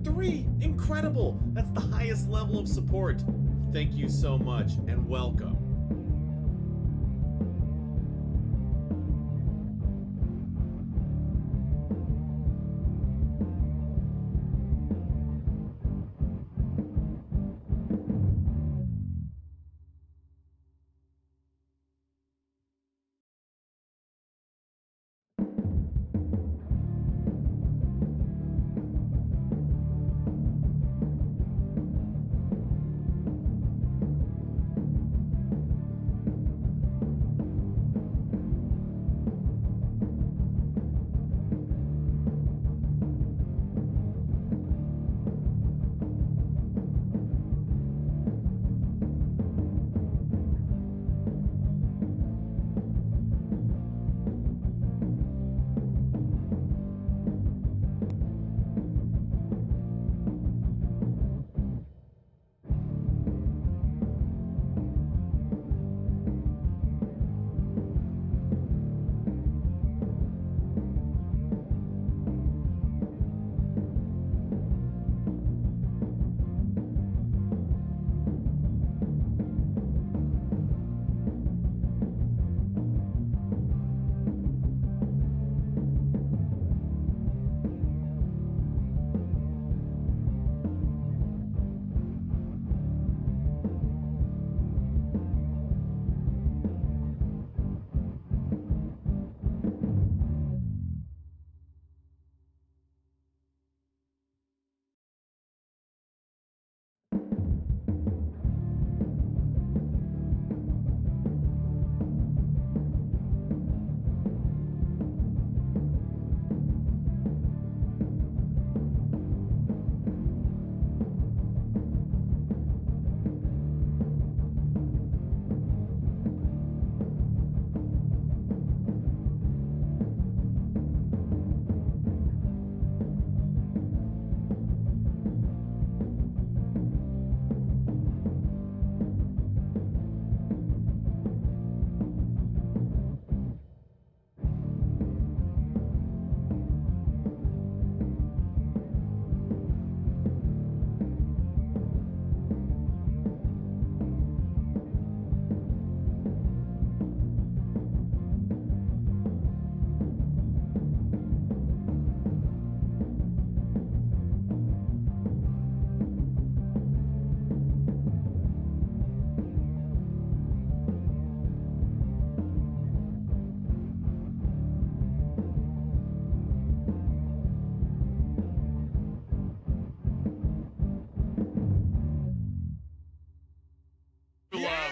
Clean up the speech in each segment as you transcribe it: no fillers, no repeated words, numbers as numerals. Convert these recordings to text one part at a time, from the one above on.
3! Incredible! That's the highest level of support. Thank you so much, and welcome.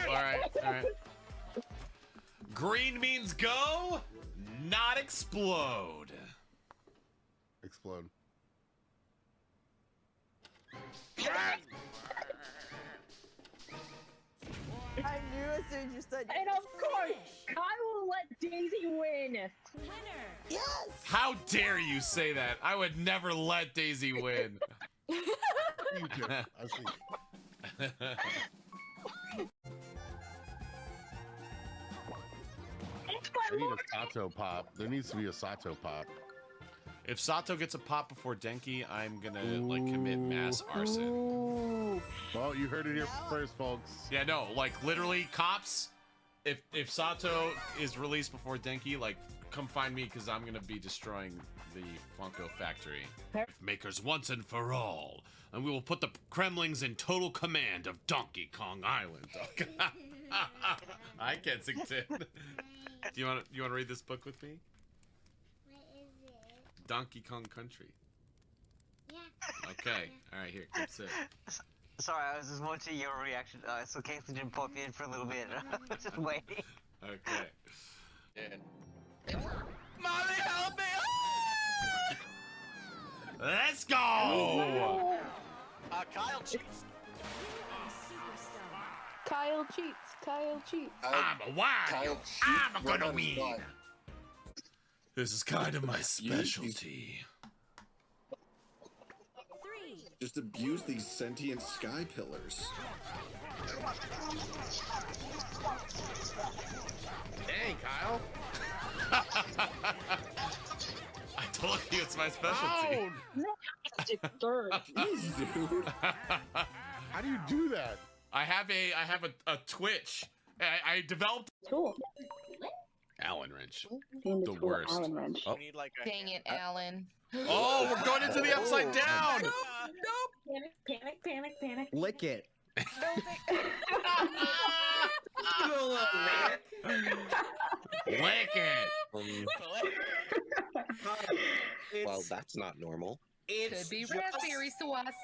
All right. Green means go, not explode. Explode. I knew as soon as you said. And of course, I will let Daisy win. Winner. Yes. How dare you say that? I would never let Daisy win. You do. I see. I need a Sato pop. There needs to be a Sato pop. If Sato gets a pop before Denki, I'm gonna like commit mass arson. Ooh. Well, you heard it here first, folks. Yeah, no, like literally, cops. If Sato is released before Denki, like come find me because I'm gonna be destroying the Funko factory. Makers once and for all, and we will put the Kremlings in total command of Donkey Kong Island. Hi, Kensington. Do you want to read this book with me? What is it? Donkey Kong Country. Yeah. Okay. All right. Here, keep sit. Sorry, I was just watching your reaction. So Casey didn't pop in for a little bit. Just waiting. Okay. And... Mommy, help me! Let's go! Kyle cheats. Kyle cheats. Kyle cheats. I'm a wild. I'm gonna win. This is kind of my specialty. Just abuse these sentient sky pillars. Dang, Kyle. I told you it's my specialty. Third. Jeez, dude. How do you do that? I have a Twitch. I developed Tool. Allen wrench. And The tool worst. Allen wrench. Oh. We need like a Dang it, Alan. Oh, we're going into the upside down. Panic. Lick it. Lick it. Well, that's not normal. Could be raspberries to us.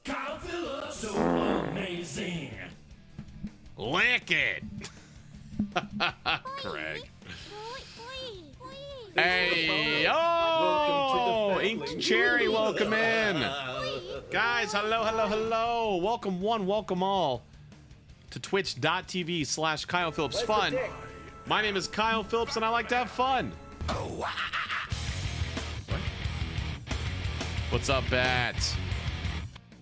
Kyle Phillips, so amazing. Lick it. Craig. Hey, yo! Inked Cherry, welcome in. Guys, hello. Welcome one, welcome all to twitch.tv/Kyle Phillips Fun. My name is Kyle Phillips and I like to have fun. What's up, Bat?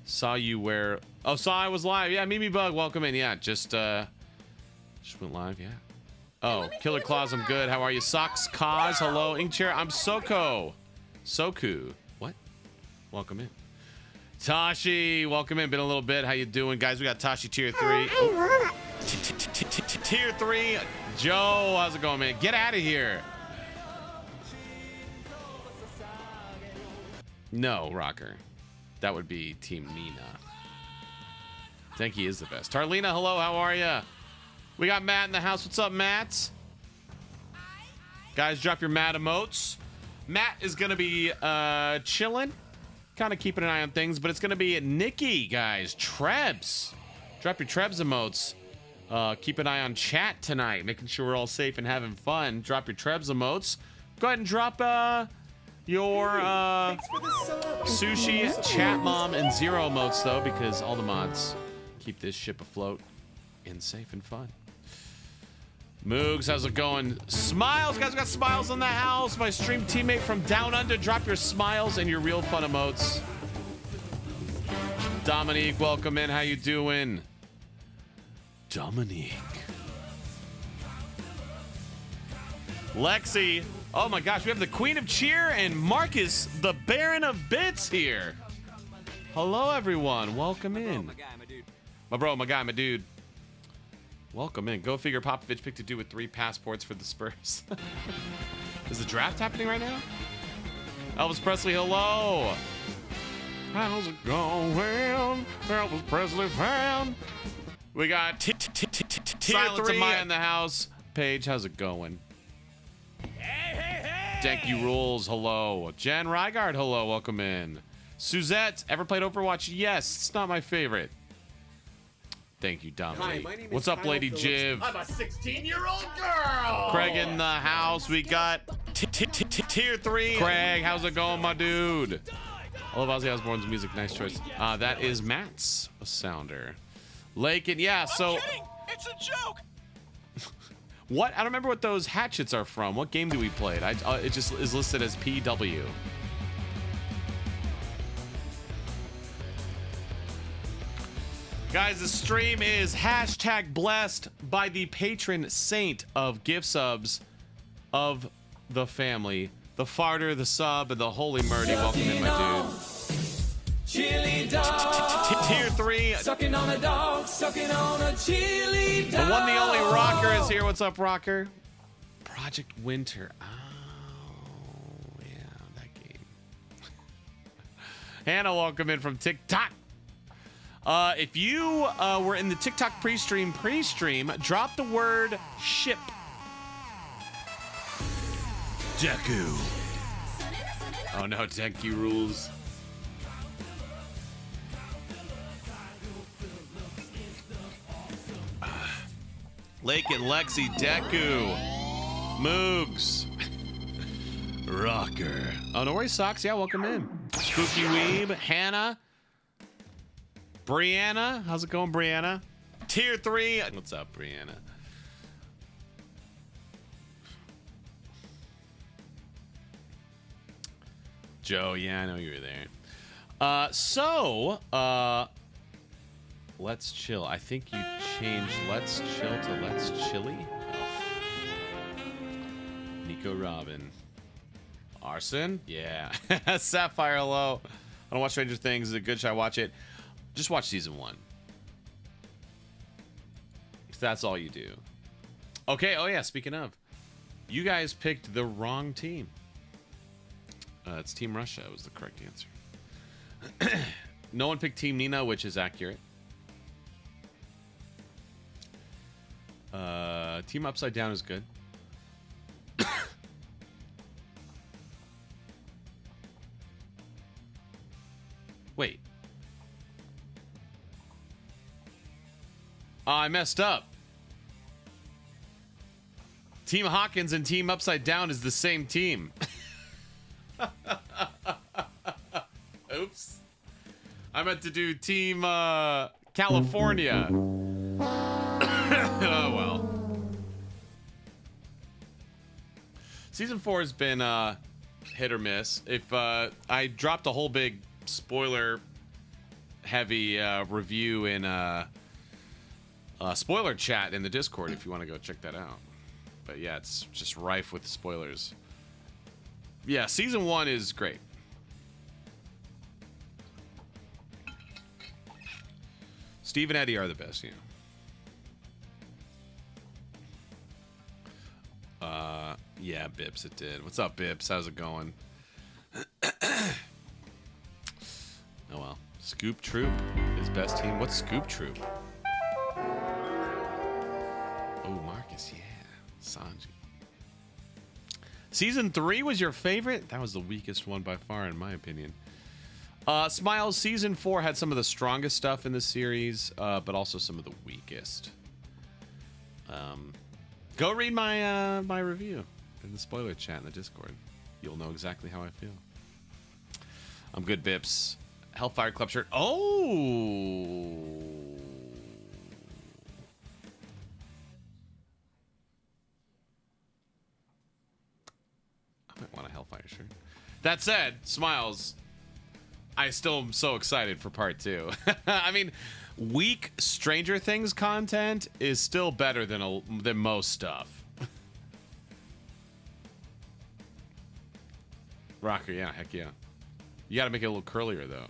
Saw you where... Oh, saw I was live. Yeah, Mimi Bug, welcome in. Yeah, just went live, yeah. Oh, Killer Claus, I'm good. How are you? Socks, Kaz, hello. Inkchair, I'm Soko. Soku. What? Welcome in. Tashi, welcome in. Been a little bit. How you doing, guys? We got Tashi tier 3. Tier 3. Joe, how's it going, man? Get out of here. No, Rocker. That would be Team Nina. Denki is the best. Tarlina, hello. How are you? We got Matt in the house. What's up, Matt? Guys, drop your Matt emotes. Matt is going to be chilling. Kind of keeping an eye on things, but it's going to be Nikki, guys. Trebs. Drop your Trebs emotes. Keep an eye on chat tonight, making sure we're all safe and having fun. Drop your Trebs emotes. Go ahead and drop your sushi, chat mom, and zero emotes, though, because all the mods keep this ship afloat and safe and fun. Moogs, how's it going? Smiles, guys, we got Smiles in the house. My stream teammate from Down Under. Drop your smiles and your real fun emotes. Dominique, welcome in. How you doing? Dominique. Lexi. Oh my gosh, we have the Queen of Cheer and Marcus, the Baron of Bits here. Hello, everyone. Welcome in. My bro, my guy, my dude. Welcome in. Go figure Popovich picked a dude with 3 passports for the Spurs. Is the draft happening right now? Elvis Presley, hello. How's it going? Elvis Presley fan. We got tier 3 in the house. Paige, how's it going? Denki Rules, hello. Jen Rygaard, hello. Welcome in. Suzette, ever played Overwatch? Yes, it's not my favorite. Thank you, Dominic. Hi, my name is What's up, Kyle Lady Phillips. Jiv? I'm a 16-year-old girl. Craig in the house. We got tier 3. Craig, how's it going, my dude? I love Ozzy Osbourne's music. Nice choice. That is Matt's sounder. Lakin, yeah, so... I'm kidding. It's a joke. What? I don't remember what those hatchets are from. What game do we play? It just is listed as PW. Guys, the stream is #blessed by the patron saint of gift subs of the family. The farter, the sub, and the holy murdy. Welcome in, my dude. Chili dog. Tier 3. Sucking on a dog, sucking on a chili dog. The one, the only Rocker is here. What's up, Rocker? Project Winter. Oh, yeah, that game. Hannah, welcome in from TikTok. If you were in the TikTok pre-stream, drop the word ship. Deku. Oh no, Denki rules. Lake and Lexi, Deku. Moogs. Rocker. Oh, no worries, Socks. Yeah, welcome in. Spooky Weeb. Hannah. Brianna. How's it going, Brianna? Tier 3. What's up, Brianna? Joe, yeah, I know you were there. Let's chill. I think you changed let's chill to let's chilly. Nico Robin. Arson? Yeah. Sapphire, hello. I don't watch Stranger Things. Is it good? Should I watch it? Just watch season 1. If that's all you do. Okay, oh yeah, speaking of. You guys picked the wrong team. It's Team Russia was the correct answer. No one picked Team Nina, which is accurate. Team Upside Down is good. Wait. I messed up. Team Hawkins and Team Upside Down is the same team. Oops. I meant to do Team California. Oh well. Season 4 has been hit or miss. If I dropped a whole big spoiler heavy review in spoiler chat in the Discord if you want to go check that out. But yeah, it's just rife with spoilers. Yeah, season 1 is great. Steve and Eddie are the best, yeah. Yeah, Bips, it did. What's up, Bips? How's it going? Oh well. Scoop Troop is best team. What's Scoop Troop? Oh, Marcus, yeah. Sanji. Season 3 was your favorite? That was the weakest one by far, in my opinion. Smiles, Season 4 had some of the strongest stuff in the series, but also some of the weakest. Go read my my review in the spoiler chat in the Discord. You'll know exactly how I feel. I'm good, Bips. Hellfire Club shirt. Oh! I might want a Hellfire shirt. That said, Smiles, I still am so excited for part 2. I mean, weak Stranger Things content is still better than most stuff. Rocker, yeah, heck yeah. You gotta make it a little curlier, though.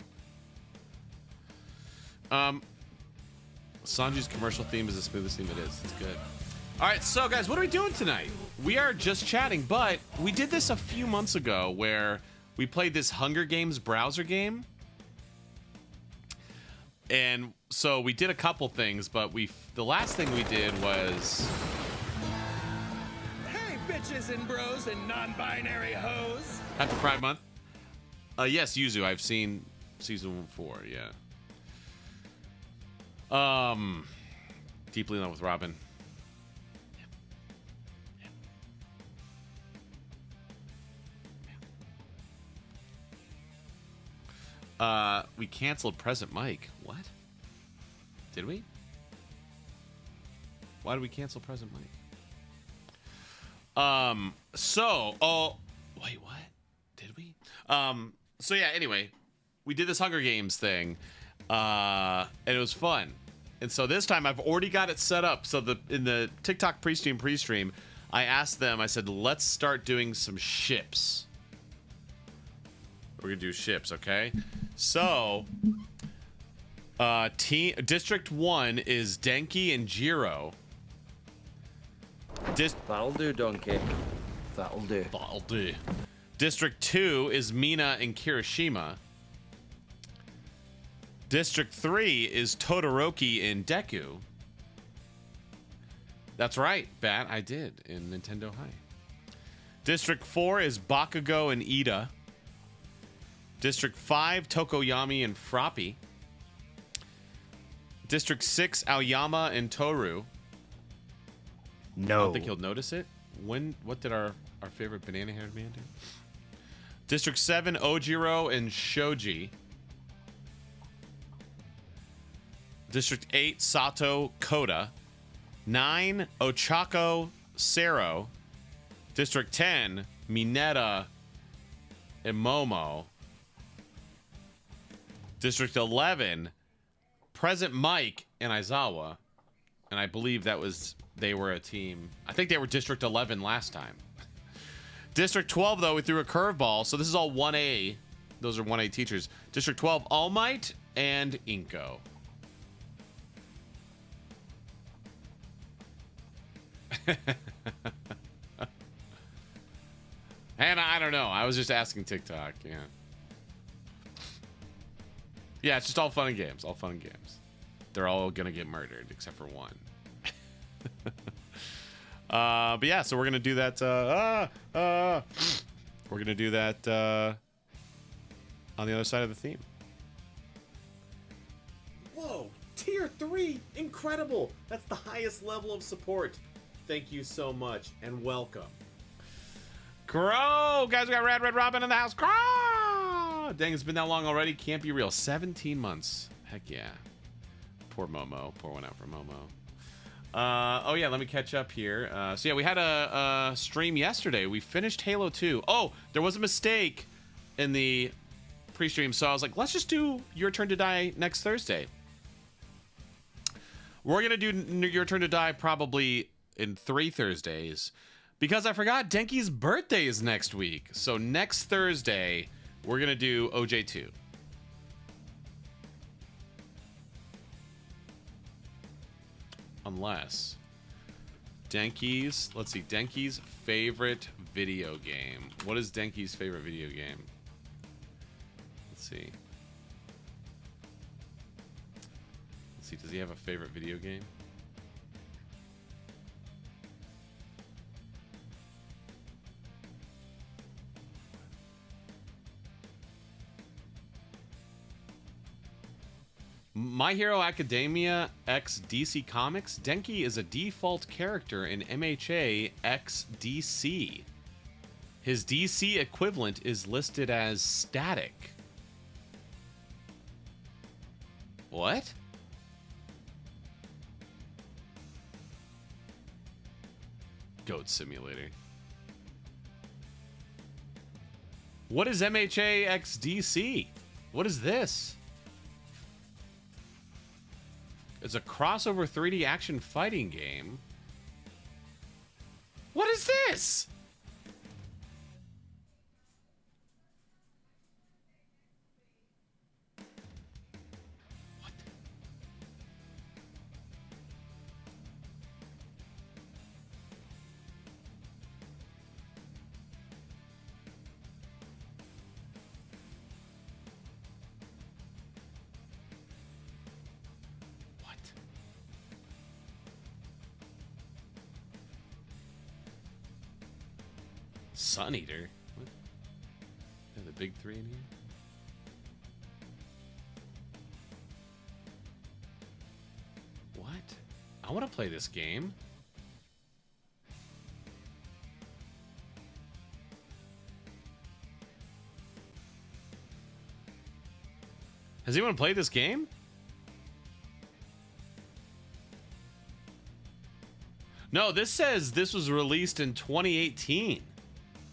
Sanji's commercial theme is the smoothest theme it is. It's good. All right, so guys, what are we doing tonight? We are just chatting, but we did this a few months ago where we played this Hunger Games browser game. And so we did a couple things, but the last thing we did was... Hey, bitches and bros and non-binary hoes. Happy Pride Month. Yes, Yuzu, I've seen season 4, yeah. Deeply in love with Robin. We canceled Present Mike. What? Did we? Why did we cancel Present Mike? Wait, what? Did we? So yeah, anyway, we did this Hunger Games thing, and it was fun. And so this time I've already got it set up. So in the TikTok pre-stream, I asked them, I said, let's start doing some ships. We're gonna do ships, okay? So, District 1 is Denki and Jiro. That'll do, Donkey. That'll do. That'll do. District 2 is Mina and Kirishima. District 3 is Todoroki and Deku. That's right, Bat, I did in Nintendo High. District 4 is Bakugo and Ida. District 5, Tokoyami and Froppy. District 6, Aoyama and Toru. No. I don't think he'll notice it. What did our favorite banana-haired man do? District 7, Ojiro and Shoji. District 8, Sato, Koda. 9, Ochako, Sero. District 10, Mineta and Momo. District 11, Present Mike and Aizawa. And I believe they were a team. I think they were District 11 last time. District 12, though, we threw a curveball. So this is all 1A. Those are 1A teachers. District 12, All Might and Inko. And I don't know. I was just asking TikTok. Yeah. Yeah, it's just all fun and games. All fun and games. They're all gonna get murdered except for one. But yeah, so we're gonna do that. We're gonna do that on the other side of the theme. Whoa, tier 3, incredible. That's the highest level of support. Thank you so much and welcome. Crow! Guys, we got Rad Red Robin in the house. Crow! Dang, it's been that long already. Can't be real. 17 months. Heck yeah. Poor Momo. Pour one out for Momo. Oh yeah, let me catch up here. So yeah, we had a stream yesterday. We finished Halo 2. Oh, there was a mistake in the pre-stream, so I was like, let's just do Your Turn to Die next Thursday. We're gonna do Your Turn to Die probably in 3 Thursdays. Because I forgot Denki's birthday is next week. So next Thursday, we're going to do OJ2. Unless Denki's, let's see, Denki's favorite video game. What is Denki's favorite video game? Let's see. Let's see, does he have a favorite video game? My Hero Academia x DC Comics. Denki is a default character in MHA x DC. His DC equivalent is listed as static. What? Goat Simulator. What is MHA x DC? What is this? It's a crossover 3D action fighting game. What is this? What? Sun Eater? What? Are the big three in here? What? I want to play this game. Has anyone played this game? No, this says this was released in 2018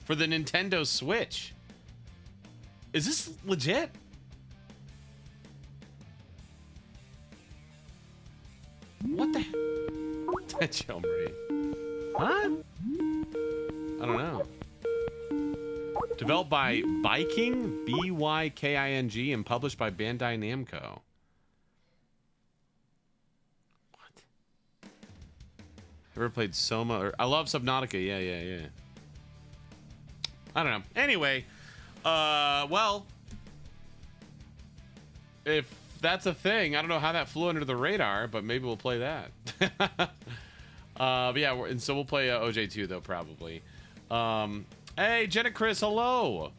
for the Nintendo Switch. Is this legit? What the heck? That Joe Marie. Huh? I don't know. Developed by Byking, B-Y-K-I-N-G, and published by Bandai Namco. Ever played Soma? Or I love Subnautica. Yeah. I don't know. Anyway, well, if that's a thing, I don't know how that flew under the radar, but maybe we'll play that. But yeah, and so we'll play OJ2 though, probably. Hey, Jenna Chris, hello.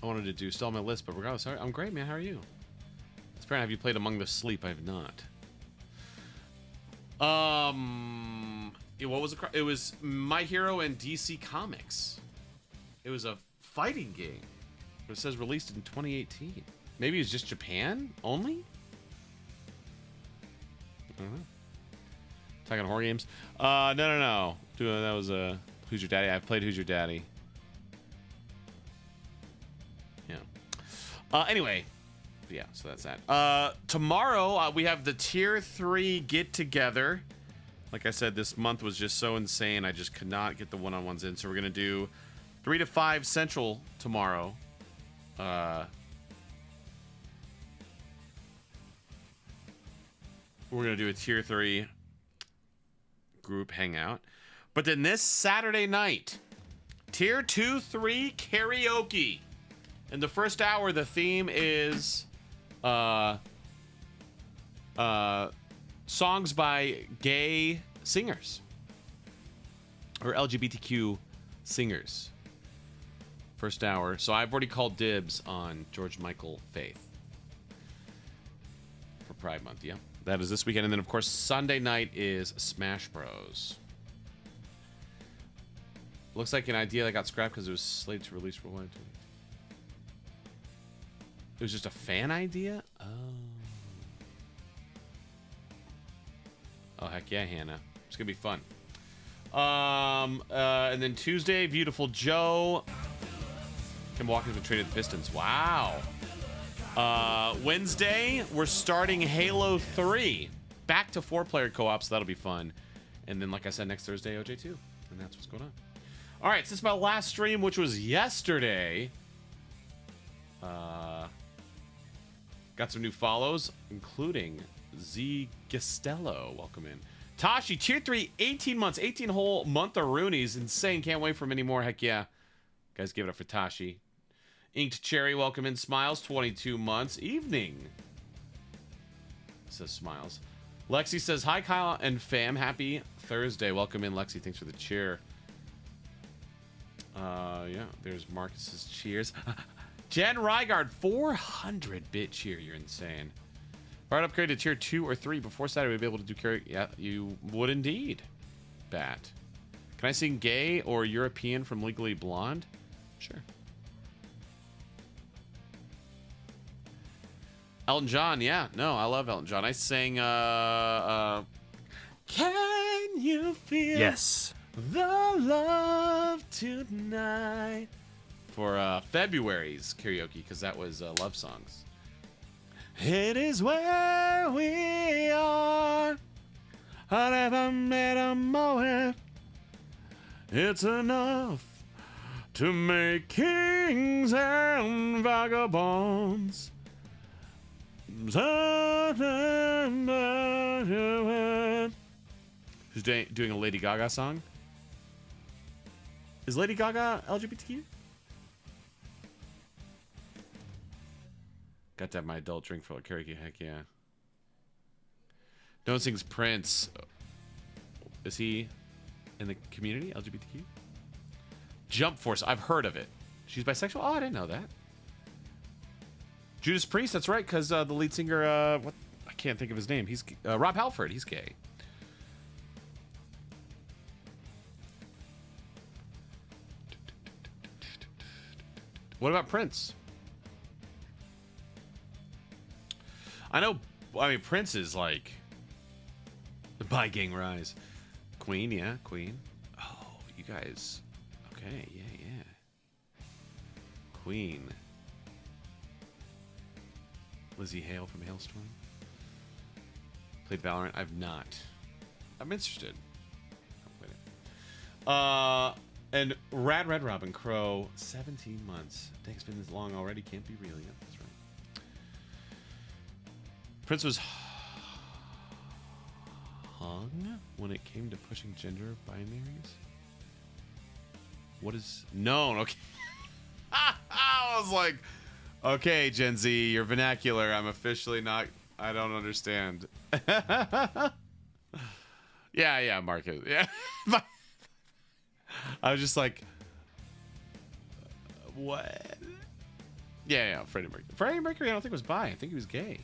I wanted to do still on my list, but regardless, I'm great, man. How are you? Apparently, have you played Among the Sleep? I have not. What was it was My Hero and DC Comics. It was a fighting game. It says released in 2018. Maybe it's just Japan only? I don't know. Talking horror games. No. That was Who's Your Daddy? I've played Who's Your Daddy. Yeah. Anyway. Yeah, so that's that. Tomorrow, we have the Tier 3 get-together. Like I said, this month was just so insane. I just could not get the one-on-ones in. So we're going to do 3 to 5 Central tomorrow. We're going to do a tier 3 group hangout. But then this Saturday night, tier 2-3 karaoke. In the first hour, the theme is songs by gay singers or LGBTQ singers. First hour. So I've already called dibs on George Michael Faith for Pride Month. Yeah, that is this weekend. And then, of course, Sunday night is Smash Bros. Looks like an idea that got scrapped because it was slated to release for one. It was just a fan idea? Oh. Oh, heck yeah, Hannah. It's going to be fun. And then Tuesday, Beautiful Joe. Kim Walker's been traded to the Pistons. Wow. Wednesday, we're starting Halo 3. Back to 4-player co-op, so that'll be fun. And then, like I said, next Thursday, OJ2. And that's what's going on. All right, so this is my last stream, which was yesterday. Got some new follows, including Z Gistello. Welcome in. Tashi, tier 3, 18 months, 18 whole month of Roonies. Insane. Can't wait for many more. Heck yeah. Guys, give it up for Tashi. Inked Cherry, welcome in. Smiles, 22 months. Evening. Says Smiles. Lexi says, hi, Kyle and fam. Happy Thursday. Welcome in, Lexi. Thanks for the cheer. Yeah, there's Marcus's cheers. Jen Rygard, 400-bit cheer. You're insane. If I'd upgrade to tier 2 or 3 before Saturday, we'd be able to do carry. Yeah, you would indeed. Bat. Can I sing gay or European from Legally Blonde? Sure. Elton John, yeah. No, I love Elton John. I sang, Can you feel the love tonight? For February's karaoke, because that was love songs. It is where we are. I never met a moment. It's enough to make kings and vagabonds. Who's doing a Lady Gaga song? Is Lady Gaga LGBTQ? Got to have my adult drink for a karaoke. Heck yeah. No one sings Prince. Is he in the community? LGBTQ? Jump Force. I've heard of it. She's bisexual? Oh, I didn't know that. Judas Priest. That's right, because the lead singer, what? I can't think of his name. He's Rob Halford. He's gay. What about Prince? I mean, Prince is like by Gang Rise. Queen, yeah, Queen. Oh, you guys. Okay, yeah. Queen. Lizzie Hale from Hailstorm. Played Valorant. I've not. I'm interested. I'll play it. And Rad Red Robin Crow, 17 months. Dang, it's been this long already. Can't be real. Yep, that's right. Prince was hung when it came to pushing gender binaries. What is known? Okay. I was like, okay, Gen Z, your vernacular. I'm officially not. I don't understand. yeah, Marcus. Yeah. I was just like, what? Yeah, Freddie Mercury. Freddie Mercury, I don't think was bi. I think he was gay.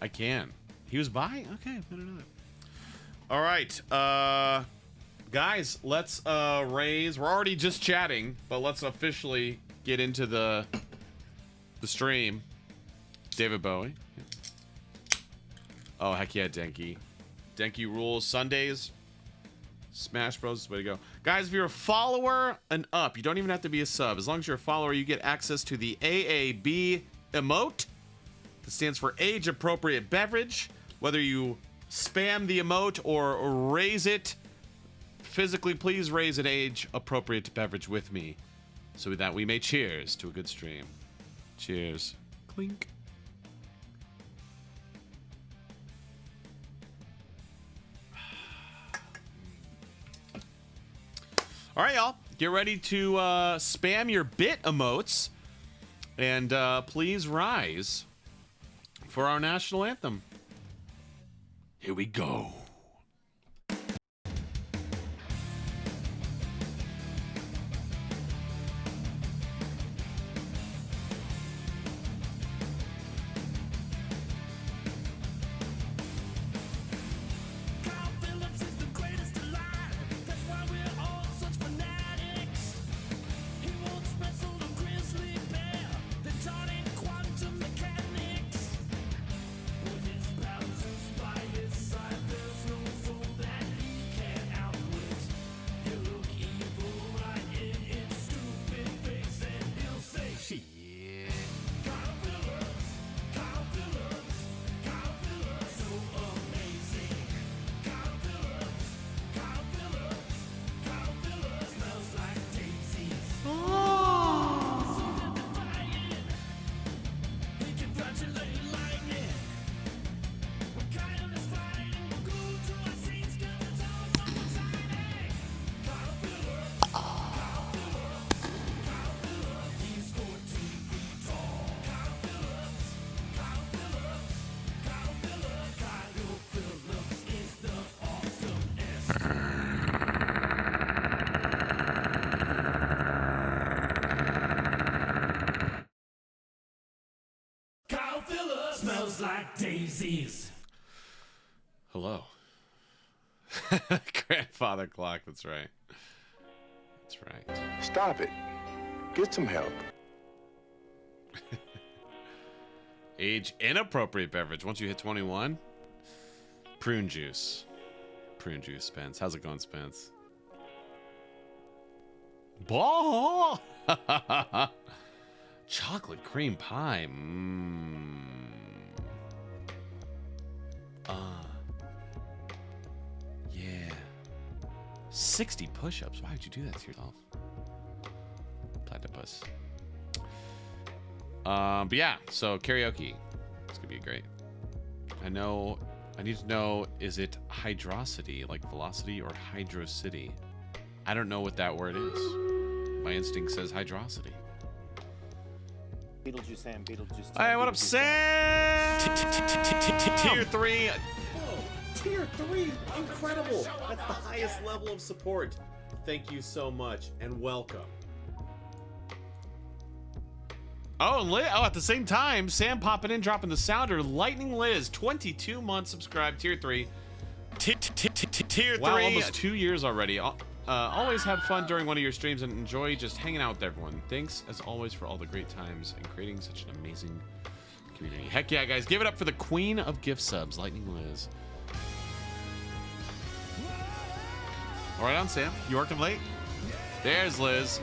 I can. He was bi? Okay, I don't know that. All right, guys, let's raise. We're already just chatting, but let's officially get into the stream. David Bowie. Oh, heck yeah, Denki. Denki rules. Sundays, Smash Bros. Way to go. Guys, if you're a follower and up, you don't even have to be a sub. As long as you're a follower, you get access to the AAB emote It stands for age appropriate beverage. Whether you spam the emote or raise it physically, please raise an age appropriate beverage with me so that we may cheers to a good stream. Cheers. Clink. All right, y'all. Get ready to spam your bit emotes. And please rise for our national anthem. Here we go. Phillips is the greatest alive. That's why we're all such fanatics. He won't wrestle the grizzly bear. The tonic quantum mechanics. With his thousands by his side, there's no fool that he can't outwit. He'll look evil right in its stupid face, and he'll say, "Shit." Kyle Phillips, Kyle Phillips, Kyle Phillips, so amazing. Kyle Phillips, Kyle Phillips, Kyle Phillips smells like daisies. So defiant, he can flatulate lightning. When Kyle is fighting, we'll go to our seats 'cause it's all so exciting. Kyle Phillips, Kyle Phillips, Kyle Phillips, he's 14 feet tall. Kyle Phillips, Kyle Phillips, Kyle Phillips, Kyle Phillips is the awesomest. Kyle Phillips smells like daisies. Hello. Grandfather clock, that's right. That's right. Stop it. Get some help. Age inappropriate beverage. Once you hit 21. Prune juice. Prune juice, Spence. How's it going, Spence? Ball! Chocolate cream pie. Yeah. 60 push-ups. Why would you do that to yourself? Platypus. But yeah, so karaoke. It's gonna be great. I need to know, is it hydrosity, like velocity, or hydrocity? I don't know what that word is. My instinct says hydrosity. Beetlejuice Sam, Beetlejuice. Hey, what up, Sam? Tier 3. Whoa, tier 3, incredible. That's the highest level of support. Thank you so much, and welcome. Oh, at the same time, Sam popping in, dropping the sounder. Lightning Liz, 22 months subscribed, tier 3. Tier 3. Wow, almost 2 years already. Always have fun during one of your streams and enjoy just hanging out with everyone. Thanks, as always, for all the great times and creating such an amazing community. Heck yeah, guys. Give it up for the queen of gift subs, Lightning Liz. All right on, Sam. You working late? There's Liz.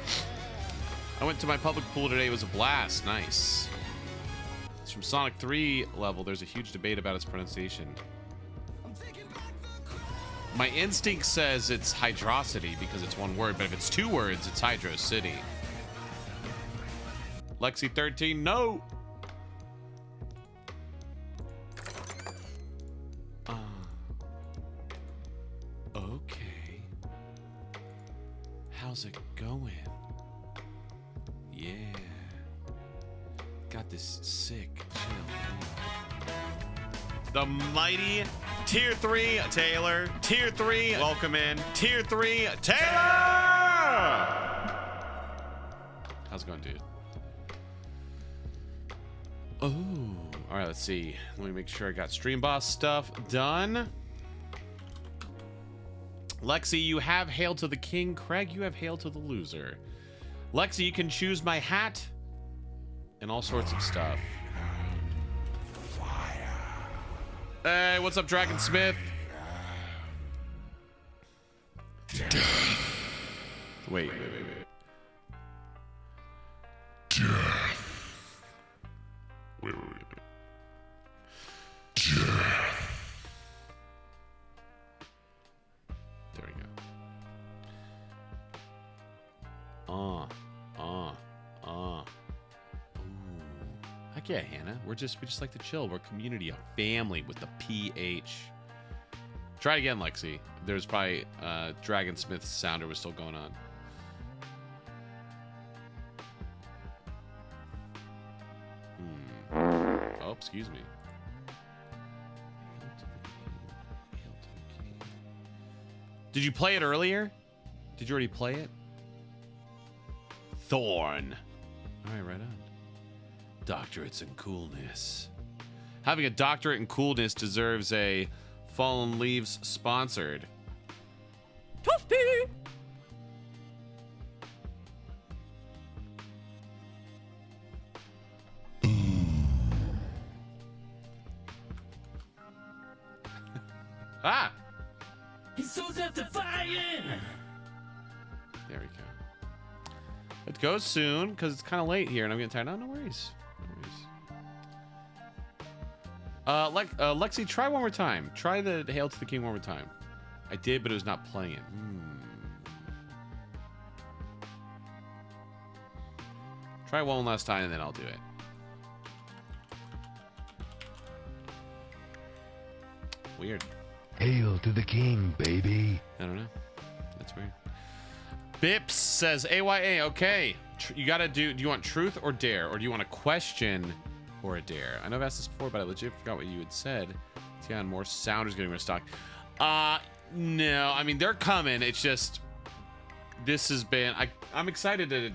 I went to my public pool today. It was a blast. Nice. It's from Sonic 3 level. There's a huge debate about its pronunciation. My instinct says it's hydrosity because it's one word, but if it's 2 words, it's Hydro City. Lexi 13, no. Okay. How's it going? Yeah. Got this sick chill. The mighty tier 3 Taylor. Tier 3, welcome in. Tier 3 Taylor! How's it going, dude? Oh, all right, let's see. Let me make sure I got Stream Boss stuff done. Lexi, you have Hail to the King. Craig, you have Hail to the Loser. Lexi, you can choose my hat and all sorts of stuff. Hey, what's up, Dragon Smith? Wait. Death. Wait. Fuck yeah, Hannah. We just like to chill. We're a community, a family with the PH. Try it again, Lexi. There's probably Dragonsmith's sounder was still going on. Oh, excuse me. Did you play it earlier? Did you already play it? Thorn. All right, right on. Doctorates in coolness. Having a doctorate in coolness deserves a Fallen Leaves sponsored. Ah! His soul's after fire. There we go. It goes soon because it's kind of late here and I'm getting tired. No, no worries. No worries. Lexi, try one more time. Try the Hail to the King one more time. I did, but it was not playing. Try one last time and then I'll do it. Weird. Hail to the king, baby. I don't know. That's weird. Bips says AYA. Okay. You gotta do you want truth or dare? Or do you want a question or a dare? I know I've asked this before, but I legit forgot what you had said. Yeah, and more sounders getting rid of stock. No. I mean, they're coming. It's just this has been I'm excited to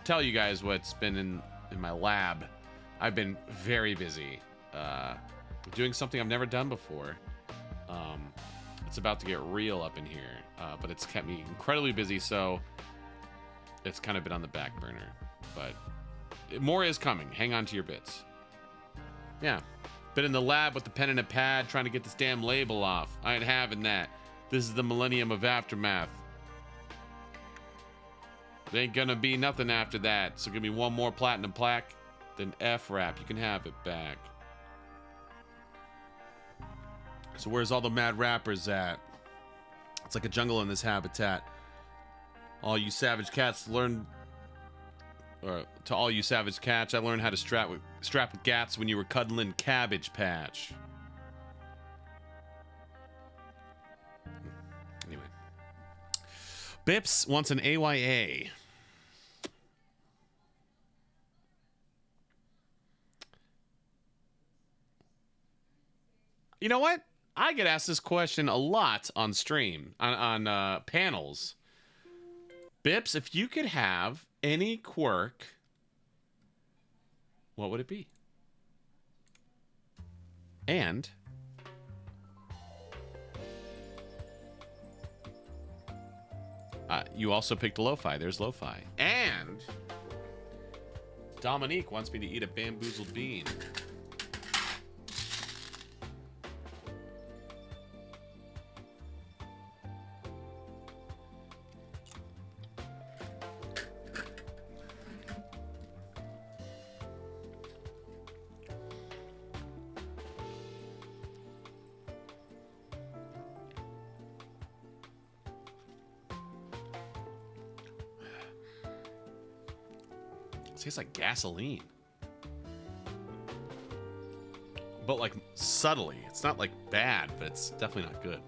tell you guys what's been in my lab. I've been very busy. Doing something I've never done before. It's about to get real up in here, but it's kept me incredibly busy, so it's kind of been on the back burner. But more is coming. Hang on to your bits. Yeah. Been in the lab with the pen and a pad trying to get this damn label off. I ain't having that. This is the millennium of aftermath. There ain't gonna be nothing after that. So give me one more platinum plaque, then F-Rap. You can have it back. So where's all the mad rappers at? It's like a jungle in this habitat. All you savage cats learn... Or to all you savage cats, I learned how to strap with gats when you were cuddling Cabbage Patch. Anyway. Bips wants an AYA. You know what? I get asked this question a lot on stream, on panels. Bips, if you could have any quirk, what would it be? And you also picked lo-fi. There's lo-fi. And Dominique wants me to eat a bamboozled bean. Tastes like gasoline, but like subtly. It's not like bad, but it's definitely not good.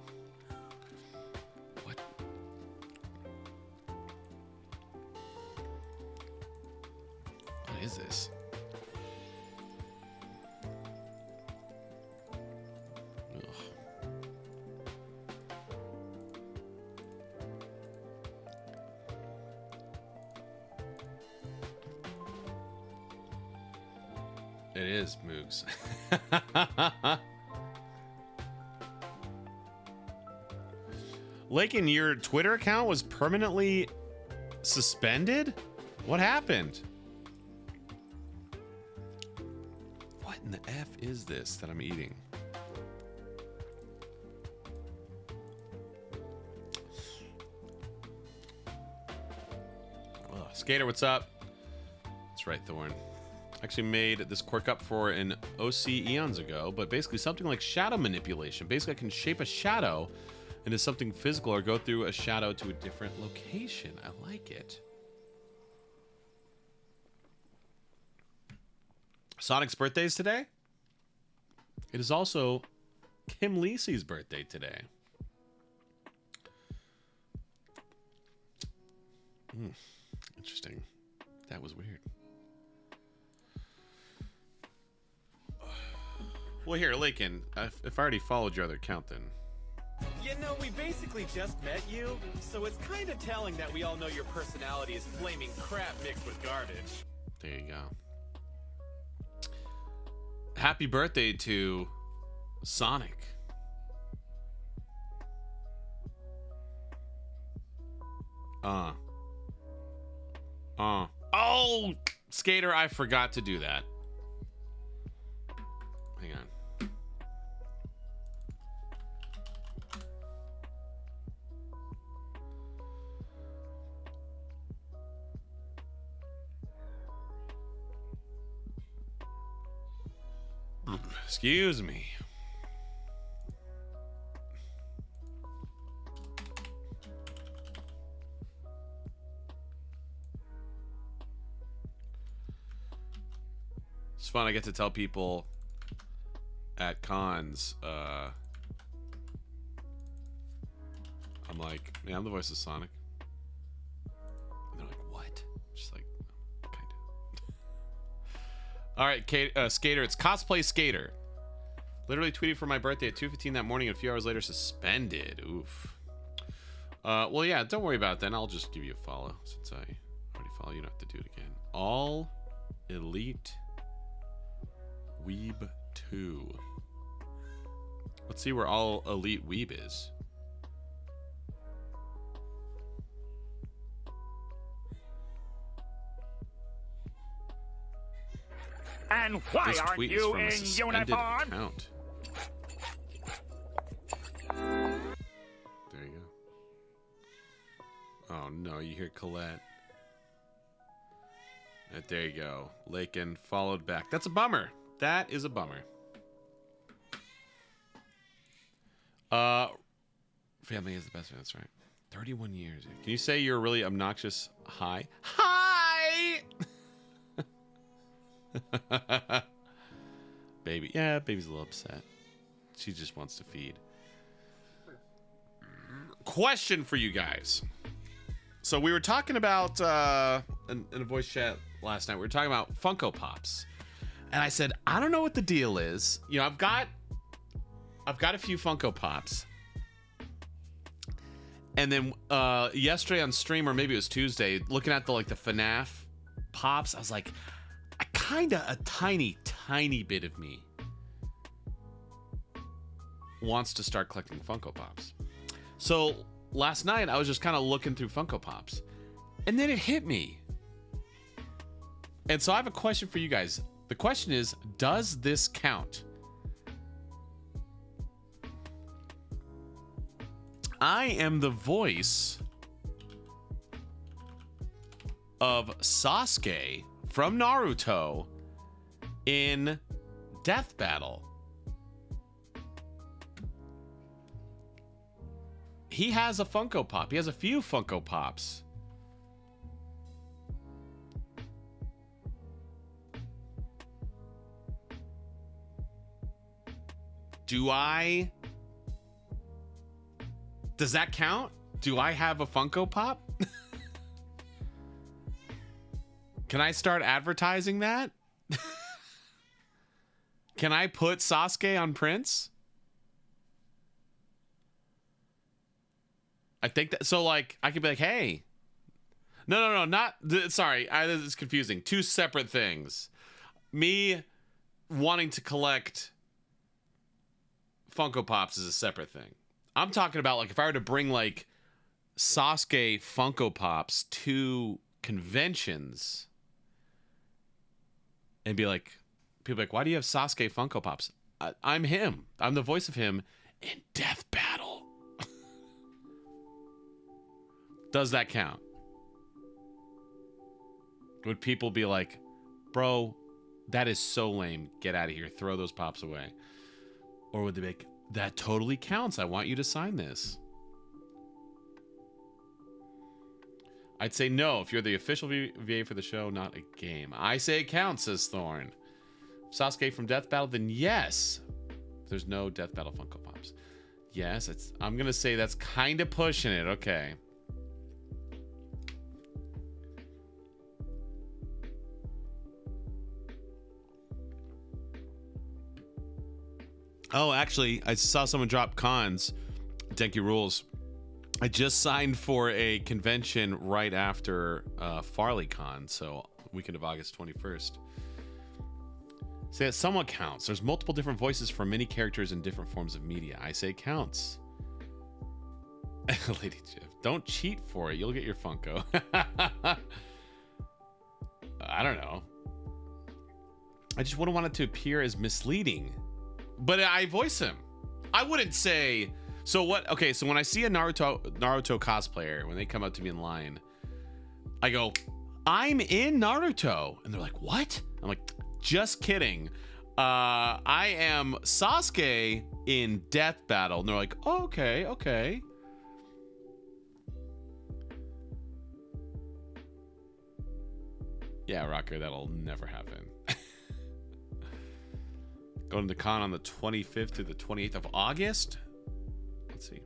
What? What is this? Ugh. It is, Moogs. Lakin, your Twitter account was permanently suspended? What happened? What in the F is this that I'm eating? Ugh. Skater, what's up? That's right, Thorn. Actually made this quirk up for an OC eons ago, but basically something like shadow manipulation. Basically, I can shape a shadow into something physical or go through a shadow to a different location. I like it. Sonic's birthday is today. It is also Kim Lacey's birthday today. Interesting. That was weird. Well, here, Lakin, if I already followed your other account, then... You know, we basically just met you, so it's kind of telling that we all know your personality is flaming crap mixed with garbage. There you go. Happy birthday to Sonic. Oh, Skater, I forgot to do that. Hang on. Excuse me. It's fun. I get to tell people at cons, I'm like, yeah, I'm the voice of Sonic. And they're like, what? Just like, kind of. All right, Skater, it's Cosplay Skater. Literally tweeted for my birthday at 2:15 that morning, and a few hours later suspended. Oof. Well, yeah, don't worry about it then. I'll just give you a follow since I already follow you. Don't have to do it again. All Elite Weeb 2. Let's see where All Elite Weeb is. And why This aren't tweet is you from a in suspended uniform? account. There you go. Oh no, you hear Colette. There you go. Lakin followed back. That's a bummer. That is a bummer. Family is the best. That's right. 31 years. Can you say you're really obnoxious? Hi. Hi! Baby. Yeah, baby's a little upset. She just wants to feed. Question for you guys. So we were talking about in a voice chat last night. We were talking about Funko Pops, and I said I don't know what the deal is. You know, I've got a few Funko Pops, and then yesterday on stream, or maybe it was Tuesday, looking at the FNAF Pops, I was like, a tiny bit of me wants to start collecting Funko Pops. So last night I was just kind of looking through Funko Pops, and then it hit me. And so I have a question for you guys. The question is, does this count? I am the voice of Sasuke from Naruto in Death Battle. He has a Funko Pop. He has a few Funko Pops. Does that count? Do I have a Funko Pop? Can I start advertising that? Can I put Sasuke on Prince? I think that, so I could be like, hey. No, sorry, this is confusing. Two separate things. Me wanting to collect Funko Pops is a separate thing. I'm talking about if I were to bring Sasuke Funko Pops to conventions and be like, people why do you have Sasuke Funko Pops? I'm him. I'm the voice of him in Death Battle. Does that count? Would people be like, bro, that is so lame. Get out of here. Throw those pops away. Or would they be like, that totally counts. I want you to sign this. I'd say no if you're the official VA for the show, not a game. I say it counts, says Thorn. Sasuke from Death Battle, then yes. There's no Death Battle Funko Pops. Yes, I'm gonna say that's kind of pushing it. Okay. Oh, actually, I saw someone drop cons. Denki rules. I just signed for a convention right after FarleyCon, so weekend of August 21st. Say it somewhat counts. There's multiple different voices for many characters in different forms of media. I say counts. Lady Jiff, don't cheat for it. You'll get your Funko. I don't know. I just wouldn't want it to appear as misleading. But I voice him. I wouldn't say... So what? Okay, so when I see a Naruto cosplayer, when they come up to me in line, I go, I'm in Naruto. And they're like, what? I'm like, just kidding. I am Sasuke in Death Battle. And they're like, oh, okay, okay. Yeah, Rocker, that'll never happen. Going to the con on the 25th to the 28th of August. Let's see.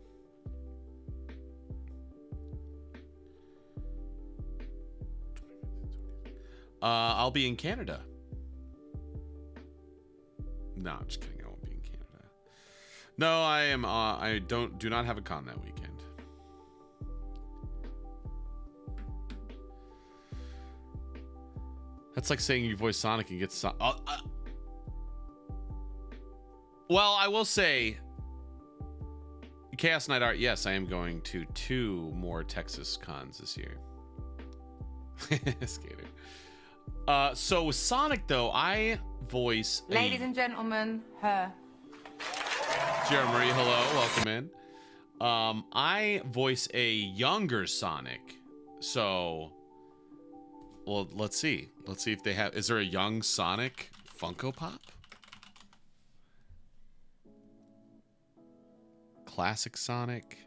I'll be in Canada. No, I'm just kidding. I won't be in Canada. No, I am. I do not have a con that weekend. That's like saying you voice Sonic and get well, I will say, Chaos Night Art, yes, I am going to 2 more Texas cons this year. Skater. So with Sonic, though, I voice... Ladies and gentlemen, her. Jeremy, hello, welcome in. I voice a younger Sonic. So, well, let's see. Let's see if they have... Is there a young Sonic Funko Pop? Classic Sonic.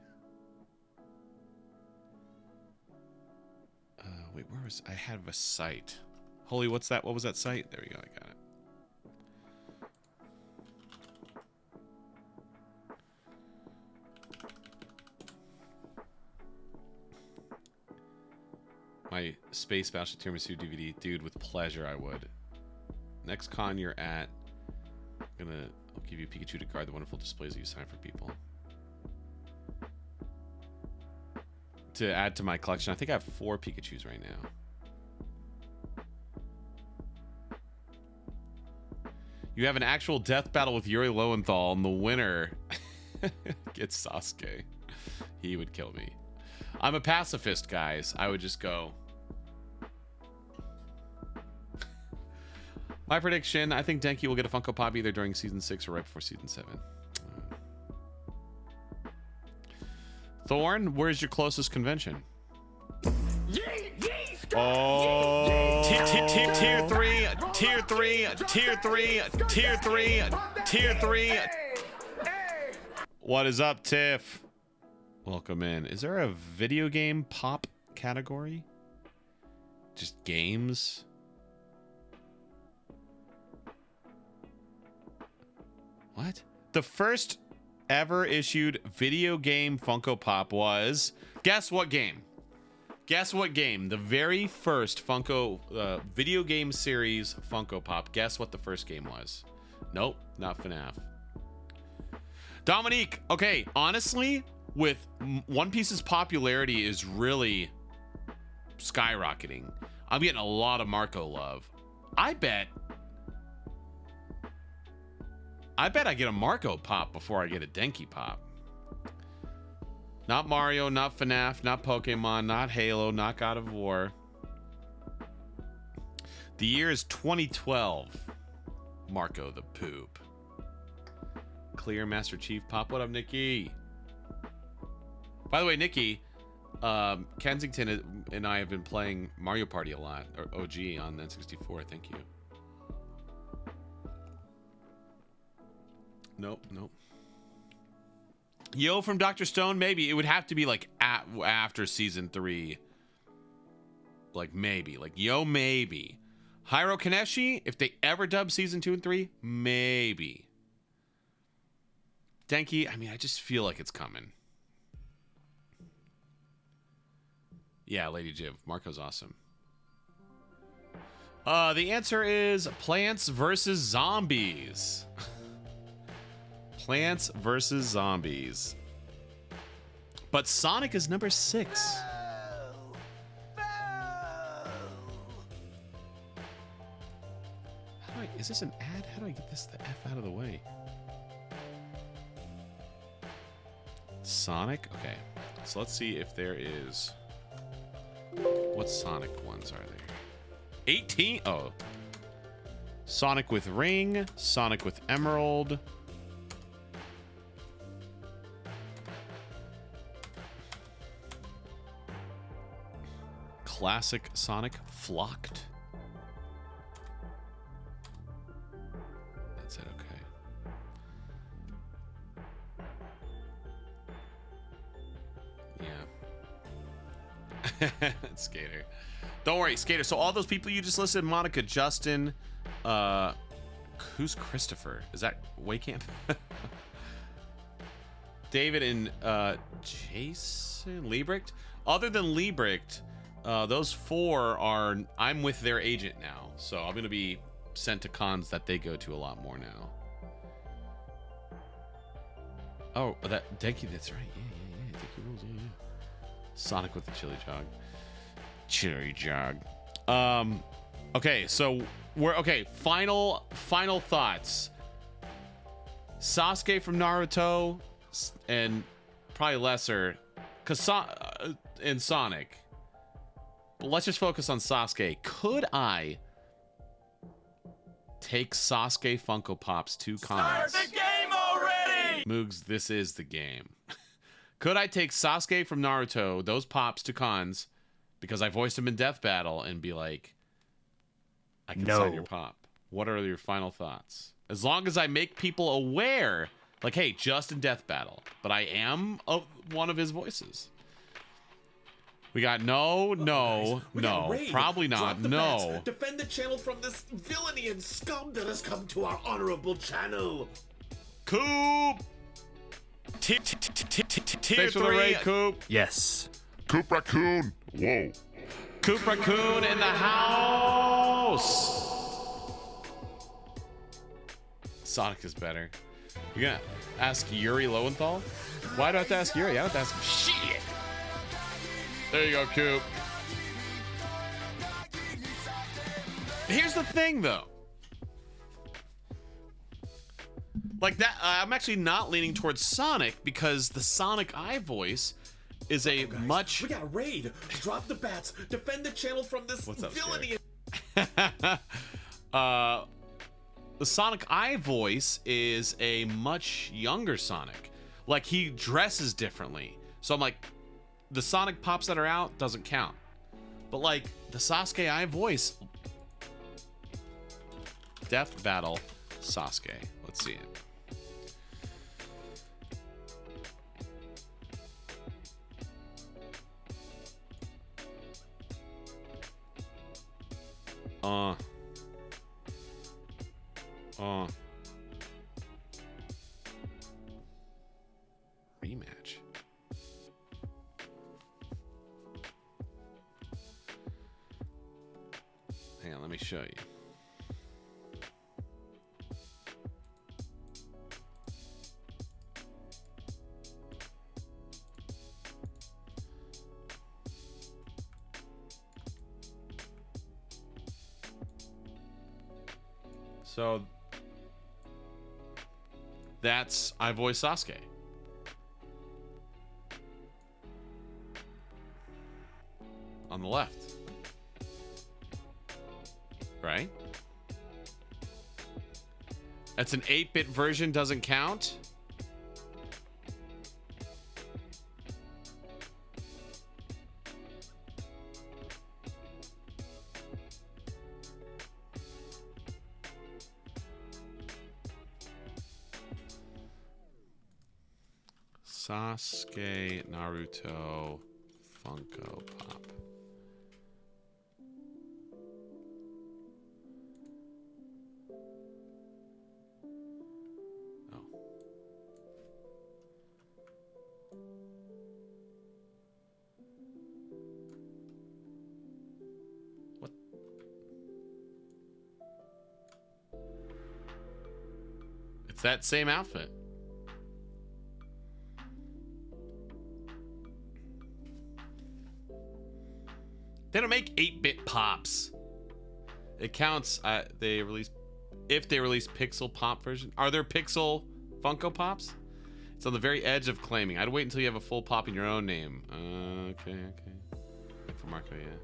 Wait, where was I? Have a site. Holy, what's that? What was that site? There we go. I got it. My Space Battleship Tiramisu DVD, dude. With pleasure, I would. Next con you're at, I'll give you Pikachu to guard the wonderful displays that you sign for people. To add to my collection, I think I have 4 Pikachus right now. You have an actual death battle with Yuri Lowenthal, and the winner gets Sasuke. He would kill me. I'm a pacifist, guys. I would just go. My prediction, I think Denki will get a Funko Pop either during Season 6 or right before Season 7. Thorn, where's your closest convention? Oh, tier 3, tier 3, tier 3, tier 3, tier 3. What is up, Tiff? Welcome in. Is there a video game pop category? Just games? What? The first ever issued video game Funko Pop was... Guess what game? Guess what game? The very first Funko video game series Funko Pop. Guess what the first game was? Nope, not FNAF. Dominique, okay, honestly, with One Piece's popularity is really skyrocketing. I'm getting a lot of Marco love. I bet I get a Marco Pop before I get a Denki Pop. Not Mario, not FNAF, not Pokemon, not Halo, not God of War. The year is 2012. Marco the Poop. Clear Master Chief Pop. What up, Nikki? By the way, Nikki, Kensington and I have been playing Mario Party a lot, or OG on N64. Thank you. Nope. Yo from Dr. Stone, maybe. It would have to be like after season 3. Like maybe. Like yo maybe. Hyro Kaneshi, if they ever dub season 2 and 3, maybe. Denki, I mean, I just feel like it's coming. Yeah, Lady Jiv. Marco's awesome. The answer is Plants vs. Zombies. Plants vs. Zombies. But Sonic is number 6. Is this an ad? How do I get this the F out of the way? Sonic? Okay. So let's see if there is... What Sonic ones are there? 18? Oh. Sonic with Ring. Sonic with Emerald. Classic Sonic Flocked. That's it, okay. Yeah. Skater. Don't worry, Skater. So all those people you just listed, Monica, Justin, who's Christopher? Is that Waycamp? David and Jason Liebrecht. Other than Liebrecht, those 4 are, I'm with their agent now. So I'm going to be sent to cons that they go to a lot more now. Oh, that Denki, that's right. Yeah. Denki rules, yeah. Sonic with the chili jog. Chili jog. Okay, so we're okay. Final thoughts. Sasuke from Naruto, and probably lesser, and Sonic. But let's just focus on Sasuke. Could I take Sasuke Funko Pops to cons? Start the game already! Moogs, this is the game. Could I take Sasuke from Naruto, those pops, to cons because I voiced him in Death Battle and be like, I can sign your pop? What are your final thoughts? As long as I make people aware, like, hey, just in Death Battle, but I am one of his voices. We got no, probably not, no. Bats. Defend the channel from this villainy and scum that has come to our honorable channel. Coop! Tier 3. Coop. Yes. Coop Raccoon. Whoa. Coop Raccoon in the house. Sonic is better. You're gonna ask Yuri Lowenthal? Why do I have to ask Yuri? I don't have to ask shit. There you go, Coop. Here's the thing, though. Like that, I'm actually not leaning towards Sonic because the Sonic I voice is a much. We got a raid. Drop the bats. Defend the channel from this villainy. The Sonic I voice is a much younger Sonic. Like he dresses differently. So I'm like, the Sonic pops that are out doesn't count. But like the Sasuke I voice, Death Battle Sasuke. Let's see it. Rematch. Hang on, let me show you. So that's I voice Sasuke. On the left. Right? That's an 8-bit version, doesn't count. Sasuke Naruto Funko Pop. that same outfit. They don't make 8-bit pops. It counts. If they release Pixel Pop version. Are there Pixel Funko Pops? It's on the very edge of claiming. I'd wait until you have a full pop in your own name. Okay. Like for Marco, yeah.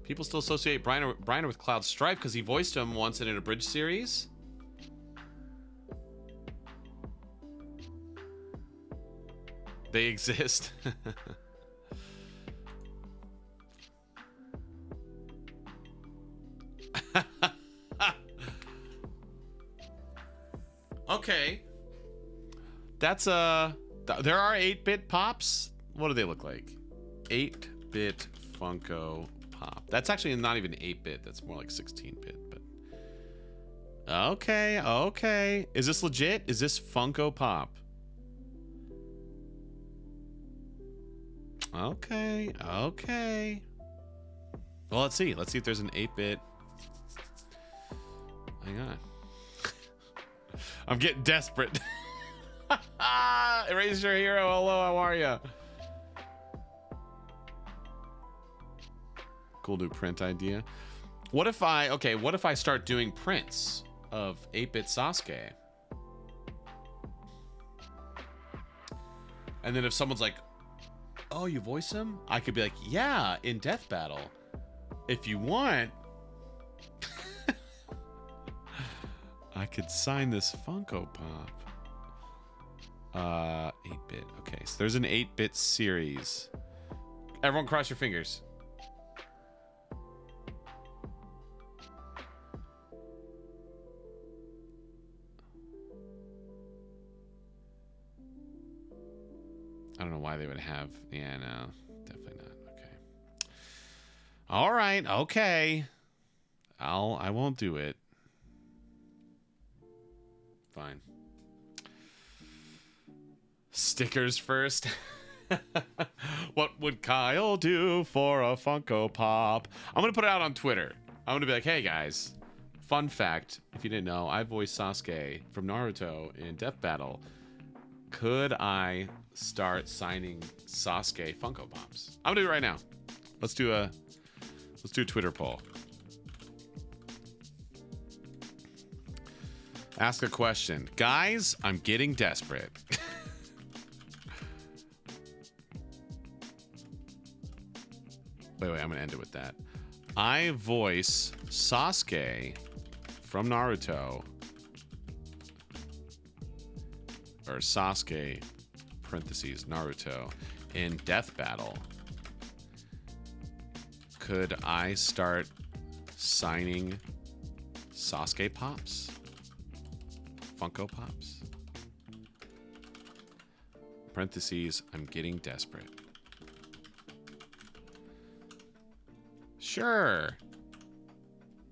People still associate Briner with Cloud Strife because he voiced him once in an abridged series. They exist. Okay. That's there are 8-bit pops. What do they look like? 8-bit Funko Pop. That's actually not even 8-bit. That's more like 16-bit, but okay. Is this legit? Is this Funko Pop? Okay. Well, let's see. Let's see if there's an 8-bit. Hang on. I'm getting desperate. Erase your hero. Hello, how are ya? Cool new print idea. What if I start doing prints of 8-bit Sasuke? And then if someone's like, oh, you voice him? I could be like, yeah, in Death Battle. If you want, I could sign this Funko Pop. 8-bit. Okay, so there's an 8-bit series. Everyone cross your fingers. I don't know why they would have... Yeah, no. Definitely not. Okay. All right. Okay. I won't do it. Fine. Stickers first. What would Kyle do for a Funko Pop? I'm going to put it out on Twitter. I'm going to be like, hey guys, fun fact, if you didn't know, I voiced Sasuke from Naruto in Death Battle. Could I start signing Sasuke Funko Pops? I'm going to do it right now. Let's do a Twitter poll. Ask a question. Guys, I'm getting desperate. Wait, I'm going to end it with that. I voice Sasuke from Naruto. Or Sasuke, parentheses, Naruto, in Death Battle. Could I start signing Sasuke Pops? Funko Pops? Parentheses, I'm getting desperate. Sure.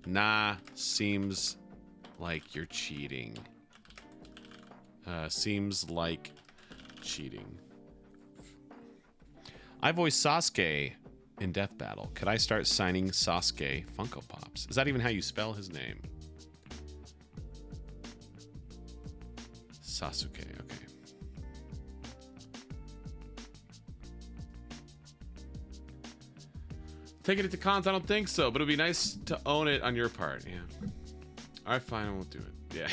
Nah, seems like you're cheating. Seems like cheating. I voiced Sasuke in Death Battle. Could I start signing Sasuke Funko Pops? Is that even how you spell his name? Sasuke, okay. Taking it to cons, I don't think so, but it'd be nice to own it on your part, yeah. Alright, fine, I won't do it. Yeah.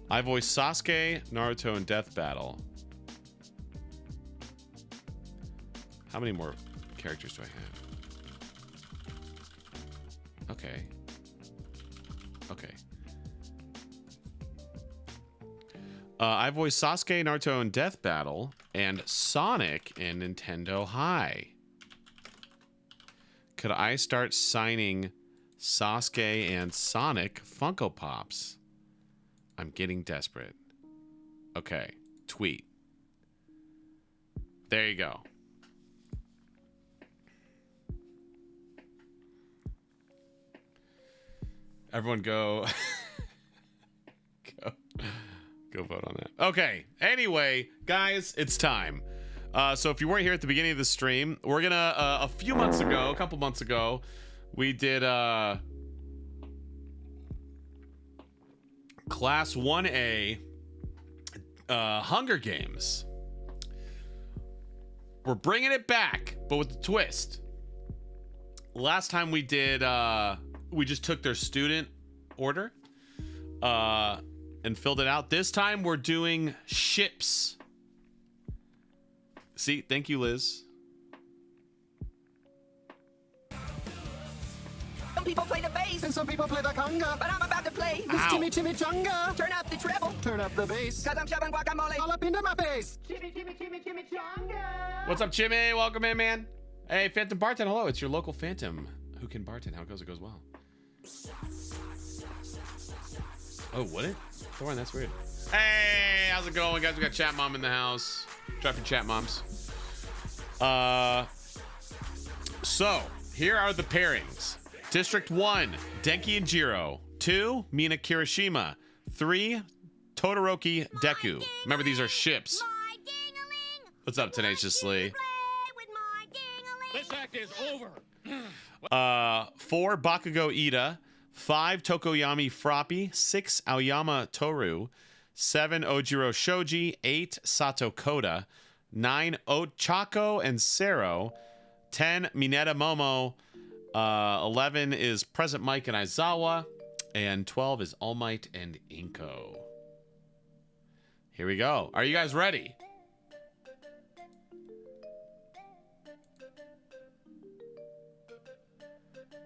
I voiced Sasuke, Naruto, and Death Battle. How many more characters do I have? Okay. I voiced Sasuke, Naruto, and Death Battle, and Sonic in Nintendo High. Could I start signing Sasuke and Sonic Funko Pops? I'm getting desperate. Okay. Tweet. There you go. Everyone go. Go vote on that. Okay. Anyway, guys, it's time. So if you weren't here at the beginning of the stream, we're gonna, a couple months ago, We did Class 1A Hunger Games. We're bringing it back, but with a twist. Last time we did, we just took their student order and filled it out. This time we're doing ships. See, thank you, Liz. Some people play the bass and some people play the conga, but I'm about to play this chimichanga. Turn up the treble, turn up the bass, cause I'm shoving guacamole all up into my face. What's up, Chimmy? Welcome in, man. Hey, Phantom Barton, hello. It's your local Phantom who can bartend. How it goes well. Oh, would it? Thorn, that's weird. Hey, how's it going, guys? We got Chat Mom in the house. Drop your chat, moms. So, here are the pairings. District 1, Denki and Jiro. 2, Mina Kirishima. 3, Todoroki Deku. Remember, these are ships. What's up, Tenaciously? This act is over. 4, Bakugo Ida. 5, Tokoyami Froppy. 6, Aoyama Toru. 7, Ojiro Shoji. 8, Sato Koda. 9, Ochako and Sero. 10, Mineta Momo. 11 is Present Mike and Aizawa. And 12 is All Might and Inko. Here we go. Are you guys ready?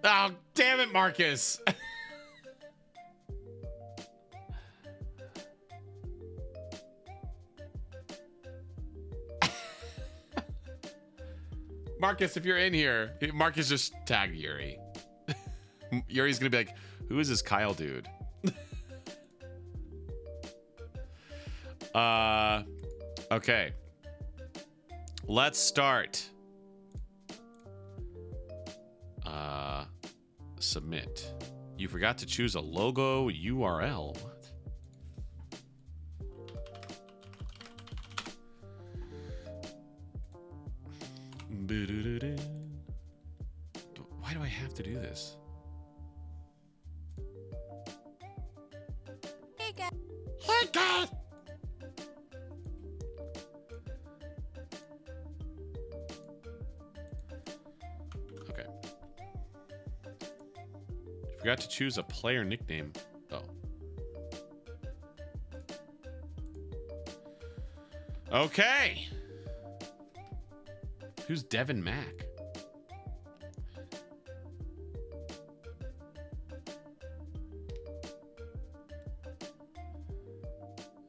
Oh, damn it, Marcus. Marcus, if you're in here, Marcus just tagged Yuri. Yuri's gonna be like, who is this Kyle dude? Okay. Let's start. Submit. You forgot to choose a logo URL. What? Why do I have to do this? Hey guys. Hey guys. Okay. Forgot to choose a player nickname. Oh. Okay. Who's Devin Mack?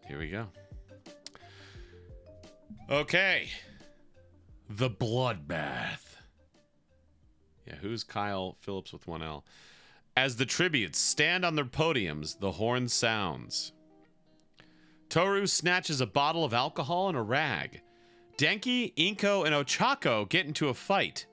Here we go. Okay. The Bloodbath. Yeah, who's Kyle Phillips with 1L? As the tributes stand on their podiums, the horn sounds. Toru snatches a bottle of alcohol and a rag. Denki, Inko, and Ochako get into a fight.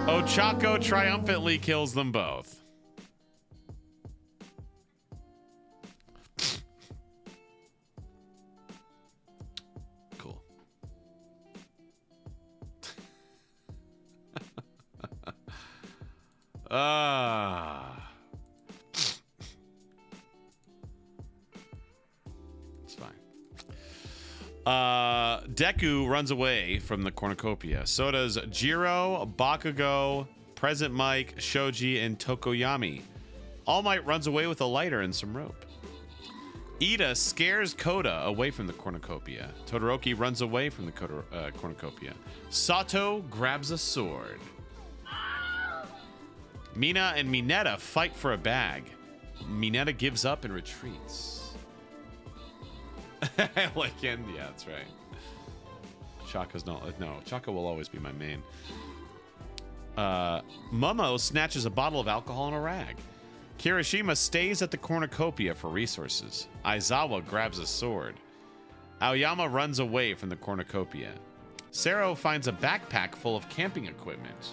Ochako triumphantly kills them both. Cool. It's fine. Deku runs away from the cornucopia. So does Jiro, Bakugo, Present Mike, Shoji, and Tokoyami. All Might runs away with a lighter and some rope. Ida scares Koda away from the cornucopia. Todoroki runs away from the cornucopia. Sato grabs a sword. Mina and Mineta fight for a bag. Mineta gives up and retreats. Like in, yeah, that's right. Chaka's not, no, Chaka will always be my main. Momo snatches a bottle of alcohol and a rag. Kirishima stays at the cornucopia for resources. Aizawa grabs a sword. Aoyama runs away from the cornucopia. Sero finds a backpack full of camping equipment.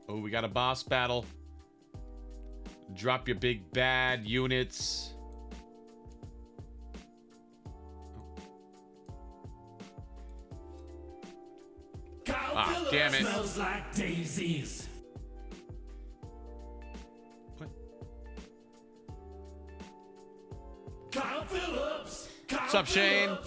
Oh, we got a boss battle. Drop your big bad units. Ah, damn it. Smells like daisies. What? Kyle Phillips. What's up, Shane?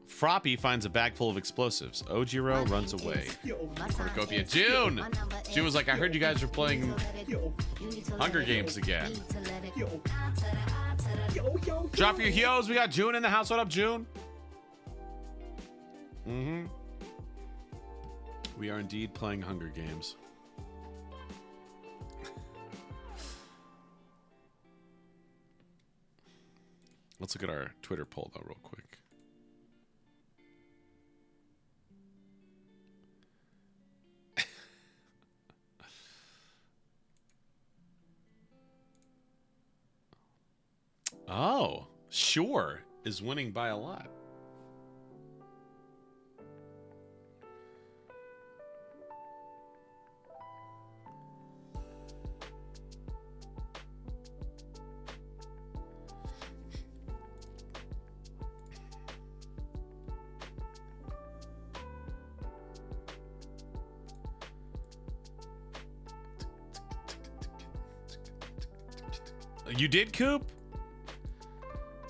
Froppy finds a bag full of explosives. Ojiro runs away. Cornucopia. June! June was like, I heard you guys are playing Hunger Games again. Drop your heels. We got June in the house. What up, June? Mm-hmm. We are indeed playing Hunger Games. Let's look at our Twitter poll, though, real quick. Oh, sure is winning by a lot. You did, Coop?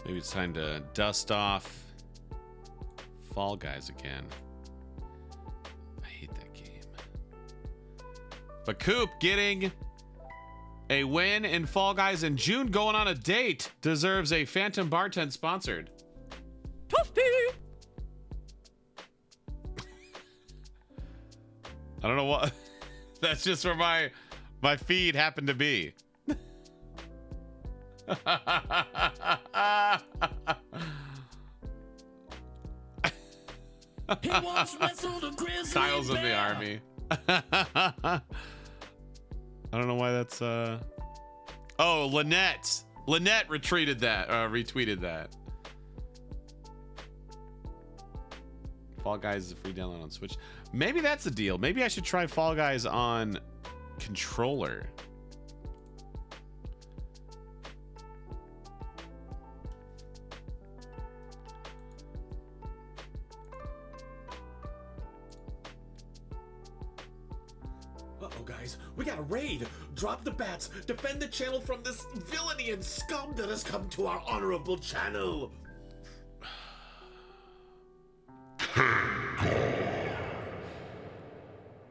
Maybe it's time to dust off Fall Guys again. I hate that game. But Coop getting a win in Fall Guys and June going on a date deserves a Phantom Bartend sponsored. Toasty! I don't know what. That's just where my feed happened to be. Kyle's in the army. I don't know why that's Oh, Lynette retweeted that. Fall Guys is a free download on Switch. Maybe that's the deal. Maybe I should try Fall Guys on controller. Uh-oh, guys. We got a raid. Drop the bats. Defend the channel from this villainy and scum that has come to our honorable channel.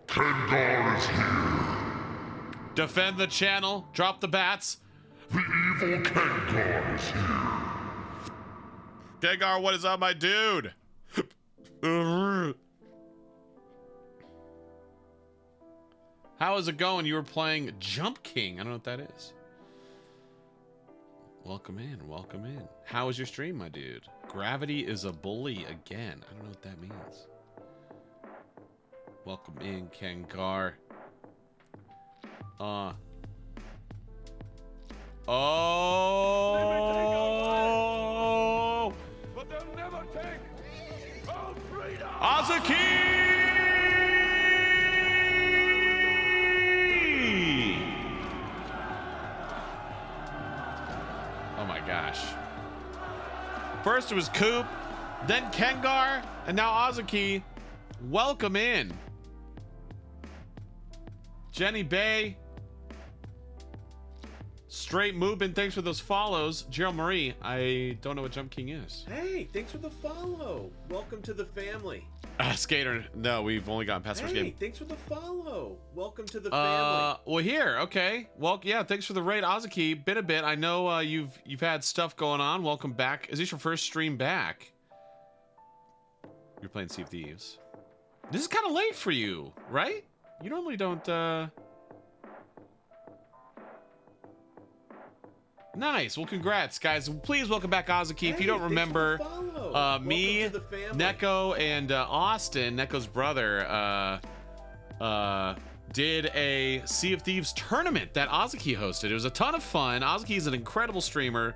Kengar is here. Defend the channel. Drop the bats. The evil Kengar is here. Kengar, what is up, my dude? How is it going? You were playing Jump King. I don't know what that is. Welcome in. Welcome in. How was your stream, my dude? Gravity is a bully again. I don't know what that means. Welcome in, Kengar. Oh. But they'll never take our freedom. Azuki! Oh my gosh. First it was Coop, then Kengar, and now Azuki. Welcome in. Jenny Bay. Straight movement, thanks for those follows. Gerald Marie, I don't know what Jump King is. Hey, thanks for the follow. Welcome to the family. Skater, no, we've only gotten past first Hey, game. thanks for the follow. Welcome to the family. Well, here, okay. Well, yeah, thanks for the raid, Azuki. Been a bit. I know you've had stuff going on. Welcome back. Is this your first stream back? You're playing Sea of Thieves. This is kind of late for you, right? You normally don't. Nice. Well, congrats, guys. Please welcome back Azuki. If you don't remember, me, Neko, and Austin, Neko's brother, did a Sea of Thieves tournament that Azuki hosted. It was a ton of fun. Azuki is an incredible streamer.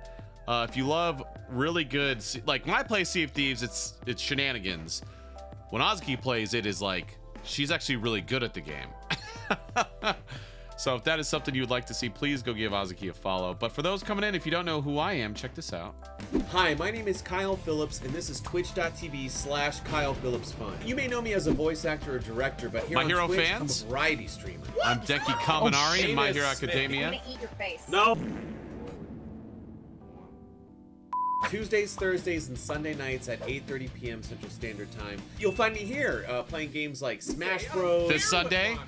If you love really good, like when I play Sea of Thieves, it's shenanigans. When Azuki plays, it is like she's actually really good at the game. So if that is something you would like to see, please go give Azuki a follow. But for those coming in, if you don't know who I am, check this out. Hi, my name is Kyle Phillips, and this is twitch.tv/Kyle Phillips Fun. You may know me as a voice actor or director, but here My on Hero Twitch, fans? I'm a variety streamer. I'm Denki Kaminari in My Hero Academia. I'm gonna eat your face. No. Tuesdays, Thursdays, and Sunday nights at 8:30 p.m. Central Standard Time. You'll find me here playing games like Smash Bros. This Sunday,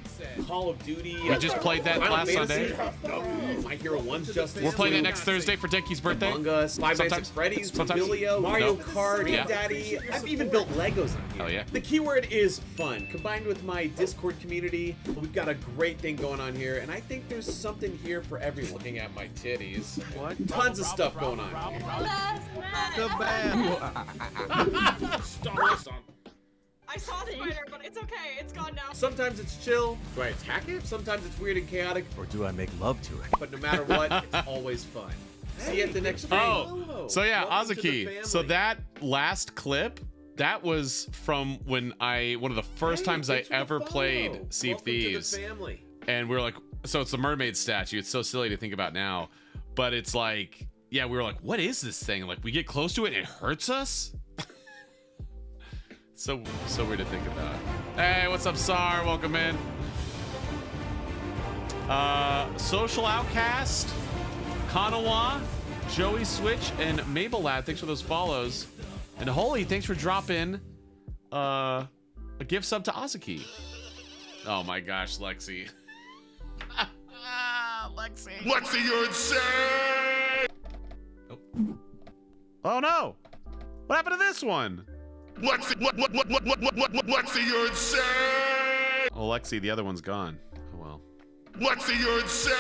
Call of Duty. we just played that Final last Fantasy. Sunday. My Hero 1's just. We're playing that next Thursday for Denki's birthday. Among Us, Five Nights at Sometimes. Freddy's, Sometimes. Bilio, Mario No. Kart, Yeah. Daddy. I've even built Legos on here. Oh, yeah. The keyword is fun. Combined with my Discord community, we've got a great thing going on here, and I think there's something here for everyone. Looking at my titties. What? Tons of stuff going on here. The bad. Stop. I saw the spider, but it's okay. It's gone now. Sometimes it's chill. Do I attack it? Sometimes it's weird and chaotic. Or do I make love to it? But no matter what, it's always fun. See you at the next stream. Oh, so yeah, Welcome to the Azuki. So family. that last clip, that was from when one of the first times I thanks for the ever follow. played Sea of Welcome to the Thieves. family. And we were like, so it's the mermaid statue. It's so silly to think about now, but it's like, yeah, we were like, what is this thing? Like we get close to it and it hurts us. So weird to think about. Hey, what's up, Sar? Welcome in. Social Outcast, Kanawa, Joey Switch, and Mabelad. Thanks for those follows. And Holy, thanks for dropping a gift sub to Azuki. Oh my gosh, Lexi. Lexi. Lexi, you're insane! Oh no! What happened to this one? Lexi, Lexi, you're insane! Oh, Lexi, the other one's gone. Oh well. Lexi, you're insane!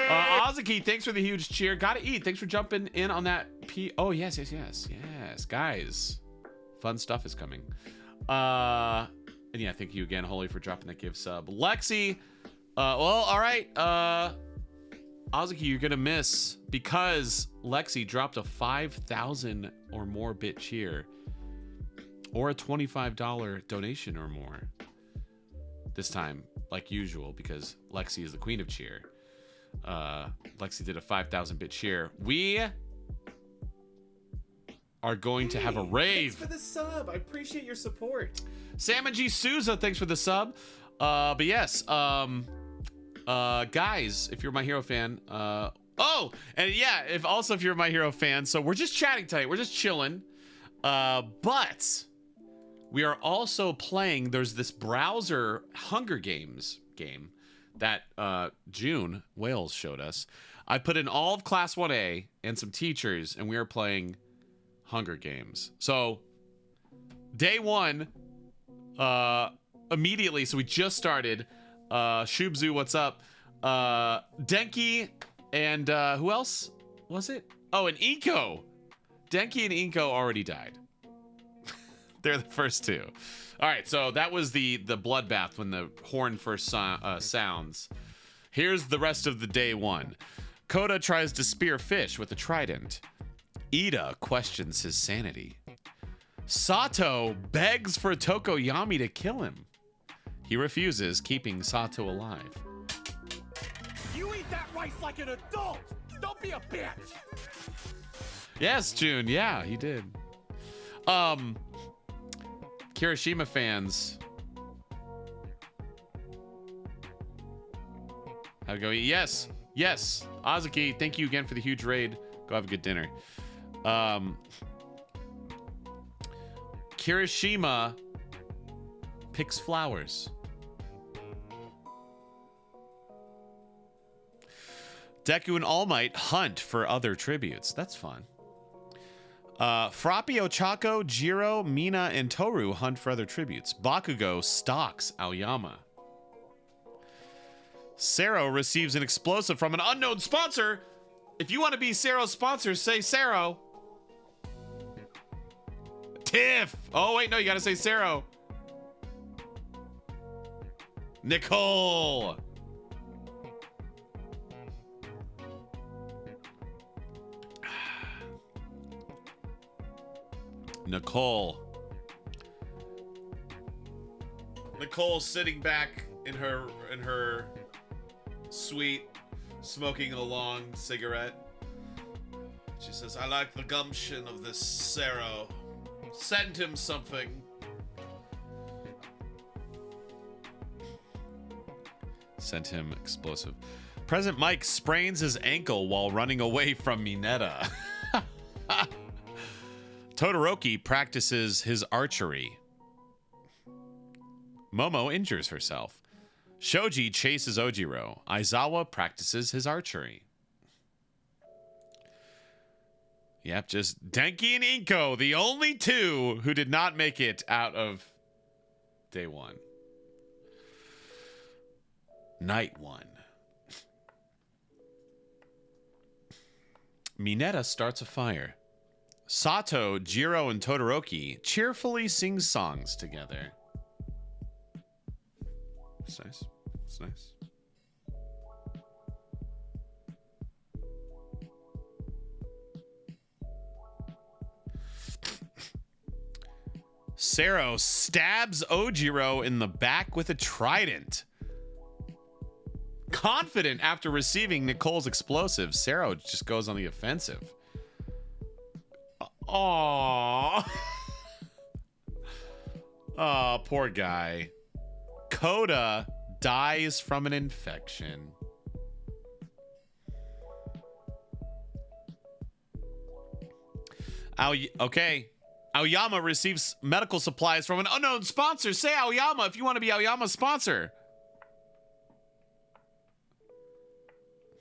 Azuki, thanks for the huge cheer. Gotta eat. Thanks for jumping in on that. Oh yes, guys. Fun stuff is coming. And yeah, thank you again, Holy, for dropping that gift sub. Lexi, well, all right. Azuki, you're gonna miss because Lexi dropped a 5,000 or more bit cheer, or a $25 donation or more. This time, like usual, because Lexi is the queen of cheer. Lexi did a 5,000 bit cheer. We are going to have a rave. Thanks for the sub. I appreciate your support. Salmon G Souza, thanks for the sub. But yes, guys, if you're a My Hero fan, and yeah, if you're a My Hero fan, so we're just chatting tonight, we're just chilling, but we are also playing. There's this browser Hunger Games game that June Wales showed us. I put in all of Class 1A and some teachers, and we are playing Hunger Games. So day one, immediately, so we just started. Shubzu, what's up? Denki and who else was it? Oh, and Inko. Denki and Inko already died. They're the first two. All right, so that was the bloodbath when the horn first sounds. Here's the rest of the day one. Koda tries to spear fish with a trident. Ida questions his sanity. Sato begs for Tokoyami to kill him. He refuses, keeping Sato alive. You eat that rice like an adult! Don't be a bitch! Yes, June. Yeah, he did. Kirishima fans. How'd it go? Yes. Azuki, thank you again for the huge raid. Go have a good dinner. Kirishima picks flowers. Deku and All Might hunt for other tributes. That's fun. Frappy, Ochako, Jiro, Mina, and Toru hunt for other tributes. Bakugo stalks Aoyama. Sero receives an explosive from an unknown sponsor. If you want to be Sero's sponsor, say Sero. Tiff. Oh, wait, no, you got to say Sero. Nicole. Nicole. Nicole's sitting back in her suite, smoking a long cigarette. She says, I like the gumption of this Sero. Send him something. Sent him explosive. President Mike sprains his ankle while running away from Mineta. Todoroki practices his archery. Momo injures herself. Shoji chases Ojiro. Aizawa practices his archery. Yep, just Denki and Inko, the only two who did not make it out of day one. Night one. Mineta starts a fire. Sato, Jiro, and Todoroki cheerfully sing songs together. It's nice. It's nice. Sero stabs Ojiro in the back with a trident. Confident after receiving Nicole's explosive, Sero just goes on the offensive. Aww. Oh, poor guy. Koda dies from an infection. Okay. Aoyama receives medical supplies from an unknown sponsor. Say Aoyama if you want to be Aoyama's sponsor.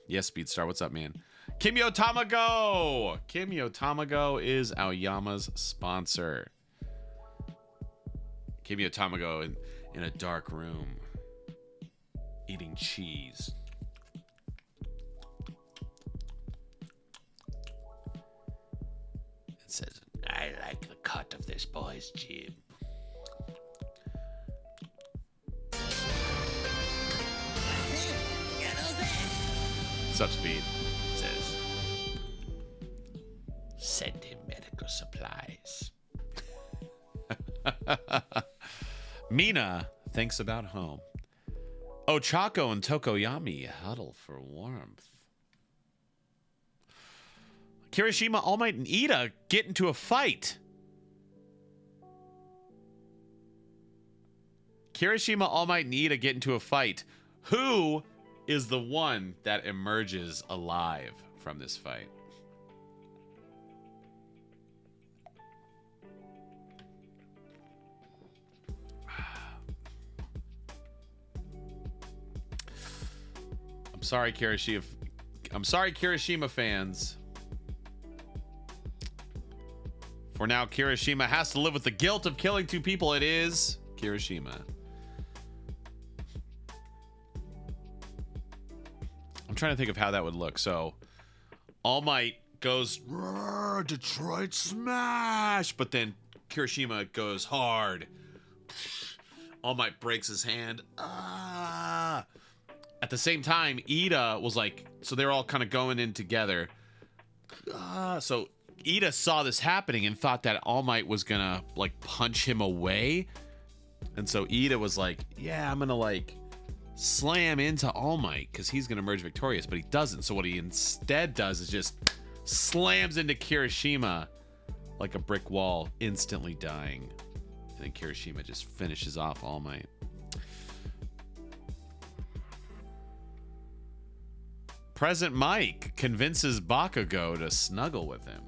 Yes, Speedstar, what's up, man? Kimyo Tamago! Kimyo Tamago is Aoyama's sponsor. Kimyo Tamago in a dark room, eating cheese. It says, I like the cut of this boy's jib. Sup, Speed? It says, send him medical supplies. Mina thinks about home. Ochako and Tokoyami huddle for warmth. Kirishima, All Might, and Ida get into a fight. Kirishima, All Might, and Ida get into a fight. Who is the one that emerges alive from this fight? I'm sorry, Kirishima. I'm sorry, Kirishima fans. For now, Kirishima has to live with the guilt of killing two people. It is Kirishima. I'm trying to think of how that would look. So, All Might goes, Detroit smash, but then Kirishima goes hard. All Might breaks his hand. At the same time, Ida was like, so they're all kind of going in together. So Ida saw this happening and thought that All Might was gonna like punch him away. And so Ida was like, yeah, I'm gonna like slam into All Might because he's gonna emerge victorious, but he doesn't. So what he instead does is just slams into Kirishima like a brick wall, instantly dying. And then Kirishima just finishes off All Might. President Mike convinces Bakugo to snuggle with him.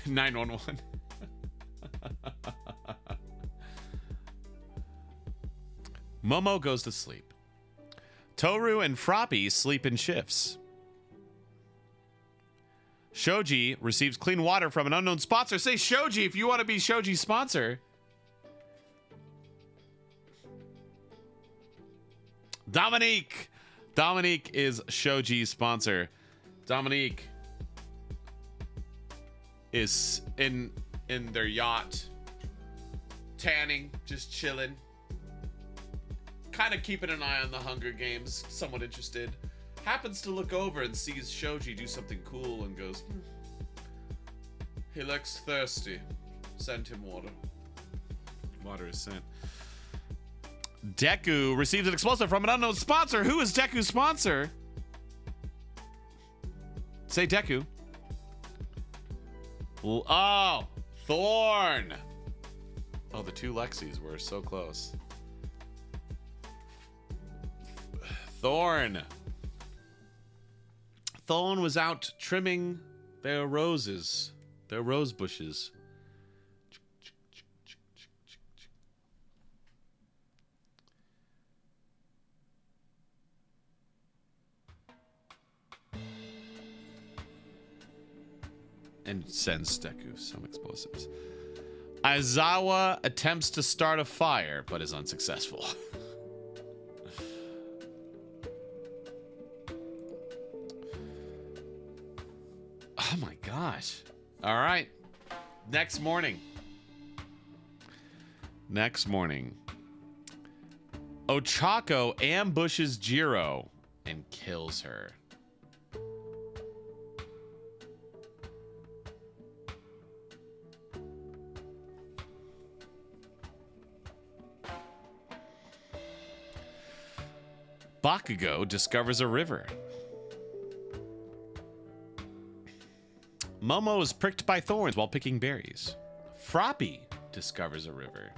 (911) Momo goes to sleep. Toru and Froppy sleep in shifts. Shoji receives clean water from an unknown sponsor. Say Shoji if you want to be Shoji's sponsor. Dominique. Dominique is Shoji's sponsor. Dominique is in their yacht, tanning, just chilling. kind of keeping an eye on the Hunger Games, somewhat interested. Happens to look over and sees Shoji do something cool and goes, he looks thirsty. Send him water. Water is sent. Deku receives an explosive from an unknown sponsor. Who is Deku's sponsor? Say Deku. Oh, Thorn. Oh, the two Lexis were so close. Thorn. Thorn was out trimming their roses, their rose bushes. And sends Deku some explosives. Aizawa attempts to start a fire, but is unsuccessful. Oh my gosh. All right. Next morning. Ochako ambushes Jiro and kills her. Bakugo discovers a river. Momo is pricked by thorns while picking berries. Froppy discovers a river.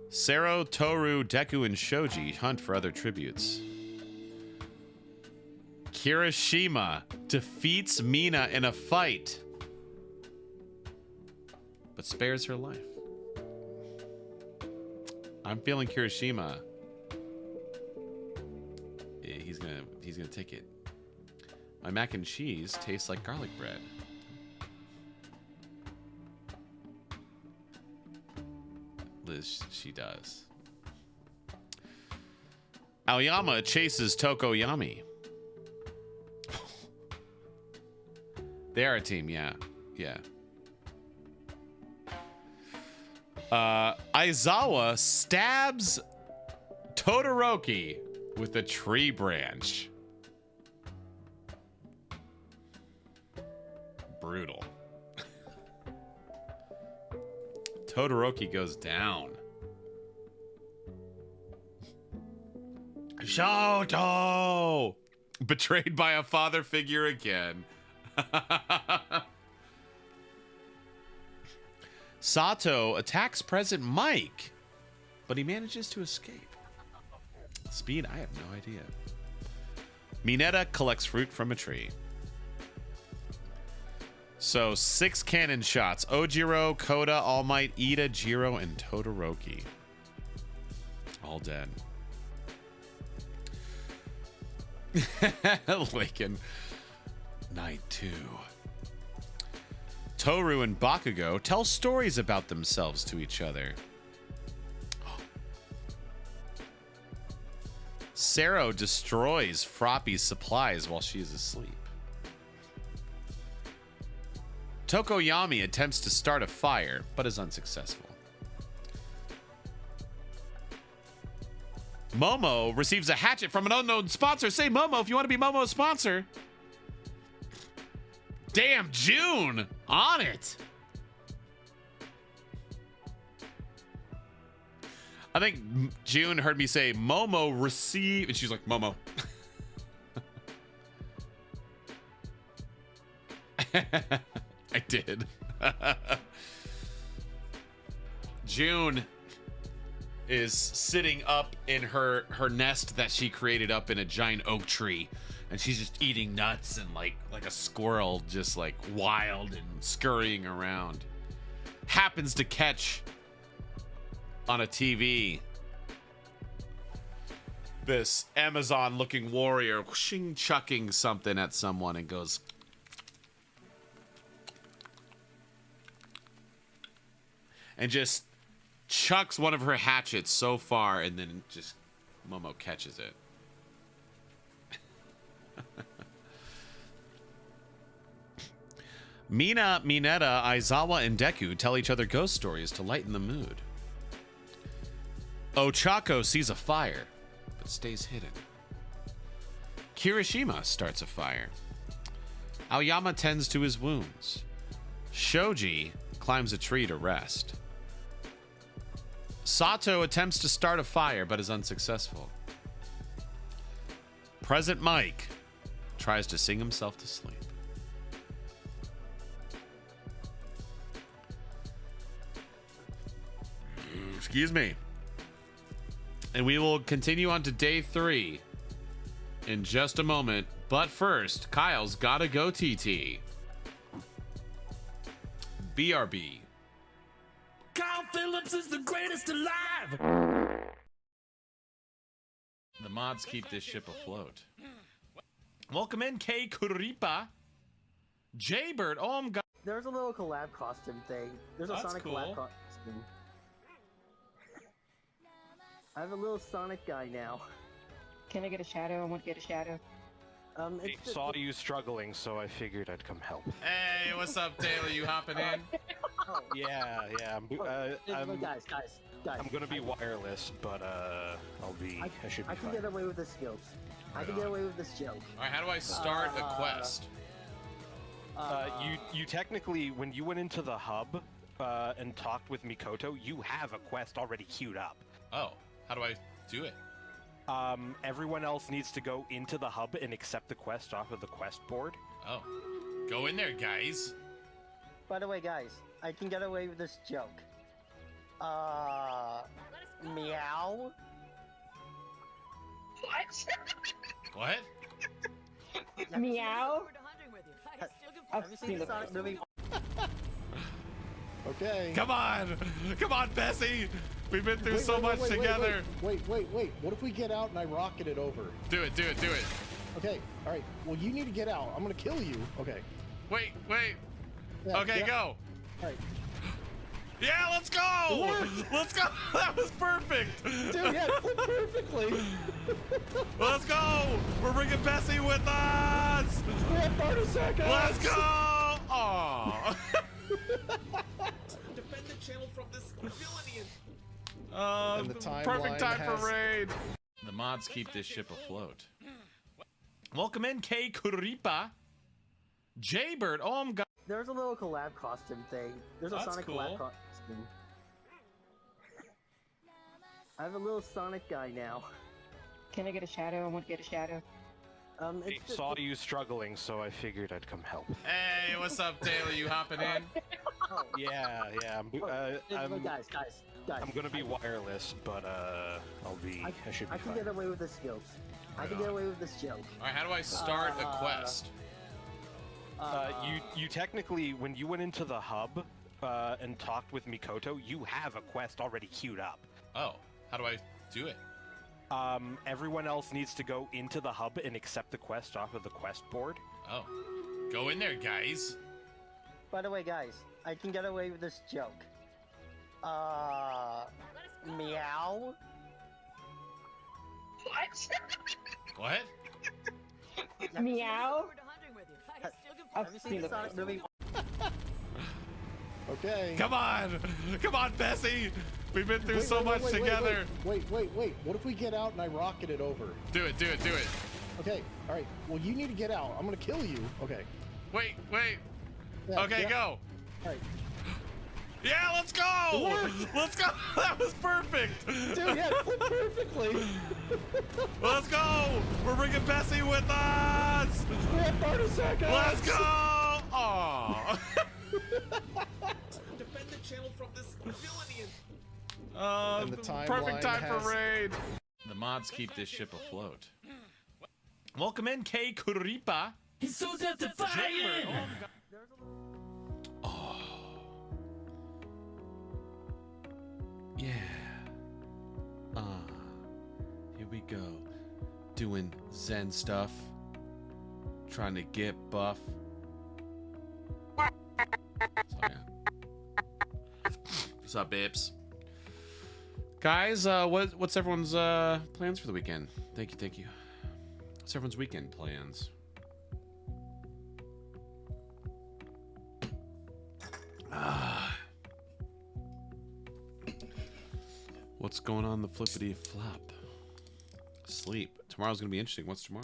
Sero, Toru, Deku, and Shoji hunt for other tributes. Kirishima defeats Mina in a fight, but spares her life. I'm feeling Kirishima. Yeah, he's gonna take it. My mac and cheese tastes like garlic bread. Liz, she does. Aoyama chases Tokoyami. They are a team, yeah. Yeah. Aizawa stabs Todoroki with a tree branch. Brutal. Todoroki goes down. Shoto! Betrayed by a father figure again. Sato attacks President Mike, but he manages to escape. Speed, I have no idea. Mineta collects fruit from a tree. So 6 cannon shots. Ojiro, Koda, All Might, Ida, Jiro, and Todoroki. All dead. Lincoln. Night 2. Toru and Bakugo tell stories about themselves to each other. Sero destroys Froppy's supplies while she is asleep. Tokoyami attempts to start a fire, but is unsuccessful. Momo receives a hatchet from an unknown sponsor. Say Momo if you want to be Momo's sponsor. Damn, June! On it! I think June heard me say Momo receive, and she's like, Momo. I did. June is sitting up in her nest that she created up in a giant oak tree, and she's just eating nuts and like a squirrel, just like wild and scurrying around. Happens to catch on a TV this Amazon looking warrior chucking something at someone and goes, and just chucks one of her hatchets so far, and then just Momo catches it. Mina, Mineta, Aizawa, and Deku tell each other ghost stories to lighten the mood. Ochako sees a fire, but stays hidden. Kirishima starts a fire. Aoyama tends to his wounds. Shoji climbs a tree to rest. Sato attempts to start a fire, but is unsuccessful. Present Mike tries to sing himself to sleep. Excuse me. And we will continue on to day 3 in just a moment. But first, Kyle's gotta go TT. BRB. Kyle Phillips is the greatest alive. The mods keep this ship afloat. Welcome in, K Kuripa. Jaybird. Oh, I'm. There's a little collab costume thing. There's a That's Sonic cool. collab costume. I have a little Sonic guy now. Can I get a shadow? I want to get a shadow. I saw you struggling, so I figured I'd come help. Hey, what's up, Taylor? You hopping in? Yeah. Guys. I'm gonna be wireless, but I should be I can fine. get away with this joke. I can get away with this joke. All right, how do I start a quest? You technically, when you went into the hub and talked with Mikoto, you have a quest already queued up. Oh, how do I do it? Everyone else needs to go into the hub and accept the quest off of the quest board. Oh, go in there, guys. By the way, guys, I can get away with this joke. Meow? What? Meow? Have you seen the Sonic movie? Okay. Come on, Bessie. We've been through so much together. Wait. What if we get out and I rocket it over? Do it. Okay. All right. Well, you need to get out. I'm gonna kill you. Okay. Wait. Yeah, Okay, yeah. go. All right. Yeah, let's go. Let's go. That was perfect. Dude, yeah, it flipped perfectly. Let's go. We're bringing Bessie with us. We have 30 seconds. Let's go. Aww. Defend the channel from this villainy. And the Perfect timeline time has- for raid. The mods keep this ship afloat. Welcome in, K Kuripa. Jaybird. Oh, I'm. There's a little collab costume thing. There's a That's Sonic cool. collab costume. I have a little Sonic guy now. Can I get a shadow? I want to get a shadow. I saw you struggling, so I figured I'd come help. Hey, what's up, Taylor? You hopping in? Yeah. Guys. I'm gonna be wireless, but I should be I can fine. get away with this joke. I can get away with this joke. All right, how do I start a quest? You technically, when you went into the hub and talked with Mikoto, you have a quest already queued up. Oh, how do I do it? Everyone else needs to go into the hub and accept the quest off of the quest board. Oh, go in there, guys. By the way, guys, I can get away with this joke. Meow? What? Meow? Have you seen the Sonic movie? Okay. Come on, Bessie. We've been through so much together. Wait. What if we get out and I rocket it over? Do it. Okay. All right. Well, you need to get out. I'm gonna kill you. Okay. Wait. Yeah, Okay, yeah. go. All right. Yeah, let's go. Let's go. That was perfect. Dude, yeah, it flipped perfectly. Let's go. We're bringing Bessie with us. We have 30 seconds. Let's go. Aww. Defend the channel from this villainy. And the Perfect timeline time has- for raid. The mods keep this ship afloat. Welcome in, K Kuripa. He's so death-defying. Oh. Yeah. Here we go. Doing Zen stuff. Trying to get buff. So, yeah. What's up, babes? Guys, what's everyone's plans for the weekend? Thank you. What's everyone's weekend plans? What's going on the flippity flop? Sleep. Tomorrow's gonna be interesting. What's tomorrow?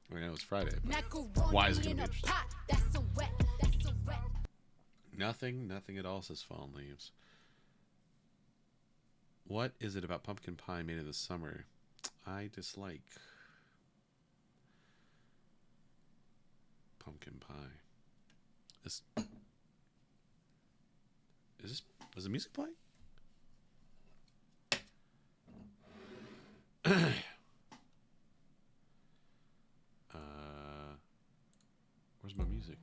I mean, it was Friday. But why is it gonna be interesting? Nothing at all, says Fallen Leaves. What is it about pumpkin pie made in the summer I dislike? Pumpkin pie. Was the music playing? Where's my music?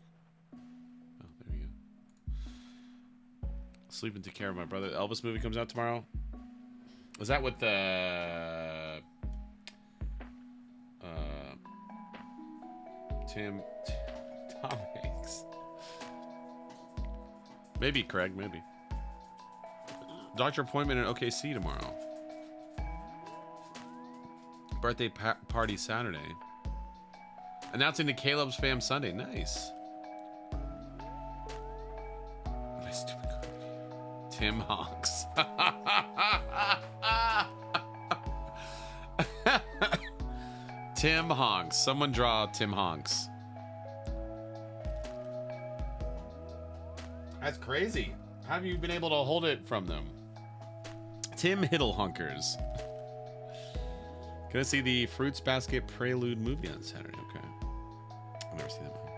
Oh, there we go. Sleeping to care of my brother. The Elvis movie comes out tomorrow. Was that with Tom Hanks? Maybe, Craig, maybe. Doctor appointment in OKC tomorrow. Birthday party Saturday. Announcing the Caleb's Fam Sunday. Nice. My stupid card. Tim Honks. Tim Honks. Someone draw Tim Honks. That's crazy. How have you been able to hold it from them? Tim Hiddlehunkers. Gonna see the Fruits Basket Prelude movie on Saturday. Okay. I've never seen that movie.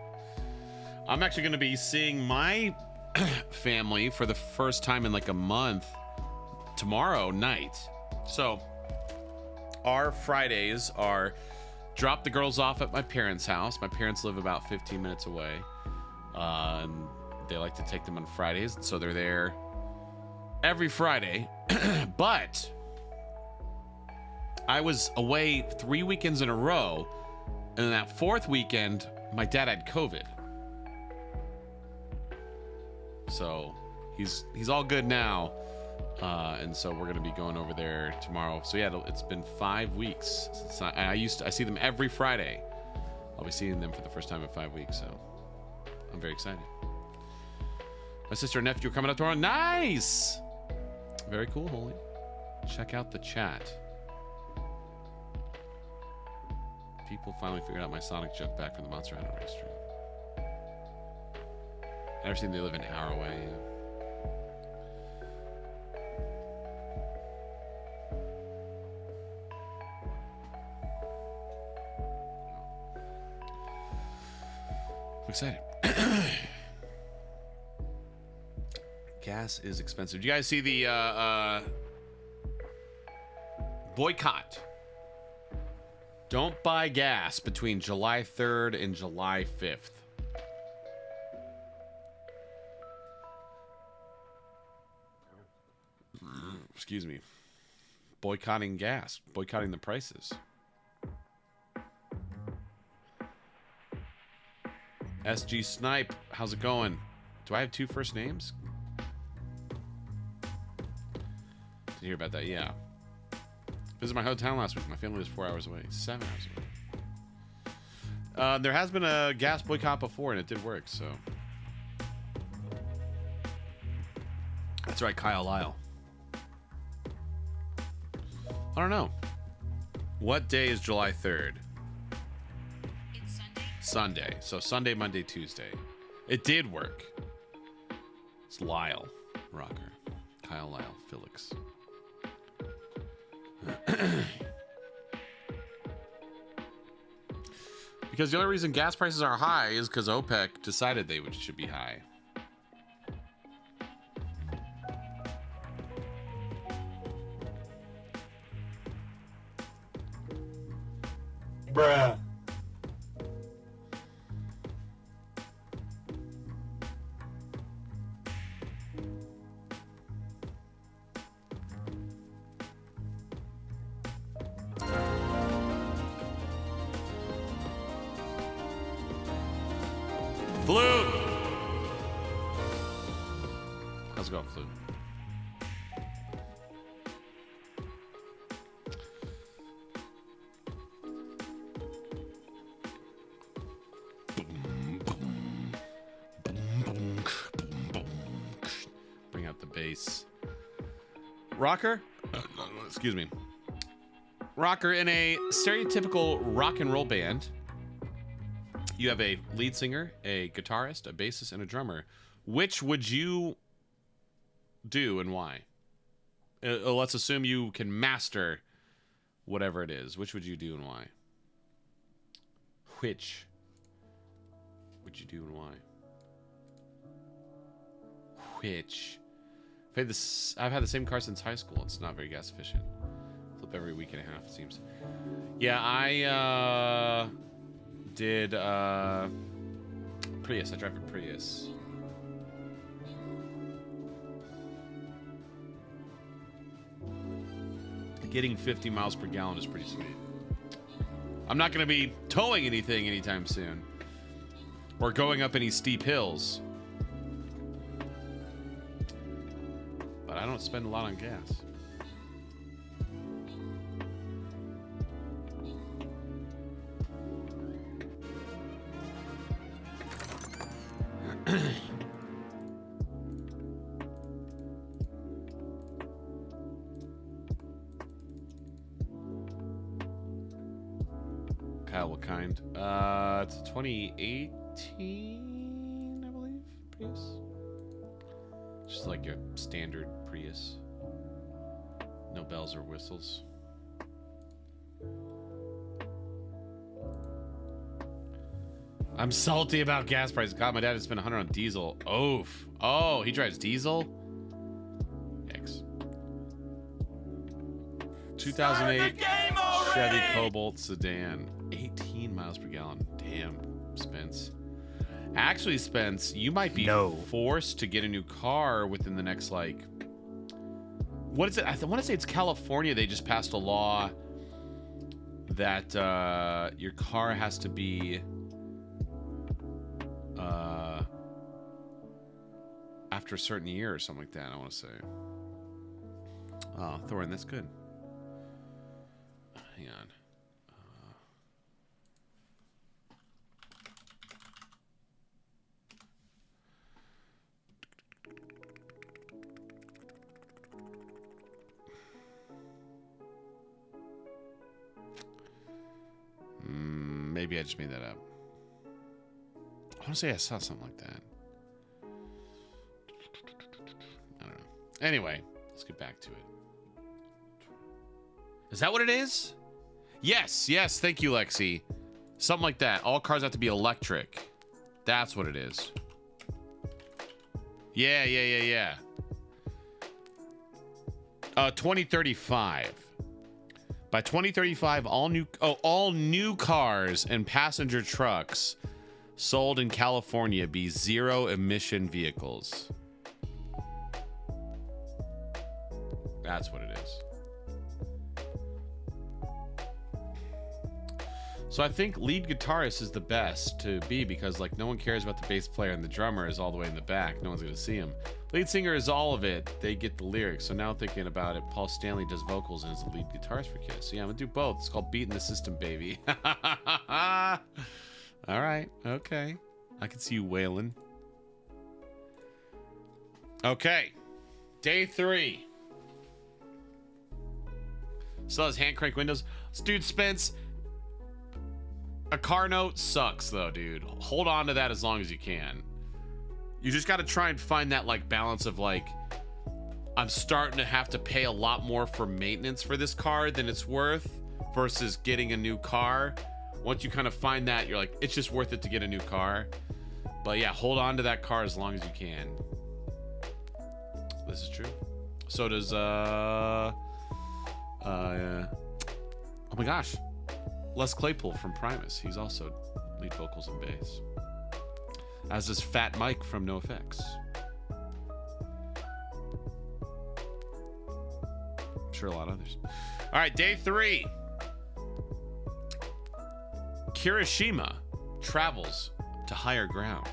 I'm actually gonna be seeing my family for the first time in like a month tomorrow night. So our Fridays are drop the girls off at my parents' house. My parents live about 15 minutes away. And they like to take them on Fridays. So they're there every Friday. But I was away 3 weekends in a row, and then that fourth weekend, my dad had COVID. So he's all good now, and so we're gonna be going over there tomorrow. So yeah, it's been 5 weeks since I see them every Friday. I'll be seeing them for the first time in 5 weeks, so I'm very excited. My sister and nephew are coming up tomorrow. Nice, very cool, Holy. Check out the chat. People finally figured out my Sonic joke back from the Monster Hunter race stream. I never seen they live an hour away. I'm excited. Gas is expensive. Do you guys see the boycott? Don't buy gas between July 3rd and July 5th. Excuse me. Boycotting gas. Boycotting the prices. SG Snipe, how's it going? Do I have 2 first names? Did you hear about that? Yeah. Visited my hometown last week. My family was 4 hours away. 7 hours away. There has been a gas boycott before, and it did work, so. That's right, Kyle Lyle. I don't know. What day is July 3rd? It's Sunday. Sunday. So Sunday, Monday, Tuesday. It did work. It's Lyle Rocker. Kyle Lyle Phillips. Because the only reason gas prices are high is because OPEC decided they should be high. Bruh. Flute! How's it going, Flute? Bring out the bass. Rocker? Excuse me. Rocker, in a stereotypical rock and roll band, you have a lead singer, a guitarist, a bassist, and a drummer. Which would you do and why? Let's assume you can master whatever it is. Which would you do and why? Which would you do and why? Which? I've had the same car since high school. It's not very gas efficient. Flip every week and a half, it seems. Yeah, I did Prius. I drive a Prius. Getting 50 miles per gallon is pretty sweet. I'm not going to be towing anything anytime soon. Or going up any steep hills. But I don't spend a lot on gas. Kyle, what kind? It's a 2018, I believe, Prius. Just like your standard Prius. No bells or whistles. I'm salty about gas prices. God, my dad had spent 100 on diesel. Oof. Oh, he drives diesel? Yikes. 2008 Chevy Cobalt sedan. 18 miles per gallon. Damn, Spence. Actually, Spence, you might be forced to get a new car within the next, like... What is it? I want to say it's California. They just passed a law that your car has to be... after a certain year or something like that, I want to say. Oh, Thorin, that's good. Hang on. Maybe I just made that up. I want to say I saw something like that. I don't know. Anyway, let's get back to it. Is that what it is? Yes, yes. Thank you, Lexi. Something like that. All cars have to be electric. That's what it is. Yeah. 2035. By 2035, all new cars and passenger trucks sold in California be zero-emission vehicles. That's what it is. So I think lead guitarist is the best to be because, like, no one cares about the bass player and the drummer is all the way in the back. No one's going to see him. Lead singer is all of it. They get the lyrics. So now thinking about it, Paul Stanley does vocals and is the lead guitarist for Kiss. So yeah, I'm going to do both. It's called Beating the System, baby. All right. Okay. I can see you wailing. Okay. Day 3. Still has hand crank windows. Dude, Spence... A car note sucks, though, dude. Hold on to that as long as you can. You just got to try and find that, like, balance of, like, I'm starting to have to pay a lot more for maintenance for this car than it's worth versus getting a new car. Once you kind of find that, you're like, it's just worth it to get a new car. But, yeah, hold on to that car as long as you can. This is true. So does, oh my gosh. Les Claypool from Primus. He's also lead vocals and bass. As does Fat Mike from NoFX. I'm sure a lot of others. All right, day 3. Kirishima travels to higher ground.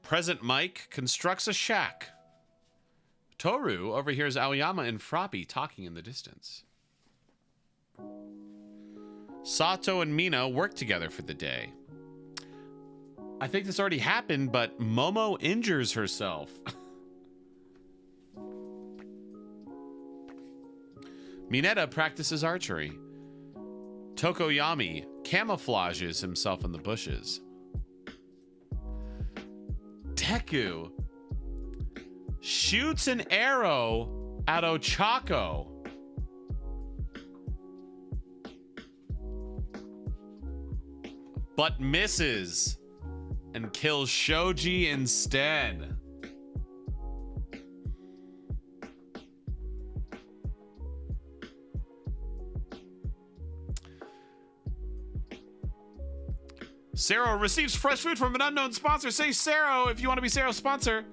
Present Mike constructs a shack. Toru overhears Aoyama and Froppy talking in the distance. Sato and Mina work together for the day. I think this already happened, but Momo injures herself. Mineta practices archery. Tokoyami camouflages himself in the bushes. Deku shoots an arrow at Ochako. But misses and kills Shoji instead. Sero receives fresh food from an unknown sponsor. Say Sero if you want to be Sero's sponsor.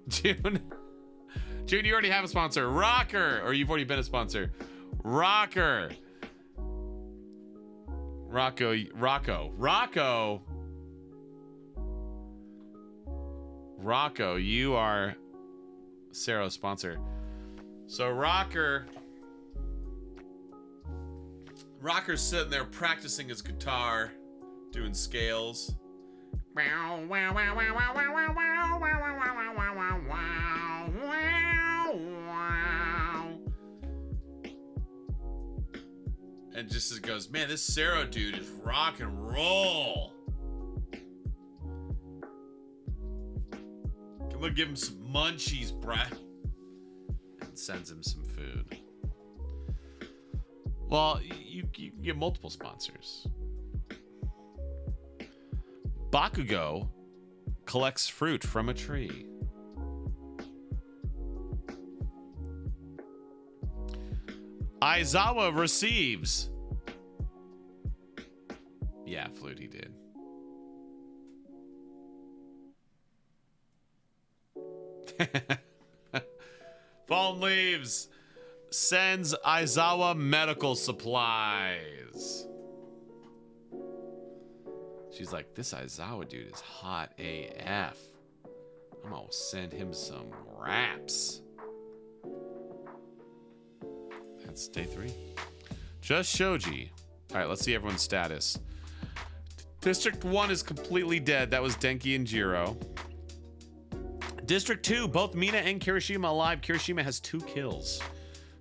June, you already have a sponsor. Rocker, or you've already been a sponsor. Rocker. Rocco, you are Sero's sponsor. So Rocker's sitting there practicing his guitar, doing scales. And just goes, man, this Sero dude is rock and roll. Come on, give him some munchies, bruh. And sends him some food. Well, you get multiple sponsors. Bakugo collects fruit from a tree. Aizawa receives. Yeah, Flute, he did. Fallen Leaves sends Aizawa medical supplies. She's like, this Aizawa dude is hot AF. I'm gonna send him some raps. That's day 3. Just Shoji. All right, let's see everyone's status. District 1 is completely dead. That was Denki and Jiro. District 2, both Mina and Kirishima alive. Kirishima has 2 kills.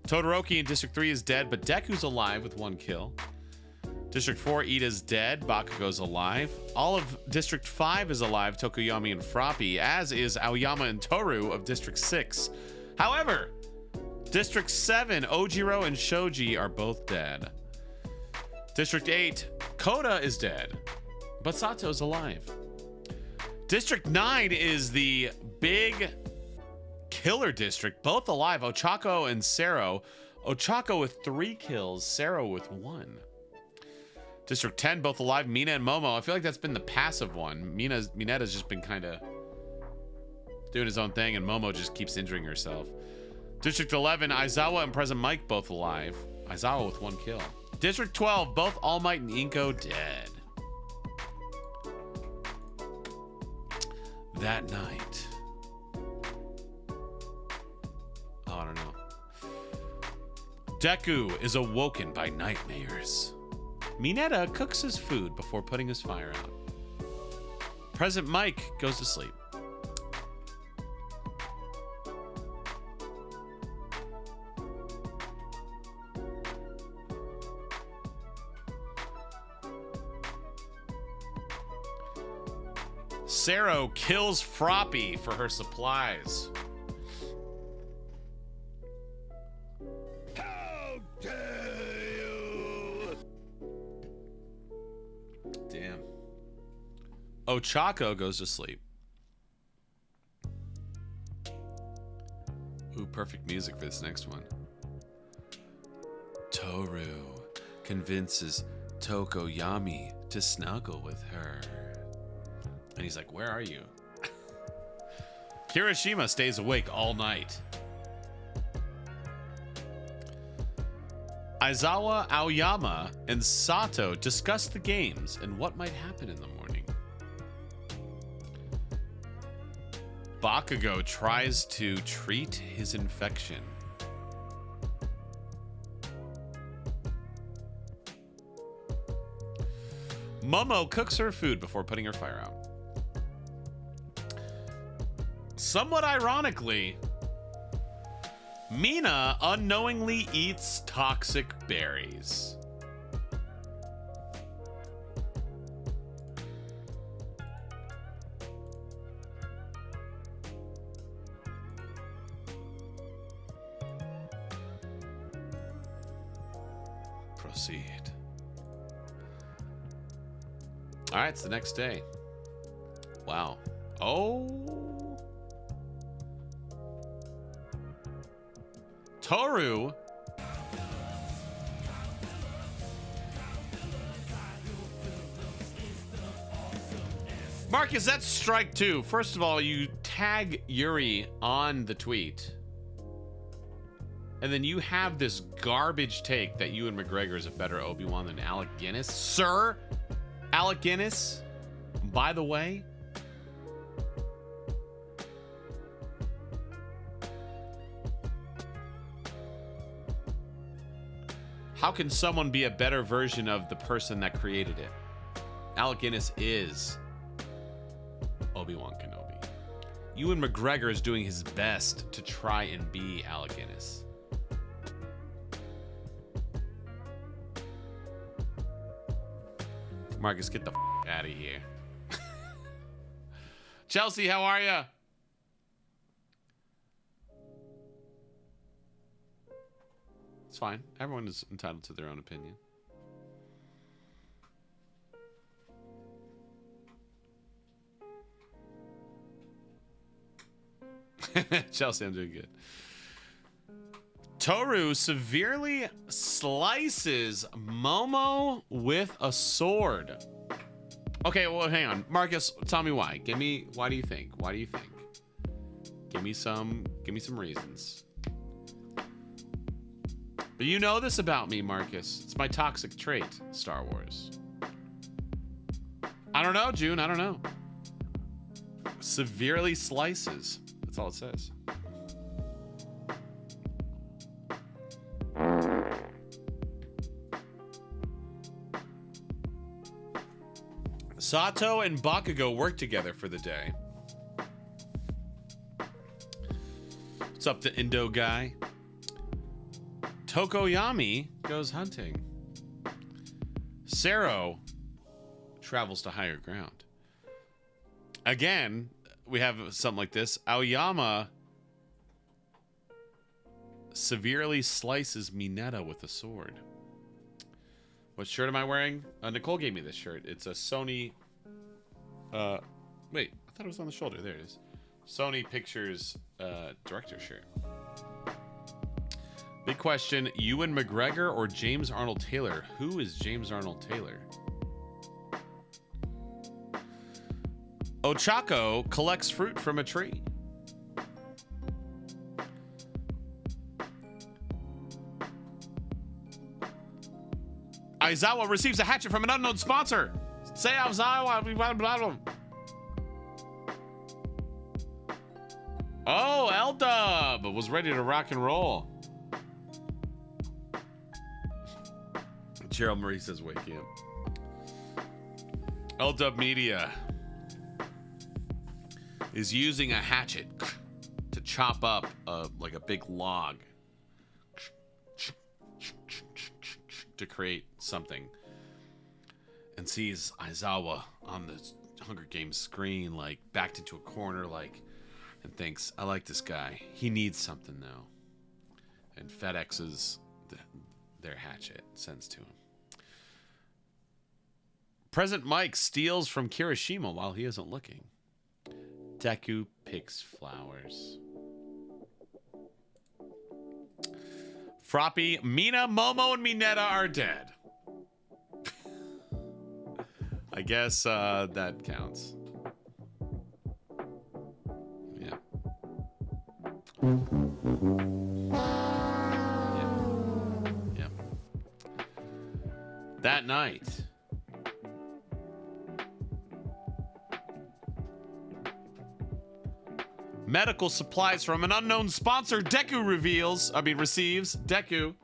Todoroki in District 3 is dead, but Deku's alive with 1 kill. District 4, Ida's dead. Bakugo's alive. All of District 5 is alive, Tokoyami and Froppy, as is Aoyama and Toru of District 6. However, District 7, Ojiro and Shoji are both dead. District 8, Koda is dead, but Sato's alive. District 9 is the big killer district, both alive, Ochako and Sero. Ochako with 3 kills, Sero with 1. District 10, both alive, Mina and Momo. I feel like that's been the passive one. Mineta's just been kind of doing his own thing, and Momo just keeps injuring herself. District 11, Aizawa and Present Mike both alive. Aizawa with 1 kill. District 12, both All Might and Inko dead. That night. Oh, I don't know. Deku is awoken by nightmares. Mineta cooks his food before putting his fire out. Present Mike goes to sleep. Sero kills Froppy for her supplies. How dare you! Damn. Ochako goes to sleep. Ooh, perfect music for this next one. Toru convinces Tokoyami to snuggle with her. And he's like, where are you? Kirishima stays awake all night. Aizawa, Aoyama, and Sato discuss the games and what might happen in the morning. Bakugo tries to treat his infection. Momo cooks her food before putting her fire out. Somewhat ironically, Mina unknowingly eats toxic berries. Proceed. All right, it's the next day. Wow. Oh. Toru. Marcus, that's strike two. First of all, you tag Yuri on the tweet. And then you have this garbage take that Ewan McGregor is a better Obi-Wan than Alec Guinness. Sir, Alec Guinness, by the way. How can someone be a better version of the person that created it? Alec Guinness is Obi-Wan Kenobi. Ewan McGregor is doing his best to try and be Alec Guinness. Marcus, get the out of here. Chelsea, how are ya? It's fine. Everyone is entitled to their own opinion. Chelsea, I'm doing good. Toru severely slices Momo with a sword. Okay, well, hang on. Marcus, tell me why. Why do you think? Why do you think? Give me some reasons. But you know this about me, Marcus. It's my toxic trait, Star Wars. I don't know, June. I don't know. Severely slices. That's all it says. Sato and Bakugo work together for the day. What's up, the Indo guy? Tokoyami goes hunting. Sero travels to higher ground. Again, we have something like this. Aoyama severely slices Mineta with a sword. What shirt am I wearing? Nicole gave me this shirt. It's a Sony... wait, I thought it was on the shoulder. There it is. Sony Pictures director shirt. Big question, Ewan McGregor or James Arnold Taylor? Who is James Arnold Taylor? Ochako collects fruit from a tree. Aizawa receives a hatchet from an unknown sponsor. Say Aizawa. Oh, L-Dub was ready to rock and roll. Cheryl Marie says, wake up. L-Dub Media is using a hatchet to chop up like a big log to create something, and sees Aizawa on the Hunger Games screen, like backed into a corner, like, and thinks, I like this guy. He needs something though. And FedEx's their hatchet, sends to him. President Mike steals from Kirishima while he isn't looking. Deku picks flowers. Froppy, Mina, Momo, and Mineta are dead. I guess that counts. Yeah. Yeah. That night, medical supplies from an unknown sponsor Deku receives. Deku.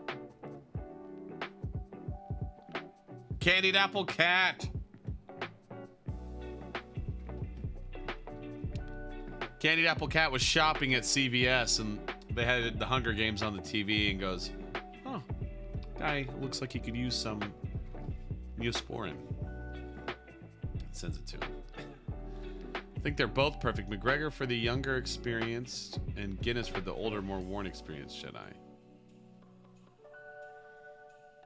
Candied Apple Cat. Candied Apple Cat was shopping at CVS and they had the Hunger Games on the TV and goes, "Oh, guy looks like he could use some Neosporin." Sends it to him. I think they're both perfect. McGregor for the younger, experienced, and Guinness for the older, more worn, experienced Jedi.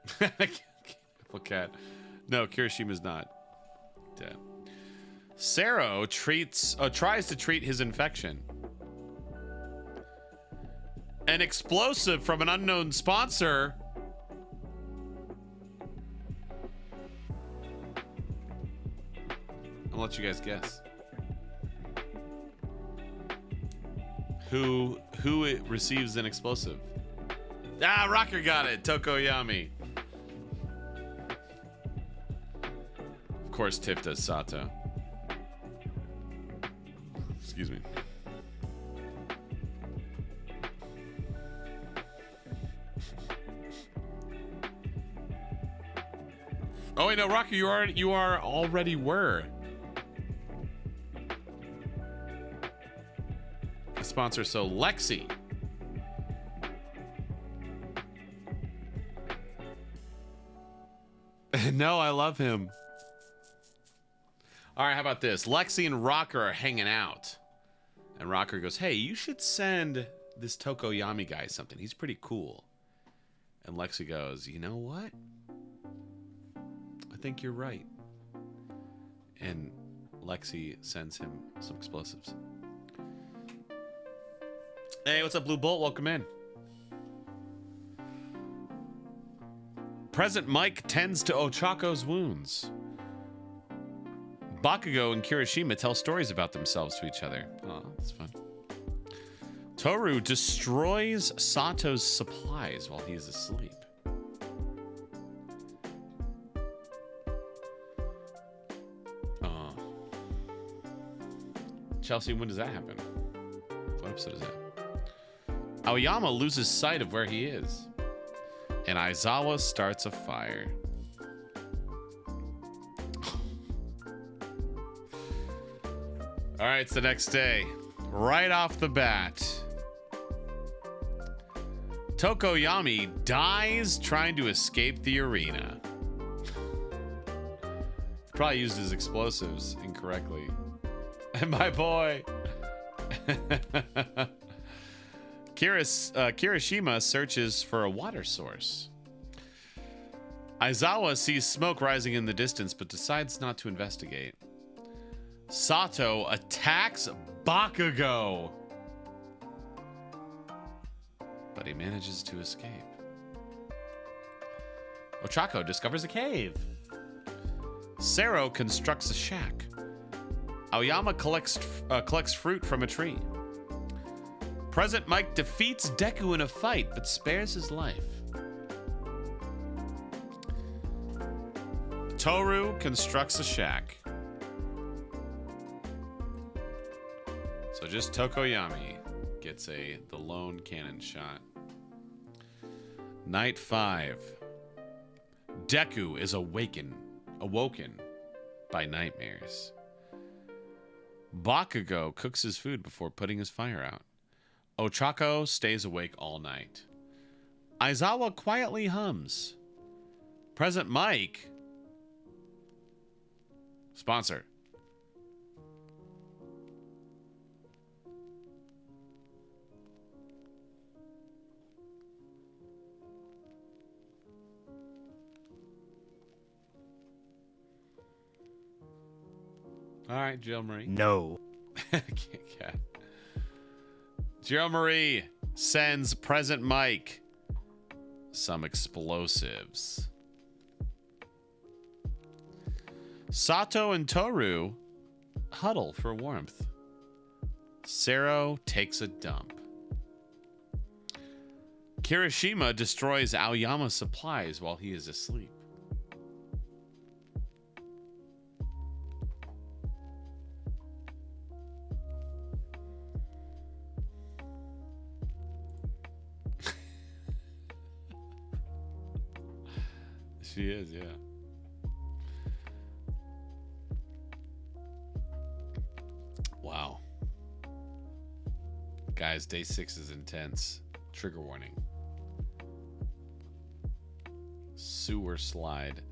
Careful cat. No, Kirishima's not dead. Sero tries to treat his infection. An explosive from an unknown sponsor. I'll let you guys guess. Who it receives an explosive? Ah, Rocker got it. Tokoyami. Of course, Tiff does Sato. Excuse me. Oh wait, no, Rocker, you already were. A sponsor, so Lexi. No, I love him. All right, how about this? Lexi and Rocker are hanging out. And Rocker goes, "Hey, you should send this Tokoyami guy something. He's pretty cool." And Lexi goes, "You know what? I think you're right." And Lexi sends him some explosives. Hey, what's up, Blue Bolt? Welcome in. Present Mike tends to Ochako's wounds. Bakugo and Kirishima tell stories about themselves to each other. Oh, that's fun. Toru destroys Sato's supplies while he's asleep. Chelsea, when does that happen? What episode is that? Aoyama loses sight of where he is. And Aizawa starts a fire. All right, it's the next day. Right off the bat, Tokoyami dies trying to escape the arena. Probably used his explosives incorrectly. And my boy. Kirishima searches for a water source. Aizawa sees smoke rising in the distance but decides not to investigate. Sato attacks Bakugo, but he manages to escape. Ochako discovers a cave. Sero constructs a shack. Aoyama collects fruit from a tree. Present Mike defeats Deku in a fight, but spares his life. Toru constructs a shack. So just Tokoyami gets the lone cannon shot. Night 5. Deku is awoken by nightmares. Bakugo cooks his food before putting his fire out. Ochako stays awake all night. Aizawa quietly hums. Present Mike. Sponsor. All right, Jill Marie. No. Cat. Jill Marie sends Present Mike some explosives. Sato and Toru huddle for warmth. Sero takes a dump. Kirishima destroys Aoyama's supplies while he is asleep. She is, yeah. Wow. Guys, day 6 is intense. Trigger warning. Sewer slide.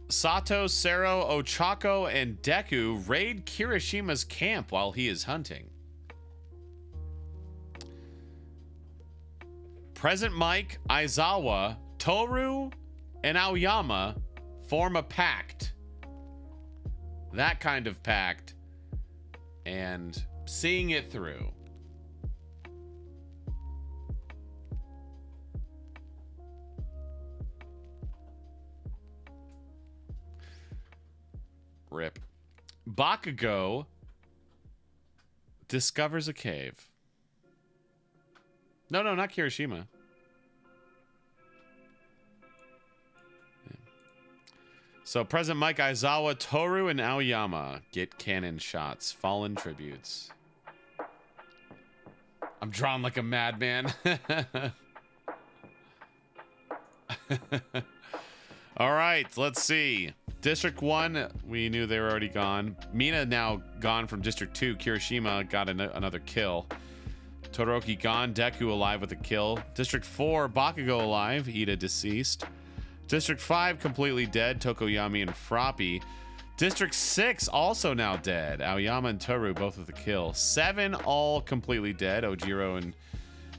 Sato, Sero, Ochako, and Deku raid Kirishima's camp while he is hunting. Present Mike, Aizawa, Toru, and Aoyama form a pact. That kind of pact. And seeing it through. Rip. Bakugo discovers a cave. No, not Kirishima. Yeah. So, President Mike, Aizawa, Toru, and Aoyama get cannon shots. Fallen tributes. I'm drawn like a madman. All right, let's see. District 1, we knew they were already gone. Mina now gone from District 2. Kirishima got another kill. Todoroki gone. Deku alive with a kill. District 4, Bakugo alive. Ida deceased. District 5, completely dead. Tokoyami and Froppy. District 6, also now dead. Aoyama and Toru both with a kill. 7, all completely dead. Ojiro and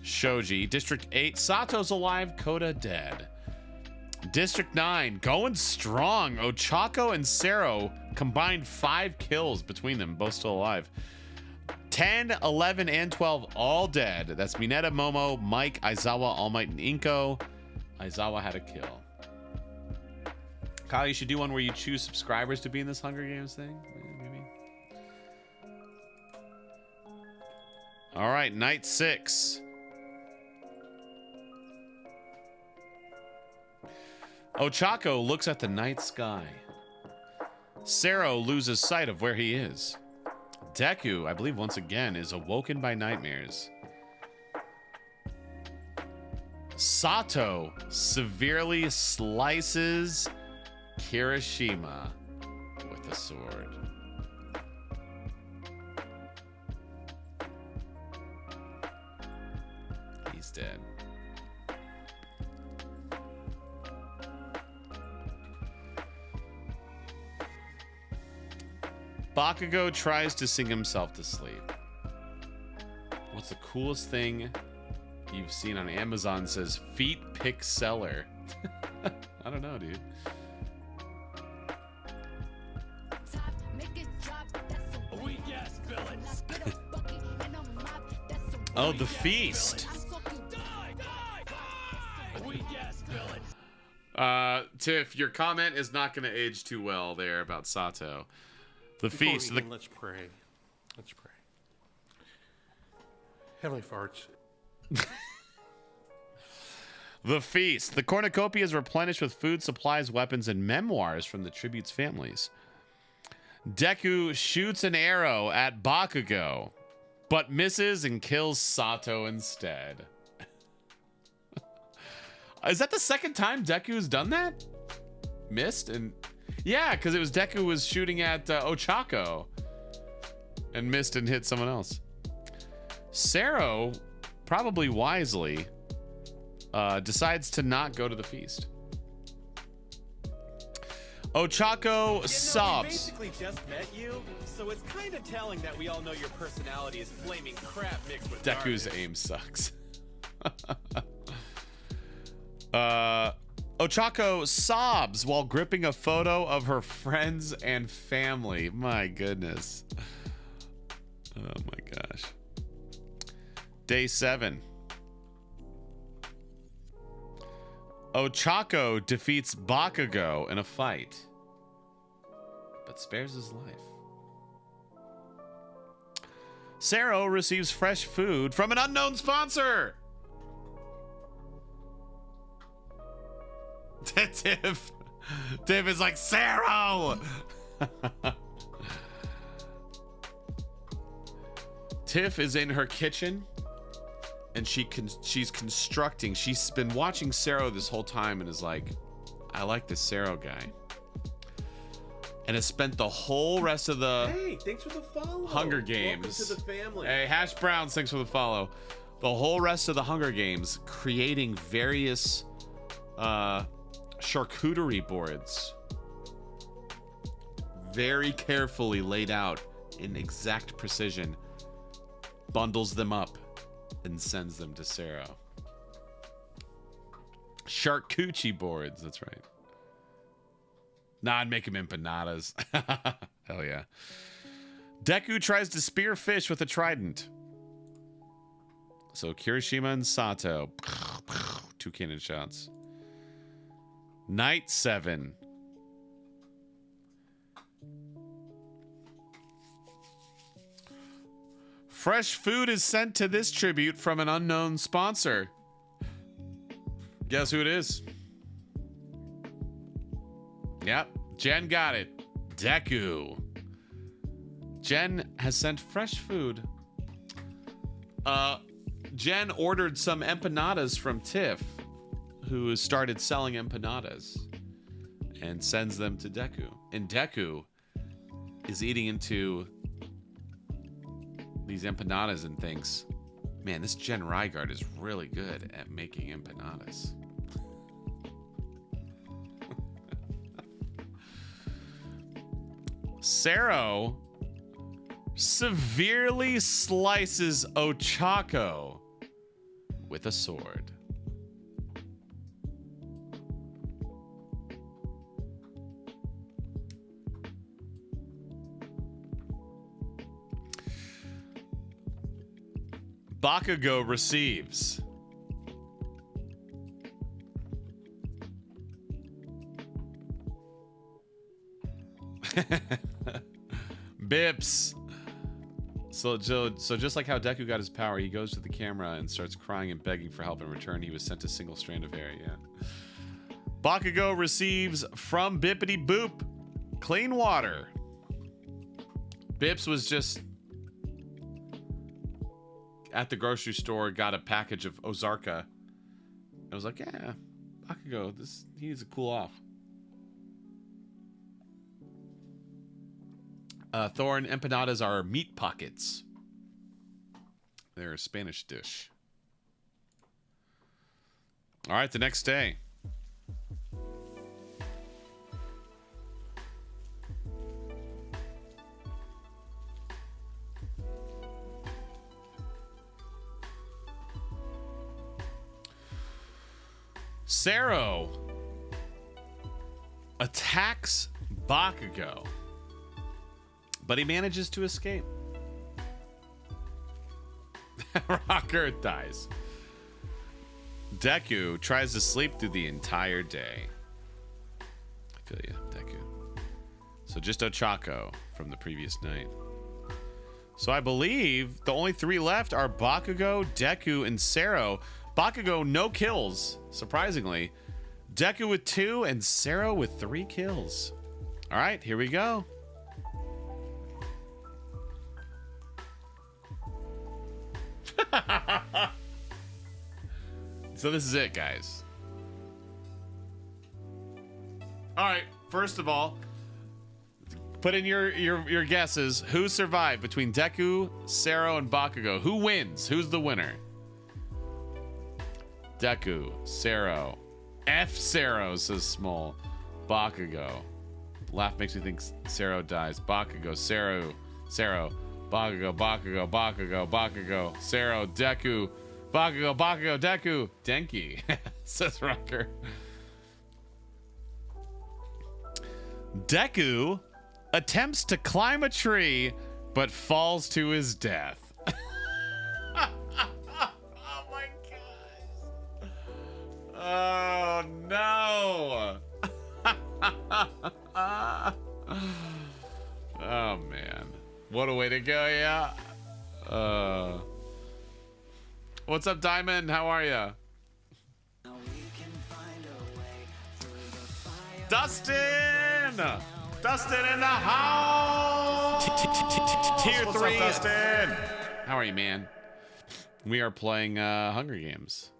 Shoji. District 8, Sato's alive. Koda dead. District 9, going strong. Ochako and Sero combined 5 kills between them, both still alive. 10, 11, and 12 all dead. That's Mineta, Momo, Mike, Aizawa, All Might, and Inko. Aizawa had a kill. Kyle, you should do one where you choose subscribers to be in this Hunger Games thing. Maybe. All right, night 6. Ochako looks at the night sky. Sero loses sight of where he is. Deku, I believe once again, is awoken by nightmares. Sato severely slices Kirishima with a sword. He's dead. Bakugo tries to sing himself to sleep. What's the coolest thing you've seen on Amazon? Says feet pick seller. I don't know, dude. Oh, the feast. Tiff, your comment is not going to age too well there about Sato. The Before feast. we begin, let's pray. Let's pray. Heavenly Farts. The feast. The cornucopia is replenished with food, supplies, weapons, and memoirs from the tribute's families. Deku shoots an arrow at Bakugo, but misses and kills Sato instead. Is that the second time Deku's done that? Missed and... Yeah, because it was Deku was shooting at Ochako and missed and hit someone else. Sero, probably wisely, decides to not go to the feast. Ochako sobs. We basically just met you, so it's kind of telling that we all know your personality is flaming crap mixed with Deku's aim sucks. Ochako sobs while gripping a photo of her friends and family. My goodness. Oh my gosh. Day 7. Ochako defeats Bakugo in a fight, but spares his life. Sero receives fresh food from an unknown sponsor. Tiff is like, Sero! Tiff is in her kitchen and she's constructing. She's been watching Sero this whole time and is like, I like this Sero guy. And has spent the whole rest of the Hey, thanks for the follow. Hunger Games. Welcome to the family. Hey, Hash Browns, thanks for the follow. the whole rest of the Hunger Games creating various charcuterie boards, very carefully laid out in exact precision, bundles them up and sends them to Sarah. Charcuterie boards, that's right. Nah, I'd make them empanadas. Hell yeah. Deku tries to spear fish with a trident. So Kirishima and Sato. 2 cannon shots. Night 7. Fresh food is sent to this tribute from an unknown sponsor. Guess who it is? Yep, Jen got it. Deku. Jen has sent fresh food. Jen ordered some empanadas from Tiff, who started selling empanadas, and sends them to Deku. And Deku is eating into these empanadas and thinks, man, this Jen Rygaard is really good at making empanadas. Sero severely slices Ochako with a sword. Bakugo receives. Bips. So just like how Deku got his power, he goes to the camera and starts crying and begging for help. In return, he was sent a single strand of hair. Yeah. Bakugo receives from Bippity Boop clean water. Bips was just at the grocery store, got a package of Ozarka. I was like, yeah, Bakugo, he needs to cool off. Thorn empanadas are meat pockets. They're a Spanish dish. All right, the next day. Sero attacks Bakugo, but he manages to escape. Rocker dies. Deku tries to sleep through the entire day. I feel you, Deku. So just Ochako from the previous night. So I believe the only 3 left are Bakugo, Deku, and Sero. Bakugo, no kills, surprisingly. Deku with 2 and Sero with 3 kills. All right, here we go. So this is it, guys. All right, first of all, put in your guesses. Who survived between Deku, Sero, and Bakugo? Who wins? Who's the winner? Deku, Sero. F-Sero, says Small. Bakugo. Laugh makes me think Sero dies. Bakugo, Sero. Bakugo, Bakugo, Bakugo, Bakugo. Sero, Deku. Bakugo, Bakugo, Deku. Denki, says Rocker. Deku attempts to climb a tree, but falls to his death. Oh no! Oh man, what a way to go! Yeah. What's up, Diamond? How are ya? Dustin! Dustin in the house! Tier 3, Dustin! How are you, man? We are playing Hunger Games.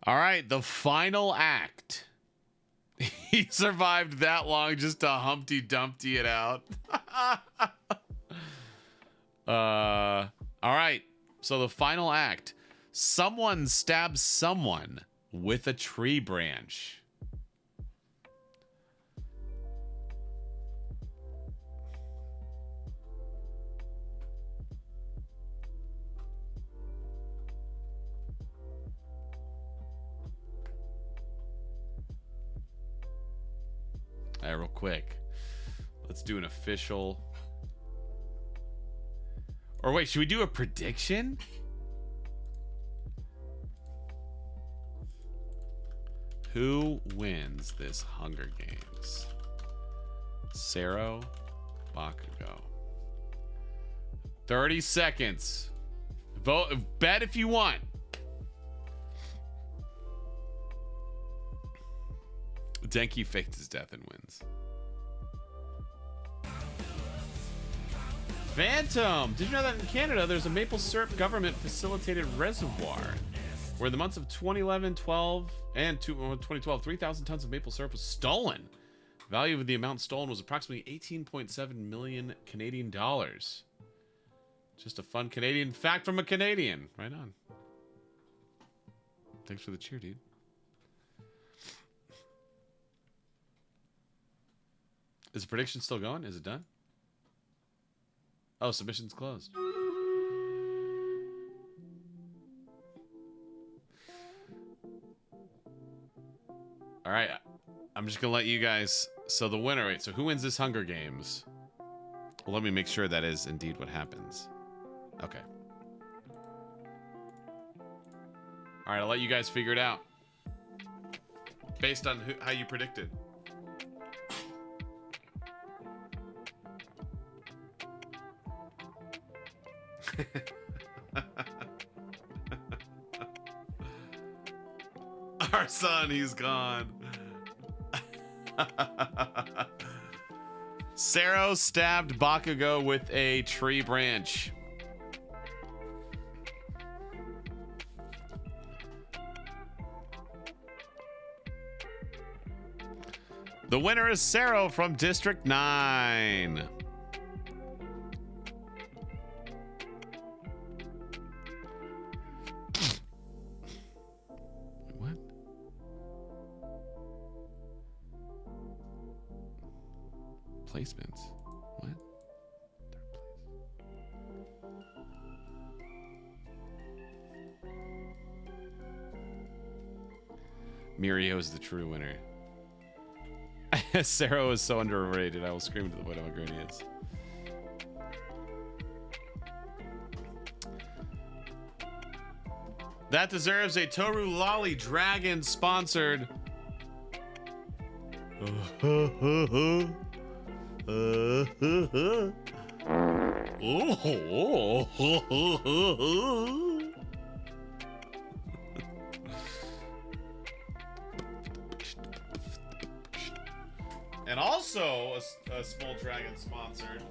All right, the final act. He survived that long just to Humpty Dumpty it out. All right, so the final act. Someone stabs someone with a tree branch. All right, real quick. Let's do an official. Or wait, should we do a prediction? Who wins this Hunger Games? Sero, Bakugo. 30 seconds. Vote. Bet if you want. Denki faked his death and wins. Phantom! Did you know that in Canada there's a maple syrup government facilitated reservoir where in the months of 2011, 12, and 2012, 3,000 tons of maple syrup was stolen. The value of the amount stolen was approximately 18.7 million Canadian dollars. Just a fun Canadian fact from a Canadian. Right on. Thanks for the cheer, dude. Is the prediction still going? Is it done? Oh, submission's closed. All right, I'm just gonna let you guys. So the winner, wait. So who wins this Hunger Games? Well, let me make sure that is indeed what happens. Okay. All right, I'll let you guys figure it out based on how you predicted. Our son, he's gone. Sero stabbed Bakugo with a tree branch. The winner is Sero from District 9. What? Placements? What? Mirio is the true winner. Sero is so underrated. I will scream to the widow how great he is. That deserves a Toru Lolly Dragon sponsored. And also a small dragon sponsored.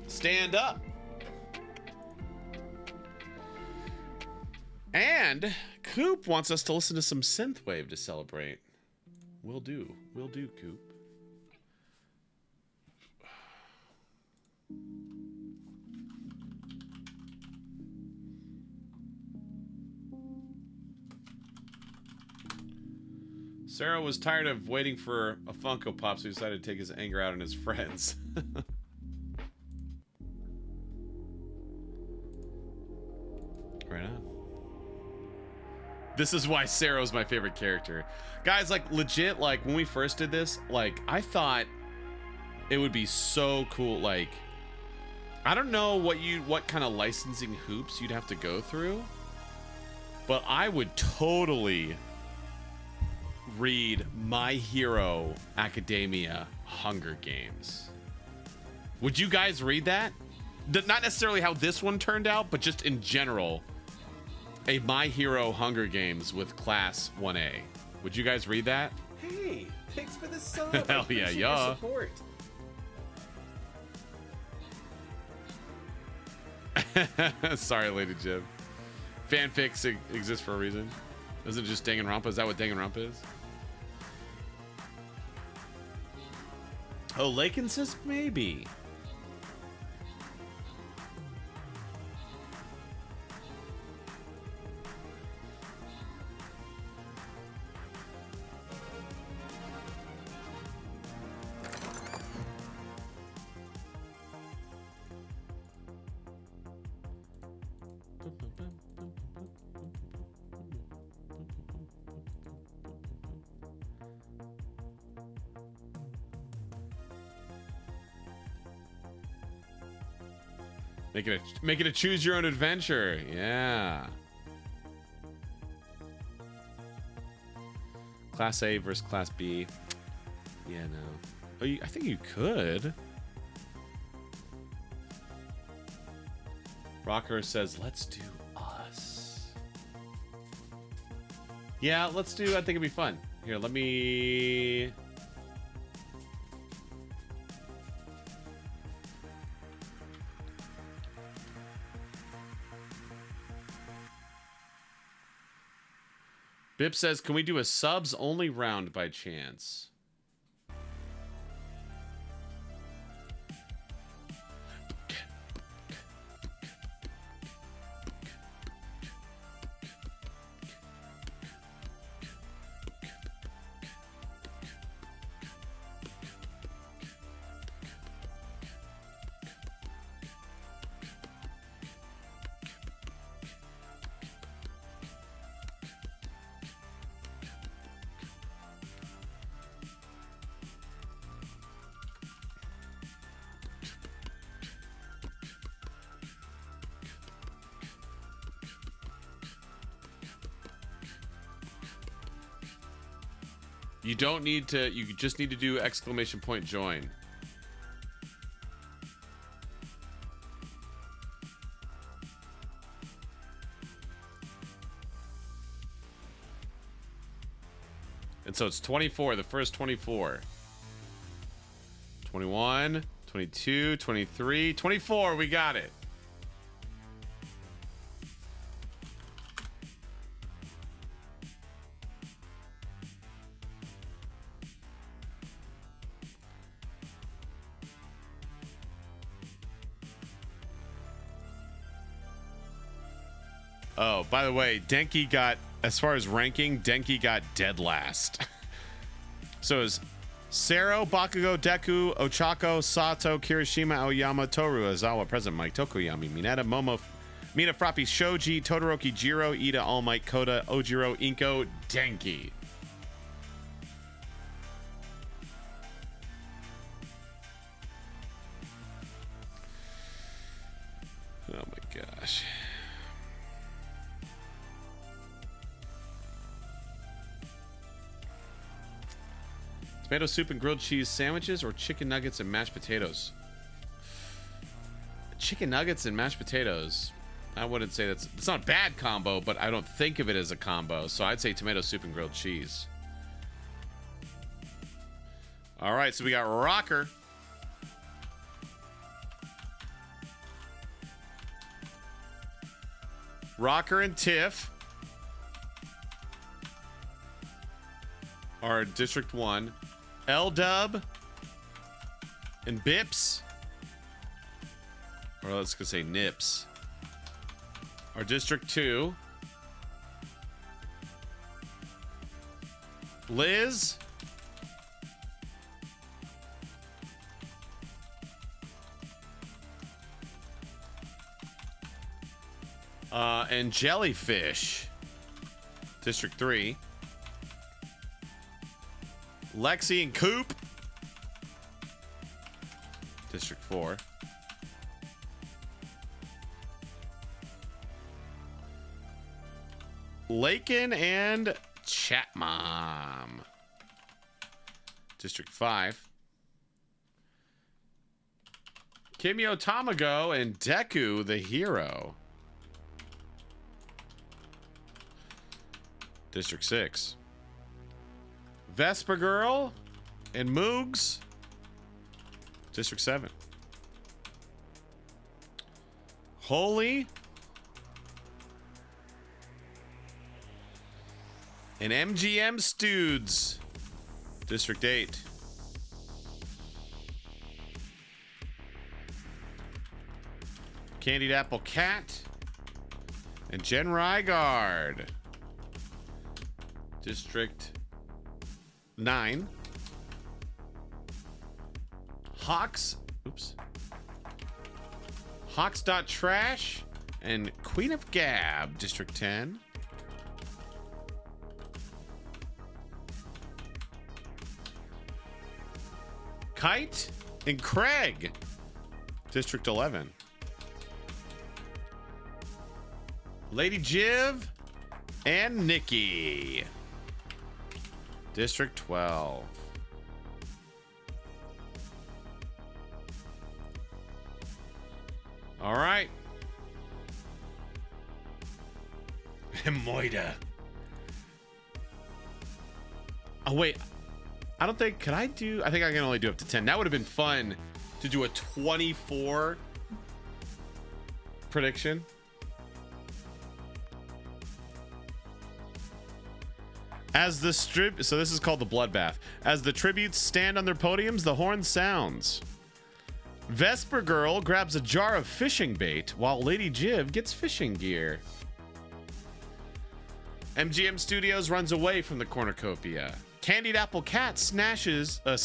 Stand up. And Coop wants us to listen to some synthwave to celebrate. Will do. Will do, Coop. Sarah was tired of waiting for a Funko Pop, so he decided to take his anger out on his friends. Right on. This is why Sarah's my favorite character. Guys, like, legit, like, when we first did this, like, I thought it would be so cool, like, I don't know what kind of licensing hoops you'd have to go through, but I would totally read My Hero Academia Hunger Games. Would you guys read that? Not necessarily how this one turned out, but just in general, a My Hero Hunger Games with Class 1A. Would you guys read that? Hey, thanks for the sub. Hell yeah, yeah. Support. Sorry, Lady Jib. Fanfics exist for a reason. Isn't it just Danganronpa? Is that what Danganronpa is? Oh, Lakin says maybe. Make it a choose your own adventure. Yeah. Class A versus Class B. Yeah, no. Oh, I think you could. Rocker says, let's do us. Yeah, let's do. I think it'd be fun. Here, let me. Bip says, can we do a subs only round by chance? You don't need to, you just need to do exclamation point join. And so it's 24, the first 24. 21, 22, 23, 24, we got it. Oh, by the way, Denki got, as far as ranking, Denki got dead last. So it's Sero, Bakugo, Deku, Ochako, Sato, Kirishima, Aoyama, Toru, Azawa, President Mike, Tokoyami, Mineta, Momo, Mina, Frappi, Shoji, Todoroki, Jiro, Ida, All Might, Koda, Ojiro, Inko, Denki. Oh my gosh. Tomato soup and grilled cheese sandwiches or chicken nuggets and mashed potatoes? Chicken nuggets and mashed potatoes. I wouldn't say it's not a bad combo, but I don't think of it as a combo. So I'd say tomato soup and grilled cheese. All right, so we got Rocker. Rocker and Tiff are District 1. L-Dub and Bips, or let's go say Nips, are District 2. Liz and Jellyfish, District 3. Lexi and Coop, District 4. Lakin and Chat Mom, District 5. Kimio Tamago and Deku the Hero, District 6. Vesper Girl and Moogs, District 7. Holy and MGM Studes, District 8. Candied Apple Cat and Jen Rygard, District 9. Hawks, Hawks.Trash and Queen of Gab, District 10. Kite and Craig, District 11. Lady Jiv and Nikki. District 12. All right. Moida. Oh, wait. I don't think... Could I do... I think I can only do up to 10. That would have been fun to do a 24 prediction. As the strip... So this is called the Bloodbath. As the tributes stand on their podiums, the horn sounds. Vesper Girl grabs a jar of fishing bait while Lady Jiv gets fishing gear. MGM Studios runs away from the cornucopia. Candied Apple Cat snatches a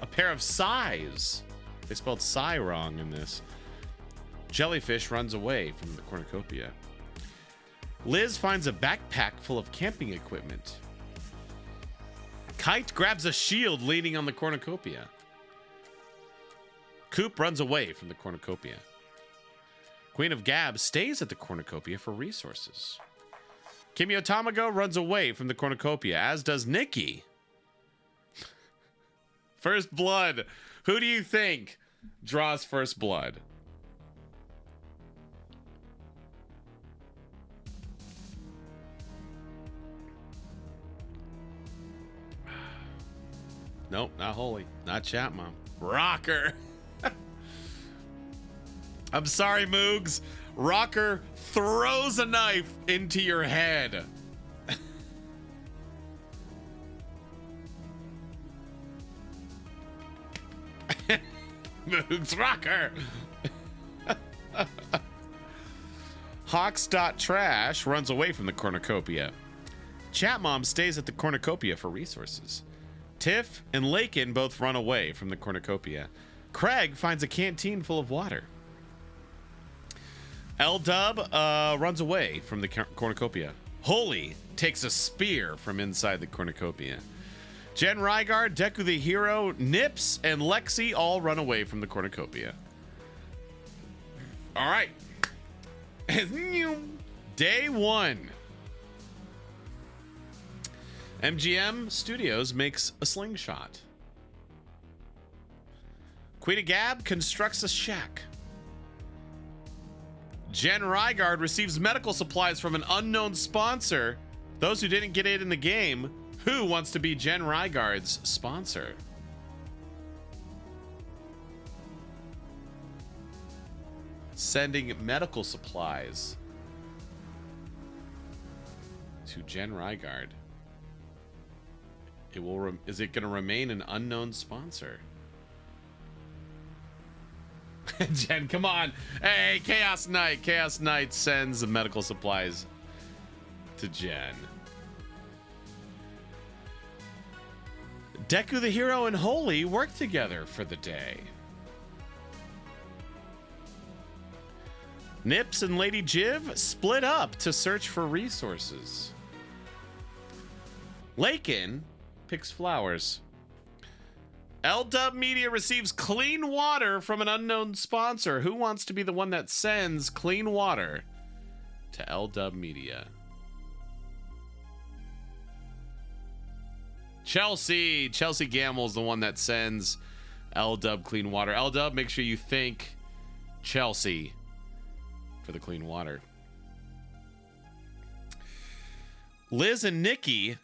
pair of sighs. They spelled sigh wrong in this. Jellyfish runs away from the cornucopia. Liz finds a backpack full of camping equipment. Kite grabs a shield leaning on the cornucopia. Coop runs away from the cornucopia. Queen of Gab stays at the cornucopia for resources. Kimio Tamago runs away from the cornucopia, as does Nikki. First blood. Who do you think draws first blood? Nope, not Holy. Not Chat Mom. Rocker. I'm sorry, Moogs. Rocker throws a knife into your head. Moogs Rocker. Hawks.trash runs away from the cornucopia. Chat Mom stays at the cornucopia for resources. Tiff and Lakin both run away from the cornucopia. Craig finds a canteen full of water. L-Dub runs away from the cornucopia. Holy takes a spear from inside the cornucopia. Jen Rygaard, Deku the Hero, Nips, and Lexi all run away from the cornucopia. All right. Day 1. MGM Studios makes a slingshot. Queen of Gab constructs a shack. Jen Rygaard receives medical supplies from an unknown sponsor. Those who didn't get it in the game, who wants to be Jen Rygaard's sponsor? Sending medical supplies to Jen Rygaard. It will. Is it going to remain an unknown sponsor? Jen, come on. Hey, Chaos Knight. Chaos Knight sends the medical supplies to Jen. Deku the Hero and Holy work together for the day. Nips and Lady Jiv split up to search for resources. Lakin picks flowers. L-Dub Media receives clean water from an unknown sponsor. Who wants to be the one that sends clean water to L-Dub Media? Chelsea Gamble's the one that sends L-Dub clean water. L-Dub, make sure you thank Chelsea for the clean water. Liz and Nikki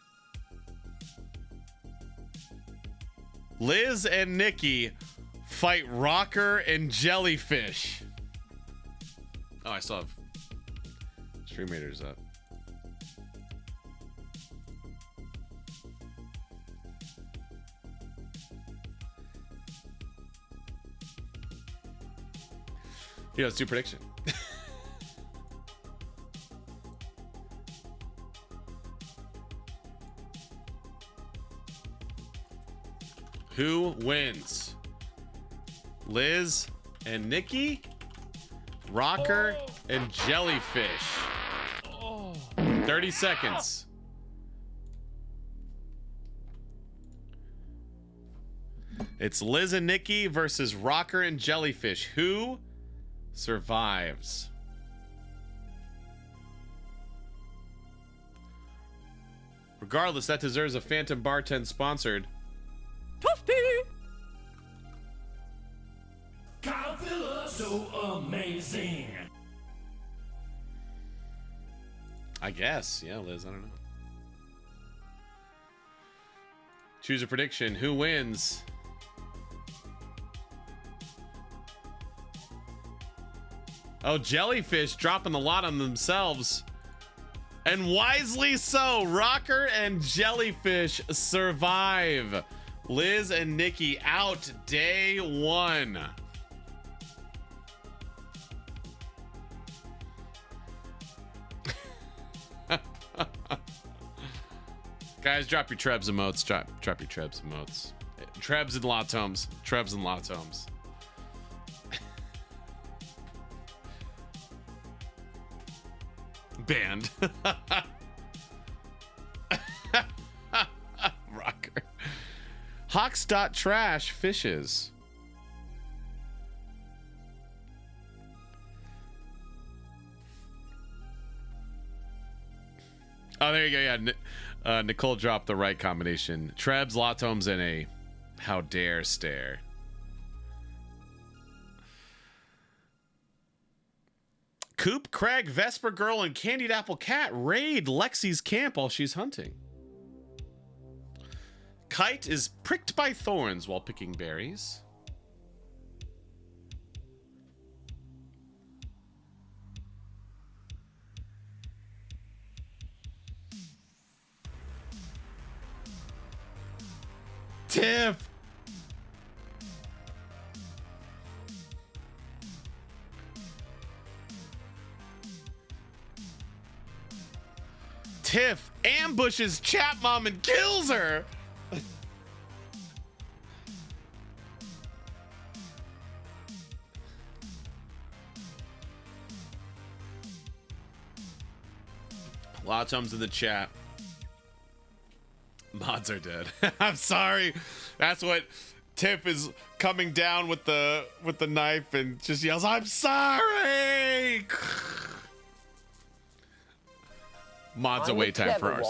fight Rocker and Jellyfish. Oh, I still have Stream Raiders up. Yeah, let's do prediction. Who wins? Liz and Nikki? Rocker and Jellyfish. 30 seconds. It's Liz and Nikki versus Rocker and Jellyfish. Who survives? Regardless, that deserves a Phantom Bartend sponsored. Kyle Phillips, so amazing. I guess. Yeah, Liz, I don't know. Choose a prediction. Who wins? Oh, Jellyfish dropping the lot on themselves. And wisely so. Rocker and Jellyfish survive. Liz and Nikki out day one. Guys, drop your Trebs emotes. Drop your Trebs emotes. Trebs and Latomes. Trebs and Latomes. Banned. Rocker. Hawks.trash fishes. Oh, there you go. Yeah. Nicole dropped the right combination. Trebs, Latomes, and a how dare stare. Coop, Craig, Vesper Girl, and Candied Apple Cat raid Lexi's camp while she's hunting. Kite is pricked by thorns while picking berries. Tiff! Tiff ambushes Chat Mom and kills her! Latoms in the chat. Mods are dead. I'm sorry. That's what Tiff is coming down with the knife and just yells, "I'm sorry." Mods away time for ours.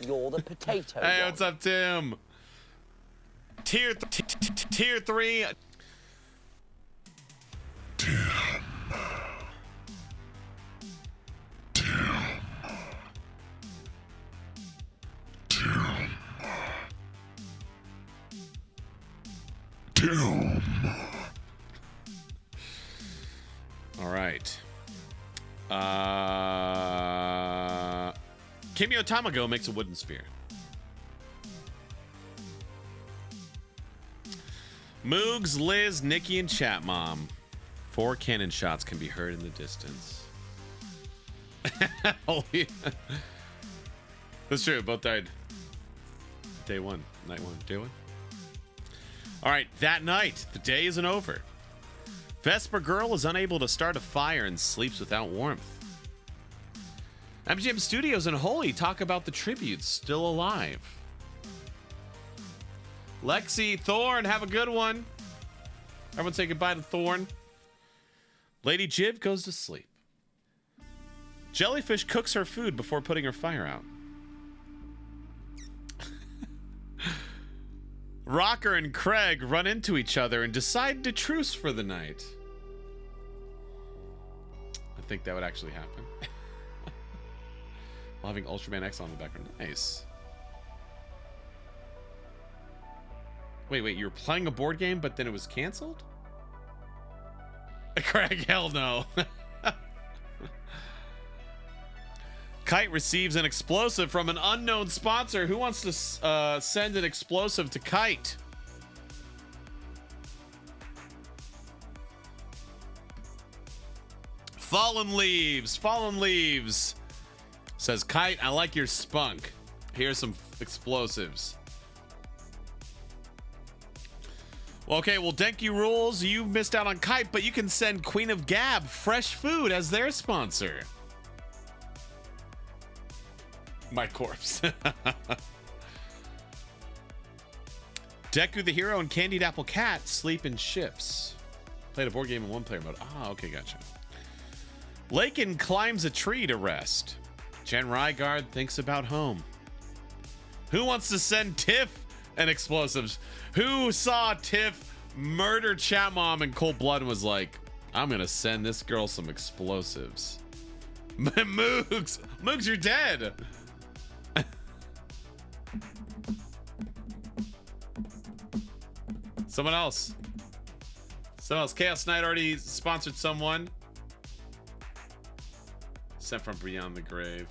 You're the potato. Hey, what's up, Tim? Tier 3. All right. Kimio Tamago makes a wooden spear. Moogs, Liz, Nikki, and Chat Mom. 4 cannon shots can be heard in the distance. Holy. That's true. Both died. Day 1. Night 1. Day 1. All right. That night, the day isn't over. Vesper Girl is unable to start a fire and sleeps without warmth. MGM Studios and Holy talk about the tributes still alive. Lexi, Thorn, have a good one. Everyone say goodbye to Thorn. Lady Jiv goes to sleep. Jellyfish cooks her food before putting her fire out. Rocker and Craig run into each other and decide to truce for the night. I think that would actually happen. While having Ultraman X on the background. Nice. Wait, you were playing a board game, but then it was canceled? Craig, hell no. Kite receives an explosive from an unknown sponsor. Who wants to send an explosive to Kite? Fallen Leaves. Says, Kite, I like your spunk. Here's some explosives. Well, okay, well, Denki rules. You missed out on Kite, but you can send Queen of Gab fresh food as their sponsor. My corpse. Deku the Hero and Candied Apple Cat sleep in shifts. Played a board game in one-player mode. Ah, okay, gotcha. Lakin climbs a tree to rest. Jen Rygaard thinks about home. Who wants to send Tiff and explosives? Who saw Tiff murder Chat Mom in cold blood and was like, I'm gonna send this girl some explosives? Moogs! Moogs, you're dead! Someone else. Someone else. Chaos Knight already sponsored someone. Sent from beyond the grave.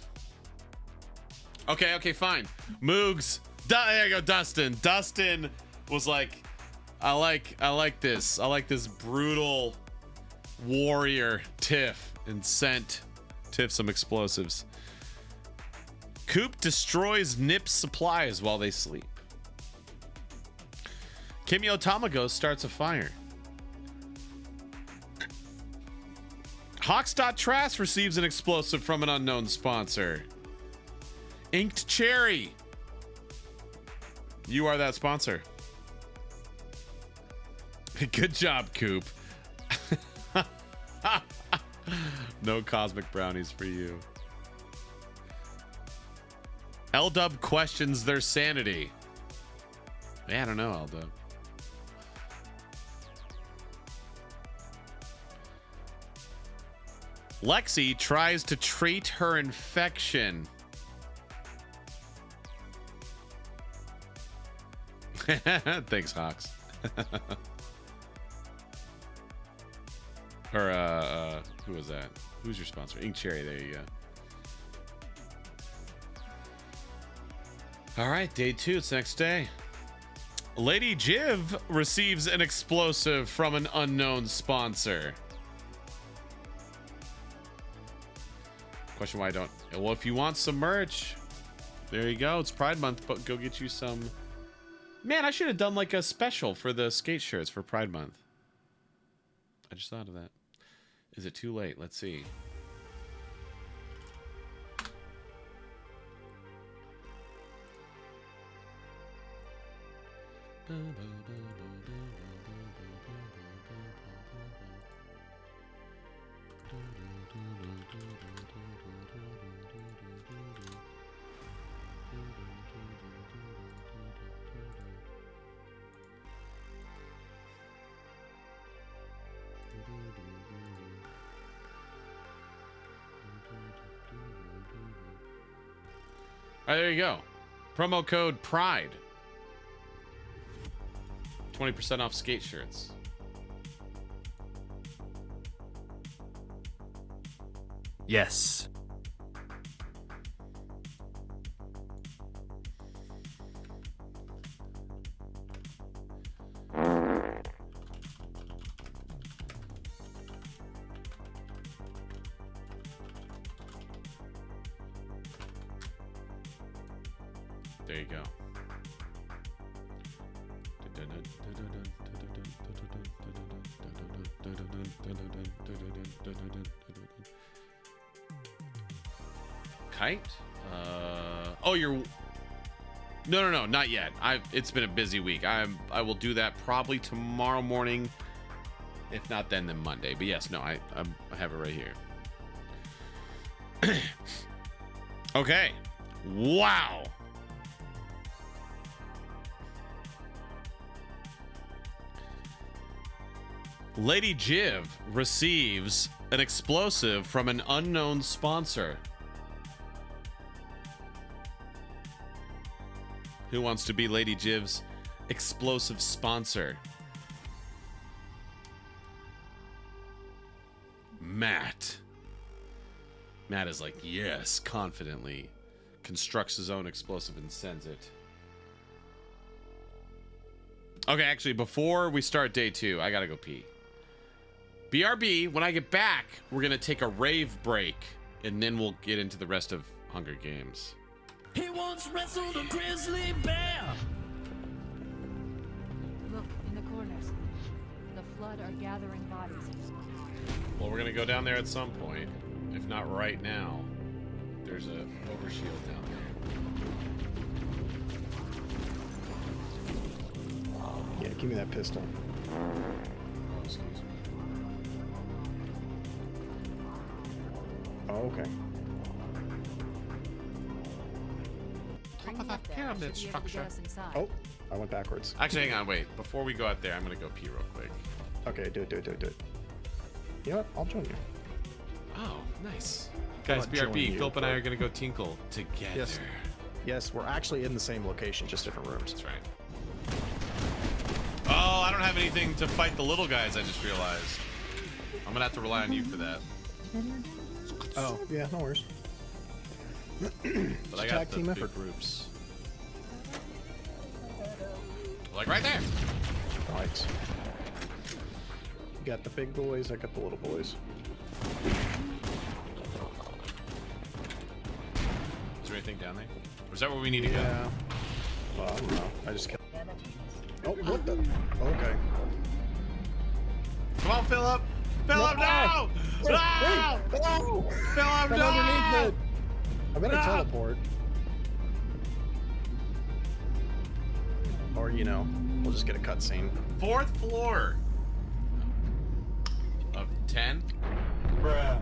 Okay, okay, fine. Moogs. There you go, Dustin. Dustin was like, I like this. I like this brutal warrior Tiff, and sent Tiff some explosives. Coop destroys Nip's supplies while they sleep. Kimio Tamago starts a fire. Hawks.Trash receives an explosive from an unknown sponsor. Inked Cherry. You are that sponsor. Good job, Coop. No cosmic brownies for you. L-Dub questions their sanity. Yeah, I don't know, L-Dub. Lexi tries to treat her infection. Thanks, Hawks. Or, who was that? Who's your sponsor? Ink Cherry, there you go. All right, day 2, it's the next day. Lady Jiv receives an explosive from an unknown sponsor. Question why I don't. Well, if you want some merch, there you go. It's Pride Month, but go get you some. Man, I should have done like a special for the skate shirts for Pride Month. I just thought of that. Is it too late? Let's see. All right, there you go. Promo code PRIDE. 20% off skate shirts. Yes. There you go. Kite? Oh, you're... No, not yet. It's been a busy week. I will do that probably tomorrow morning. If not then Monday. But yes, no, I have it right here. Okay. Wow. Lady Jiv receives an explosive from an unknown sponsor. Who wants to be Lady Jiv's explosive sponsor? Matt. Matt is like, yes, confidently. Constructs his own explosive and sends it. Okay, actually, before we start day 2, I gotta go pee. BRB, when I get back, we're gonna take a rave break, and then we'll get into the rest of Hunger Games. He once wrestled a grizzly bear. Look in the corners. The flood are gathering bodies. Well, we're gonna go down there at some point, if not right now. There's a overshield down there. Yeah, give me that pistol. Oh, excuse me. Oh, okay. of that pyramid structure. Oh, I went backwards. Actually, hang on, wait. Before we go out there, I'm gonna go pee real quick. Okay, do it. You know what? I'll join you. Oh, nice. Guys, I'll join BRB, you, Philip and I but- are gonna go tinkle together. Yes, we're actually in the same location, just different rooms. That's right. Oh, I don't have anything to fight the little guys, I just realized. I'm gonna have to rely on you for that. Oh, yeah, no worries. But I got the big groups. Like right there. Right. You got the big boys, I got the little boys. Is there anything down there? Or is that where we need to go? Yeah. Well, I don't know. I just kept... Oh, what the? Okay. Come on, Philip! Philip, no! No! Hello! Philip, no! Underneath it! I'm gonna teleport. Or, you know, we'll just get a cutscene. 4th floor of 10. Bruh.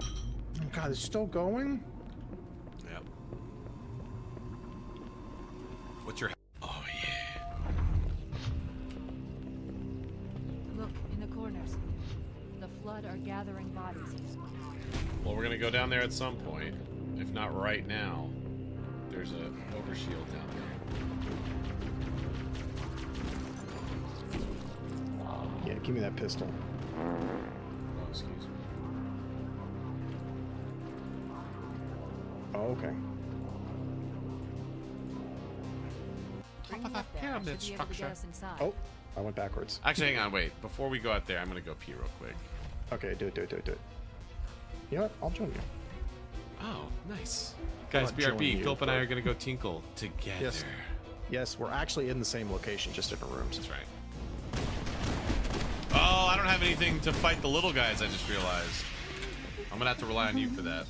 Oh god, it's still going? Yep. What's your... Oh, yeah. Look in the corners. The flood are gathering bodies. Well, we're gonna go down there at some point. If not right now. There's a overshield down there. Yeah, give me that pistol. Oh, excuse me. Oh, okay. Top of that pyramid structure. Oh, I went backwards. Actually, hang on, wait. Before we go out there, I'm gonna go pee real quick. Okay, do it. You know what? I'll join you. Oh, nice. Guys, I'll join BRB, you, Philip and I but- are gonna go tinkle together. Yes, we're actually in the same location, just different rooms. That's right. Oh, I don't have anything to fight the little guys, I just realized. I'm gonna have to rely on you for that.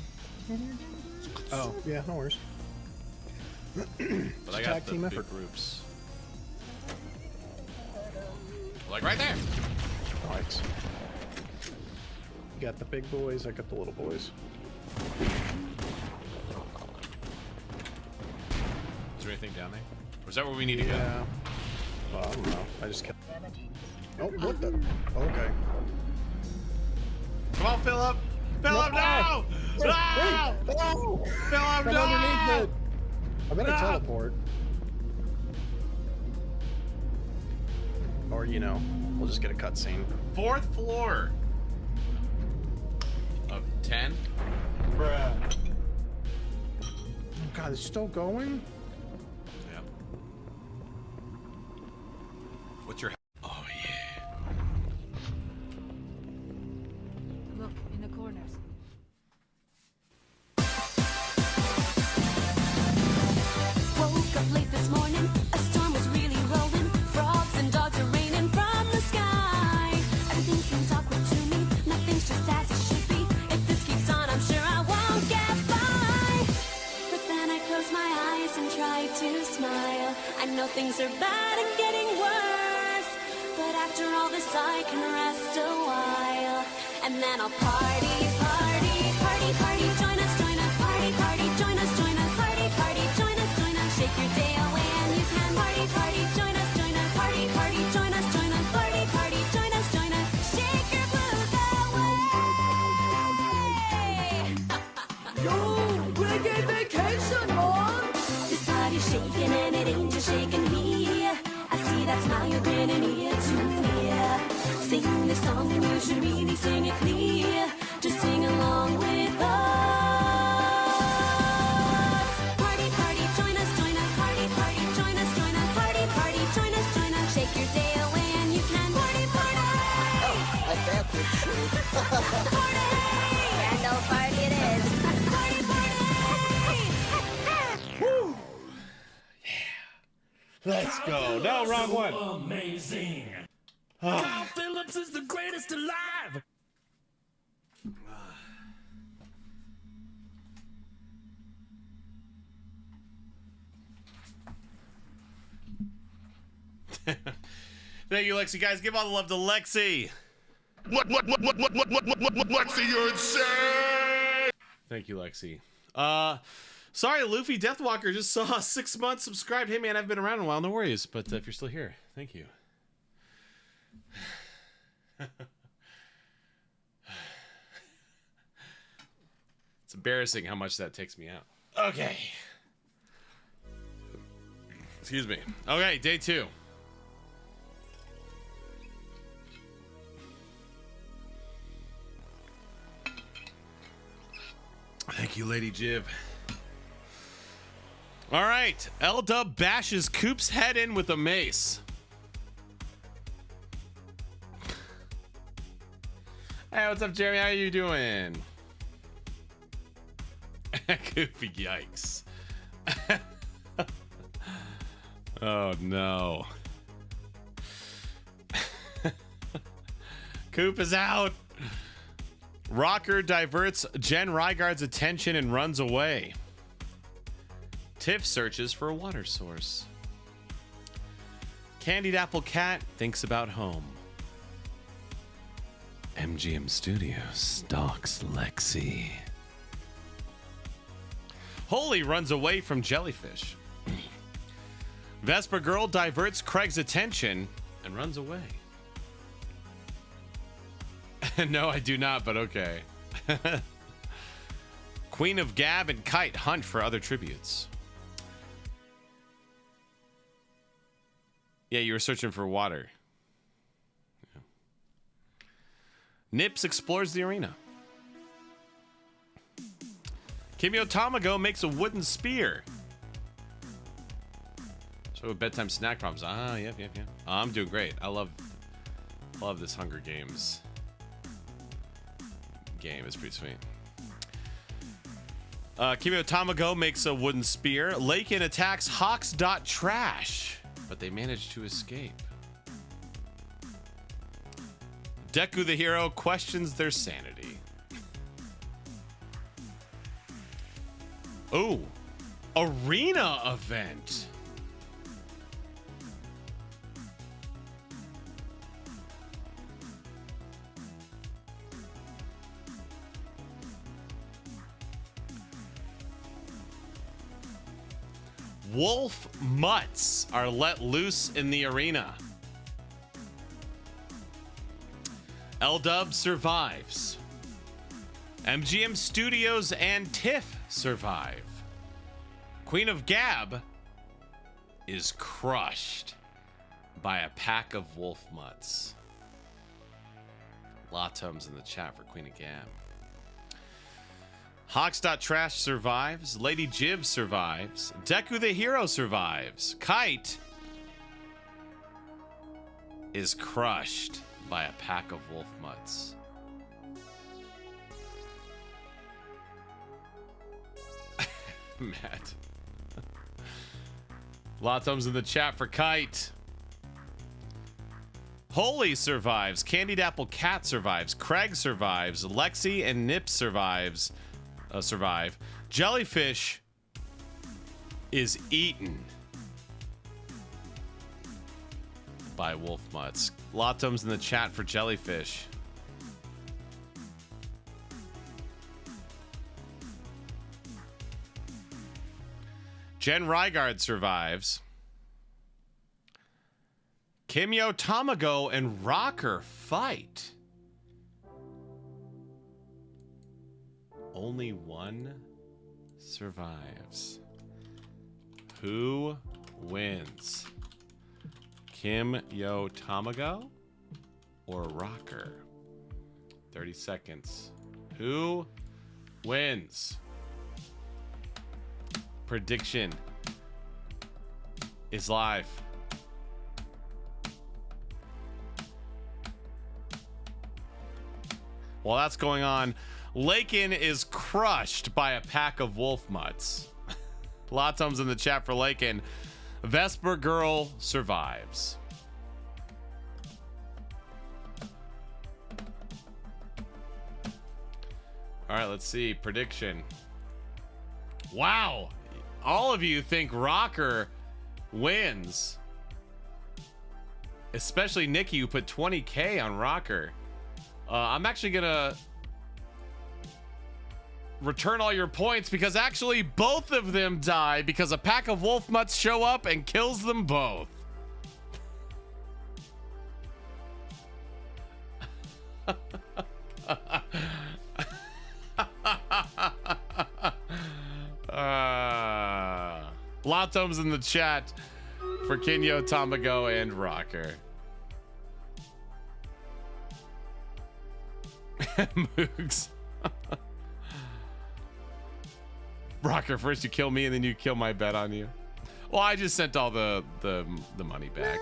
Oh, yeah, no worries. But I got Tag the team big effort. groups. Like right there. Right. You got the big boys, I got the little boys. Is there anything down there? Or is that where we need to go? Yeah. Well, I don't know. I just kept... Oh, what the? Okay. Come on, Philip! Philip, no! No! Hello! Philip, From no! underneath it! I'm gonna No! teleport. Or, you know, we'll just get a cutscene. 4th floor of 10. Bruh. Oh god, it's still going? Yep. What's your... Oh, yeah. Look in the corners. Woke up late this morning, a storm was really rolling. Frogs and dogs are raining from the sky. Everything seems awkward to me, nothing's just as it should be. If this keeps on, I'm sure I won't get by. But then I close my eyes and try to smile. I know things are bad and getting worse, but after all this I can rest a while. And then I'll party, party, party, party. Join us, party, party. Join us, party, party. Join us, shake your day away and you can party, party. Join us, party, party. Join us, party, party. Join us, shake your blues away. Yo, reggae vacation on. This body's shaking and it ain't just shaking here. I see that smile you're grinning ear to ear. Sing this song and you should really sing it clear. Just sing along with us. Party, party, join us, party, party, join us, party, party, join us, shake your day away and you can party, party. Oh, I bet that's true. Party! Yeah, no party it is. Party, party! Woo! Let's go. No, wrong one. Amazing. Ah. Phillips is the greatest alive. Thank you, Lexi. Guys, give all the love to Lexi. What, Lexi, you're insane! Thank you, Lexi. Sorry, Luffy Deathwalker just saw 6 months subscribed. Hey, man, I've been around a while. No worries. But if you're still here, thank you. It's embarrassing how much that takes me out. Okay. Excuse me. Okay, day 2. Thank you, Lady Jiv. All right. L-Dub bashes Coop's head in with a mace. Hey, what's up, Jeremy? How are you doing? Goofy, yikes. Oh, no. Coop is out. Rocker diverts Jen Rygaard's attention and runs away. Tiff searches for a water source. Candied Apple Cat thinks about home. MGM Studios stalks Lexi. Holy runs away from Jellyfish. Vesper Girl diverts Craig's attention and runs away. No, I do not, but okay. Queen of Gab and Kite hunt for other tributes. Yeah, you were searching for water. Yeah. Nips explores the arena. Kimio Tamago makes a wooden spear. So bedtime snack problems. Ah, yep. I'm doing great. I love this Hunger Games game. It's pretty sweet. Kimio Tamago makes a wooden spear. Lakin attacks Hawks.trash, but they manage to escape. Deku the hero questions their sanity. Oh, arena event. Wolf mutts are let loose in the arena. L-Dub survives. MGM Studios and Tiff survive. Queen of Gab is crushed by a pack of wolf mutts. Latum's in the chat for Queen of Gab. Hawks.trash survives. Lady Jiv survives. Deku the hero survives. Kite is crushed by a pack of wolf mutts. Matt. Latum's in the chat for Kite. Holy survives. Candied Apple Cat survives. Craig survives. Lexi and Nip survive. Jellyfish is eaten by wolf mutts. Latum's in the chat for Jellyfish. Jen Rygaard survives. Kimio Tamago and Rocker fight. Only one survives. Who wins? Kimio Tamago or Rocker? 30 seconds. Who wins? Prediction is live. While that's going on, Lakin is crushed by a pack of wolf mutts. Latum's in the chat for Lakin. Vesper Girl survives. All right, let's see. Prediction. Wow. All of you think Rocker wins. Especially Nikki, who put 20K on Rocker. I'm actually gonna... return all your points because actually both of them die because a pack of wolf mutts show up and kills them both. Latom's in the chat for Kinyo, Tamago, and Rocker. Moogs. Rocker, first you kill me and then you kill my bet on you. Well, I just sent all the money back.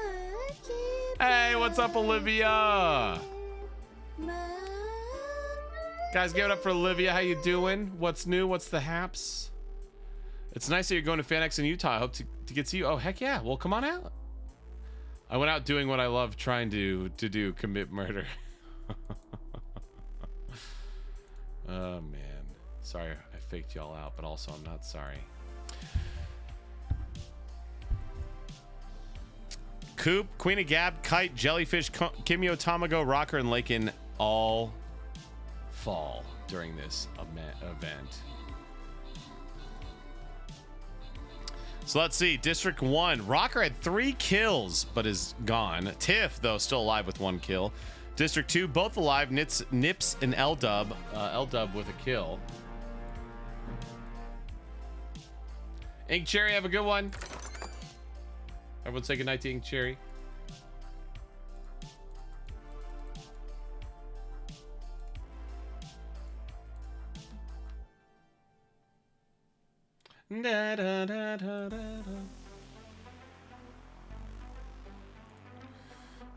Hey, what's up, Olivia? Guys, give it up for Olivia. How you doing? What's new? What's the haps? It's nice that you're going to FanX in Utah. I hope to get to you. Oh, heck yeah. Well, come on out. I went out doing what I love trying to do, commit murder. Oh, man. Sorry I faked y'all out, but also I'm not sorry. Coop, Queen of Gab, Kite, Jellyfish, Kimio, Tamago, Rocker, and Lakin all fall during this event. So let's see. District 1. Rocker had 3 kills, but is gone. Tiff, though, still alive with 1 kill. District 2, both alive. Nips and L-Dub. L-Dub with a kill. Ink Cherry, have a good one. Everyone say goodnight to Ink Cherry. Da, da, da, da, da,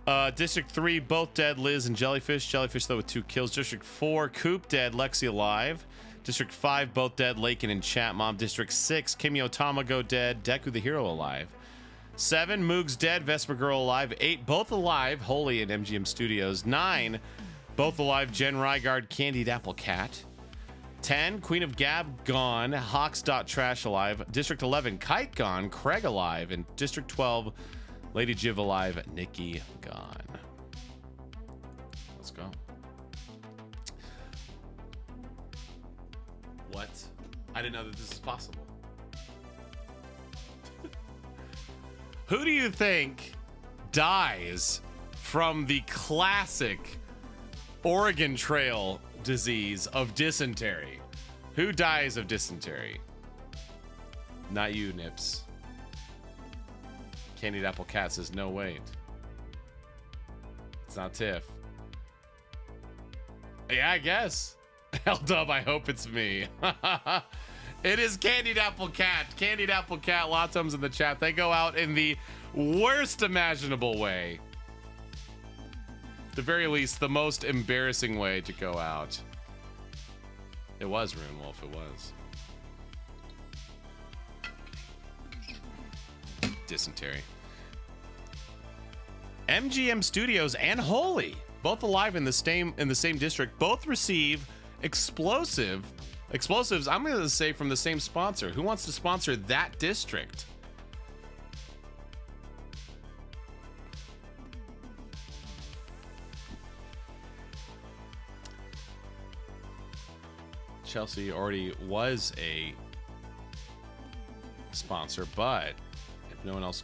da. District 3, both dead. Liz and Jellyfish. Jellyfish, though, with 2 kills. District 4, Coop dead. Lexi alive. District 5, both dead. Lakin and Chatmom. District 6, Kimio Tamago dead. Deku the Hero alive. 7, Moogs dead. Vesper Girl alive. 8, both alive. Holy and MGM Studios. 9, both alive. Jen Rygaard, Candied Apple Cat. 10, Queen of Gab gone. Hawks.trash alive. District 11, Kite gone. Craig alive. And District 12, Lady Jiv alive. Nikki gone. Let's go. What? I didn't know that this is possible. Who do you think dies from the classic Oregon Trail disease of dysentery? Who dies of dysentery? Not you, Nips. Candied Apple Cat says no, wait. It's not Tiff. Yeah, I guess. L-Dub, I hope it's me. It is Candied Apple Cat. Candied Apple Cat. Latom's in the chat. They go out in the worst imaginable way. At the very least, the most embarrassing way to go out. It was Rune Wolf. It was. Dysentery. MGM Studios and Holy, both alive in the same district, both receive explosives. I'm going to say from the same sponsor. Who wants to sponsor that district? Chelsea already was a sponsor, but if no one else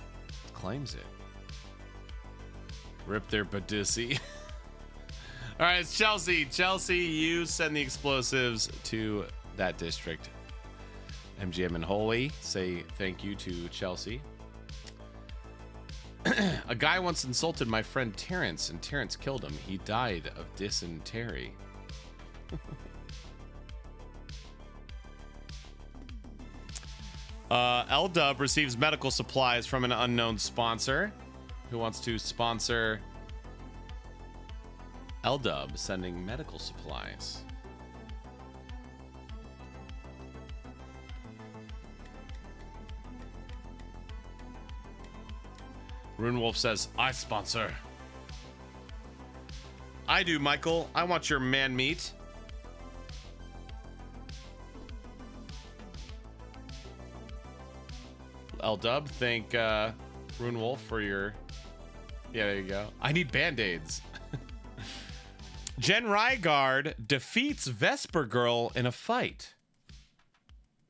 claims it, rip their Badissi. All right, it's Chelsea. Chelsea, you send the explosives to that district. MGM and Holy say thank you to Chelsea. A guy once insulted my friend Terrence, and Terrence killed him. He died of dysentery. L-Dub receives medical supplies from an unknown sponsor. Who wants to sponsor L-Dub sending medical supplies? Rune Wolf says, I sponsor. I do, Michael. I want your man meat. L-Dub, thank Rune Wolf for your... Yeah, there you go. I need Band-Aids. Jen Rygaard defeats Vesper Girl in a fight.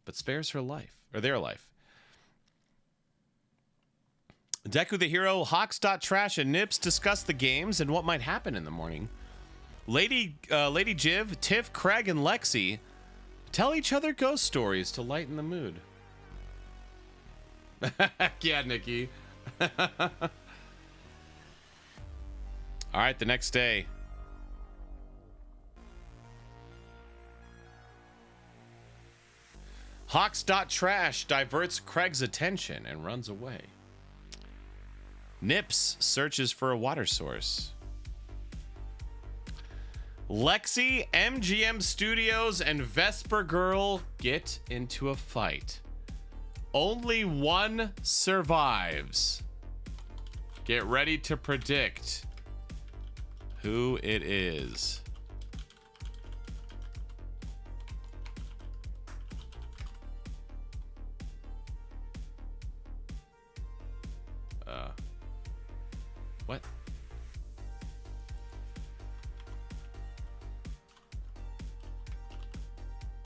but spares her life, or their life. Deku the Hero, Hawks.Trash, and Nips discuss the games and what might happen in the morning. Lady Jiv, Tiff, Craig, and Lexi tell each other ghost stories to lighten the mood. Yeah, Nikki. All right, the next day. Hawks.Trash diverts Craig's attention and runs away. Nips searches for a water source. Lexi, MGM Studios, and Vesper Girl get into a fight. Only one survives. Get ready to predict who it is. What?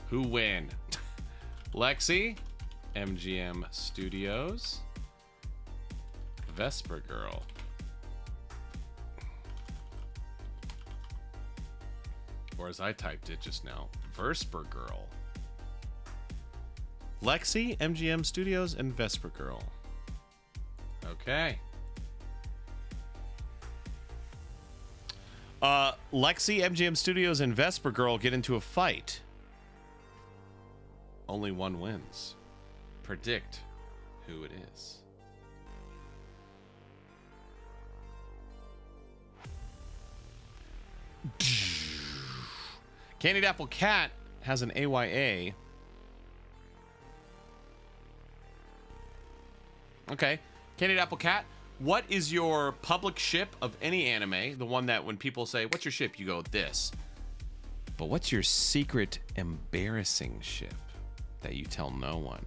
Who win? Lexi, MGM Studios, Vesper Girl. Or as I typed it just now, Vesper Girl. Lexi, MGM Studios, and Vesper Girl. Okay. Lexi, MGM Studios, and Vesper Girl get into a fight. Only one wins. Predict who it is. Candied Apple Cat has an AYA. Okay. Candied Apple Cat, what is your public ship of any anime? The one that when people say, what's your ship? You go, this. But what's your secret embarrassing ship that you tell no one?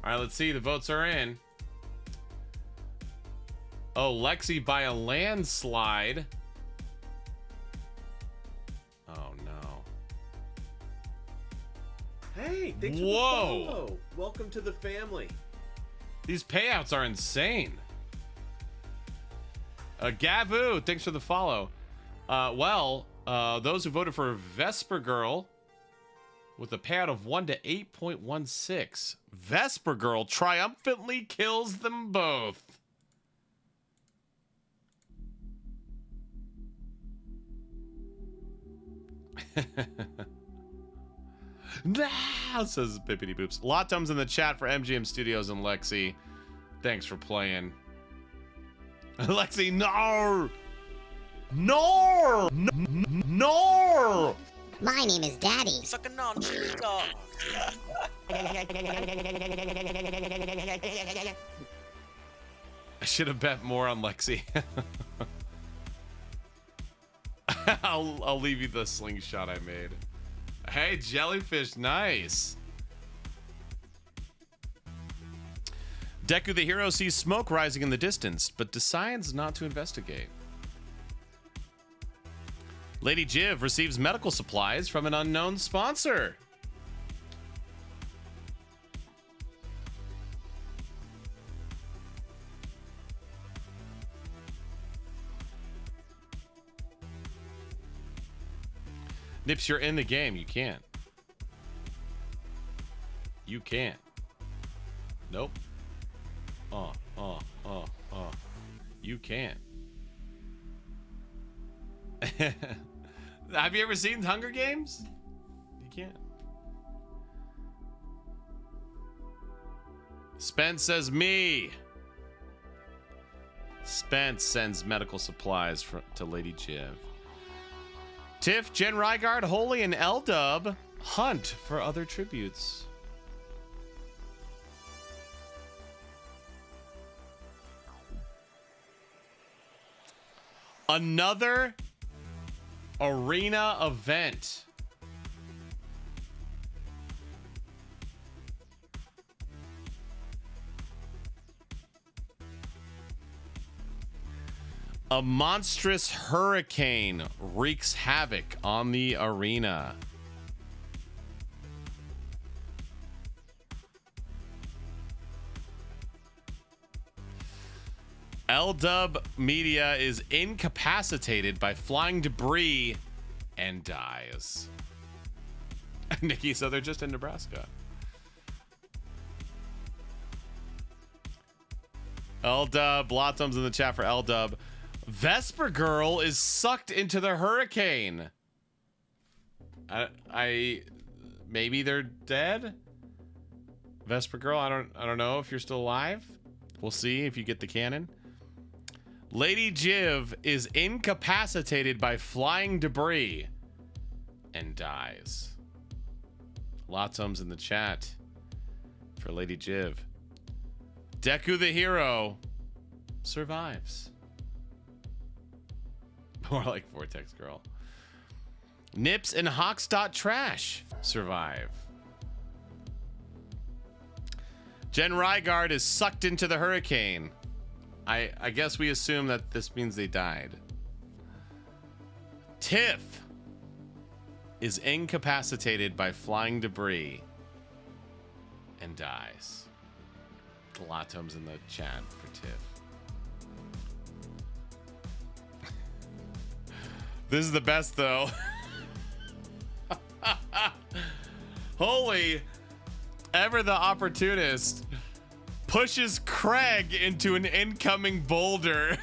All right, let's see. The votes are in. Oh, Lexi by a landslide. Oh, no. Hey, thanks for the follow. Welcome to the family. These payouts are insane. Gavu, thanks for the follow. Those who voted for Vesper Girl with a payout of 1 to 8.16. Vesper Girl triumphantly kills them both. Nah, says Bippity Boops. Lotum's in the chat for MGM Studios and Lexi. Thanks for playing. Lexi, no! No! No! My name is Daddy. Suck a non-sweet dog. I should have bet more on Lexi. I'll leave you the slingshot I made. Hey, Jellyfish, nice. Deku the Hero sees smoke rising in the distance, but decides not to investigate. Lady Jiv receives medical supplies from an unknown sponsor. Nips, you're in the game. You can't. You can't. Nope. You can't. Have you ever seen Hunger Games? You can't. Spence says me. Spence sends medical supplies to Lady Jiv. Tiff, Jen Rygaard, Holy, and L-Dub hunt for other tributes. Another arena event. A monstrous hurricane wreaks havoc on the arena. L-Dub Media is incapacitated by flying debris and dies. Nikki, so they're just in Nebraska. L-Dub, Blottom's in the chat for L-Dub. Vesper Girl is sucked into the hurricane. I maybe they're dead. Vesper Girl, I don't know if you're still alive. We'll see if you get the cannon. Lady Jiv is incapacitated by flying debris and dies. Lotsums in the chat for Lady Jiv. Deku the hero survives. More like Vortex Girl. Nips and Hawks.trash survive. Jen Rygaard is sucked into the hurricane. I guess we assume that this means they died. Tiff is incapacitated by flying debris and dies. Latoms in the chat for Tiff. This is the best though. Holy Ever the Opportunist pushes Craig into an incoming boulder.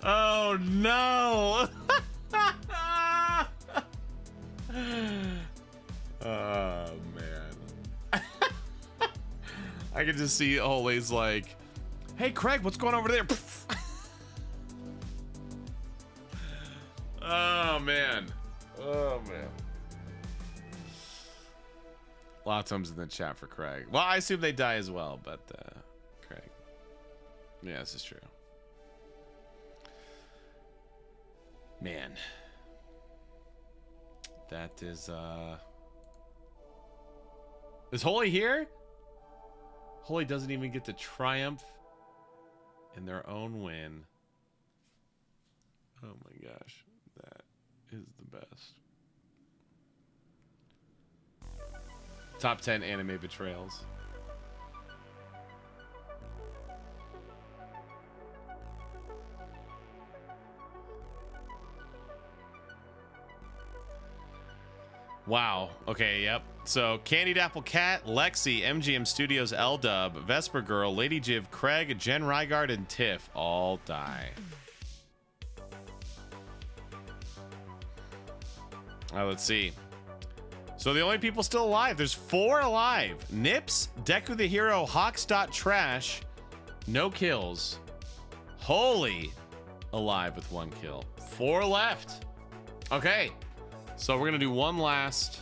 Oh no. Oh man. I can just see Holy's like, hey Craig, what's going on over there? Oh man. Oh man. Lots of times in the chat for Craig. Well, I assume they die as well, but Craig. Yeah, this is true. Man. That is Holy here? Holy doesn't even get to triumph in their own win. Oh my gosh. That is the best. Top 10 anime betrayals. Wow. Okay, yep. So, Candied Apple Cat, Lexi, MGM Studios, L-Dub, Vesper Girl, Lady Jiv, Craig, Jen Rygaard, and Tiff all die. Let's see. So the only people still alive, there's 4 alive. Nips, Deku the Hero, Hawks.trash, no kills. Holy, alive with 1 kill. 4 left. Okay, so we're gonna do one last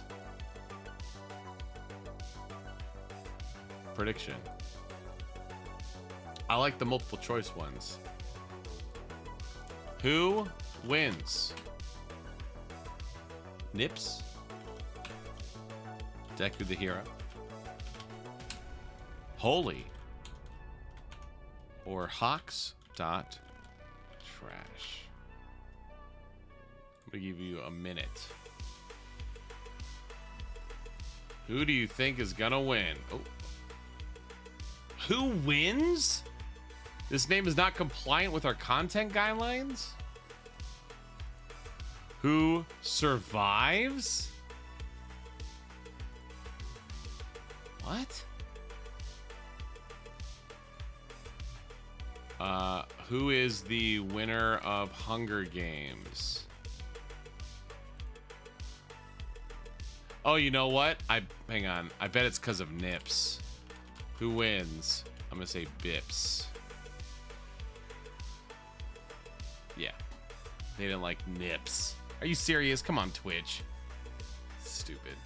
prediction. I like the multiple choice ones. Who wins? Nips, Deku the Hero, Holy, or Hawks.trash? I'm gonna give you a minute. Who do you think is gonna win? Oh. Who wins? This name is not compliant with our content guidelines? Who survives? What? Who is the winner of Hunger Games? Oh, you know what? Hang on. I bet it's because of Nips. Who wins? I'm gonna say Bips. Yeah. They didn't like Nips. Are you serious? Come on, Twitch. Stupid.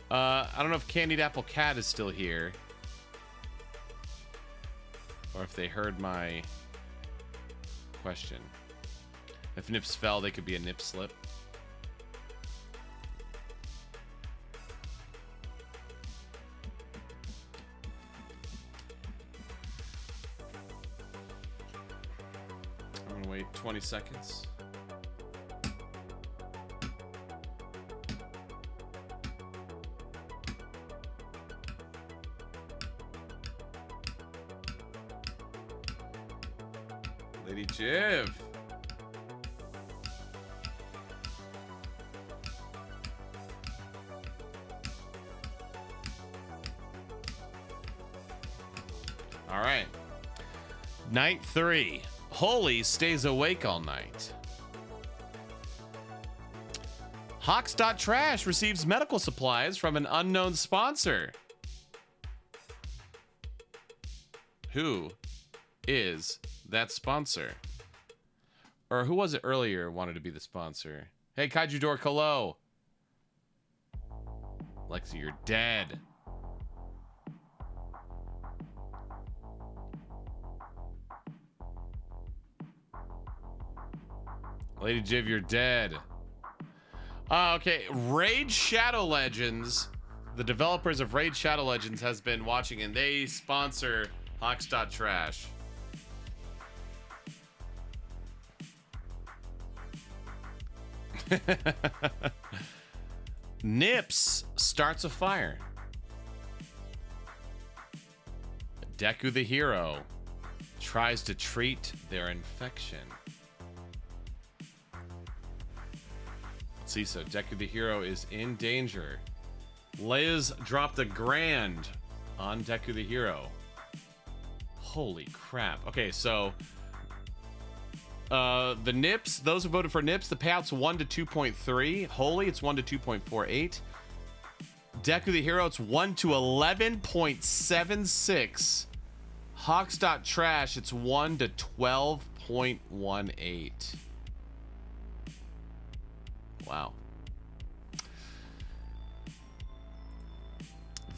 I don't know if Candied Apple Cat is still here. Or if they heard my question. If Nips fell, they could be a nip slip. I'm gonna wait 20 seconds. Lady Jiv. All right. Night 3. Holy stays awake all night. Hawks.trash receives medical supplies from an unknown sponsor. Who is that sponsor? Or who was it earlier wanted to be the sponsor? Hey, Kaiju Dork, hello. Lexi, you're dead. Lady Jiv, you're dead. Okay, Raid Shadow Legends. The developers of Raid Shadow Legends has been watching, and they sponsor Hawks.trash. Nips starts a fire. Deku the hero tries to treat their infection. Let's see, so Deku the hero is in danger. Liz dropped a grand on Deku the hero. Holy crap. Okay, so the Nips, those who voted for Nips, the payout's 1 to 2.3. Holy, it's 1 to 2.48. Deku the hero, it's 1 to 11.76. Hawks.trash, it's 1 to 12.18. Wow.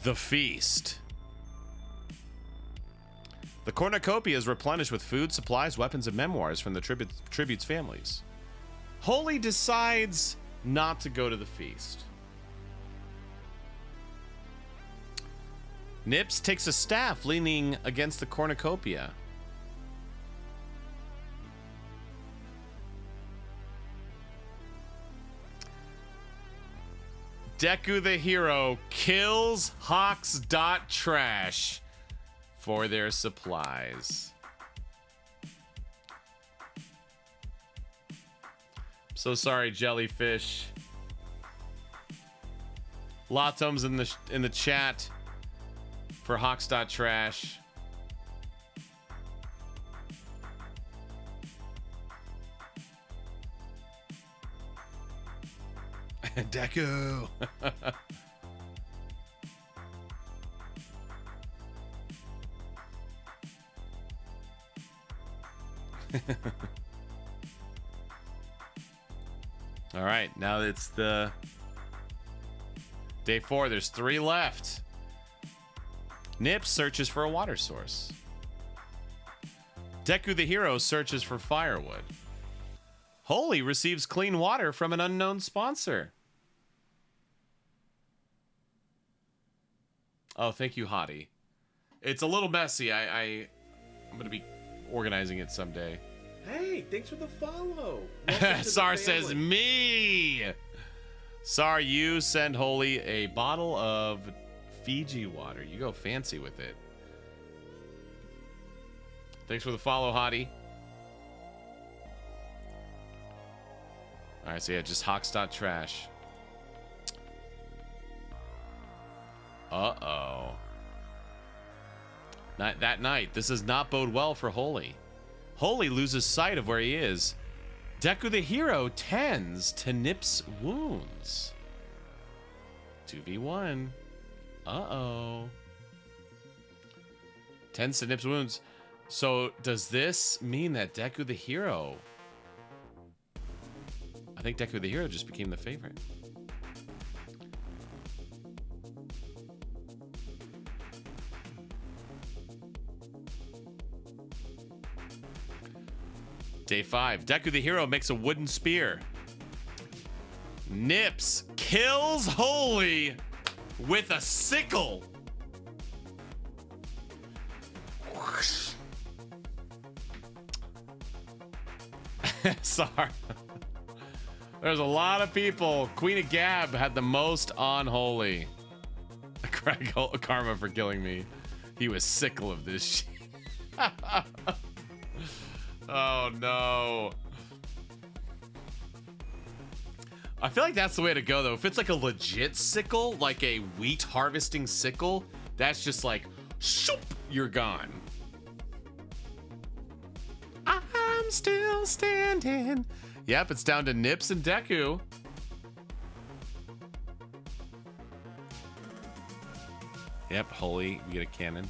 The Feast. The cornucopia is replenished with food, supplies, weapons, and memoirs from the tribute's families. Holy decides not to go to the feast. Nips takes a staff leaning against the cornucopia. Deku the hero kills Hawks.trash for their supplies. So sorry, Jellyfish. Latom's in the chat for Hawks.trash. Deku. All right, now it's the day 4. There's 3 left. Nips searches for a water source. Deku the hero searches for firewood. Holy receives clean water from an unknown sponsor. Oh, thank you, Hottie. It's a little messy. I'm going to be organizing it someday. Hey, thanks for the follow. Sar says, me. Sar, you send Holy a bottle of Fiji water. You go fancy with it. Thanks for the follow, Hottie. All right, so yeah, just Hawks.trash. Uh-oh. That night, this does not bode well for Holy. Holy loses sight of where he is. Deku the hero tends to Nips' wounds. 2v1. Uh-oh. Tends to Nips' wounds. So does this mean that Deku the hero... I think Deku the hero just became the favorite. Day 5. Deku the hero makes a wooden spear. Nips kills Holy with a sickle. Whoosh. Sorry. There's a lot of people. Queen of Gab had the most on Holy. Craig Karma for killing me. He was sickle of this shit. Oh no. I feel like that's the way to go though. If it's like a legit sickle, like a wheat harvesting sickle, that's just like, shoop, you're gone. I'm still standing. Yep, it's down to Nips and Deku. Yep, holy, we get a cannon.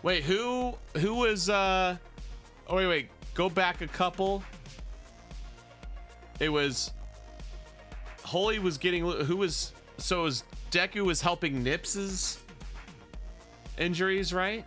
Wait, who was oh wait, go back a couple. It was Holy was getting who was so it was Deku was helping Nips's injuries, right?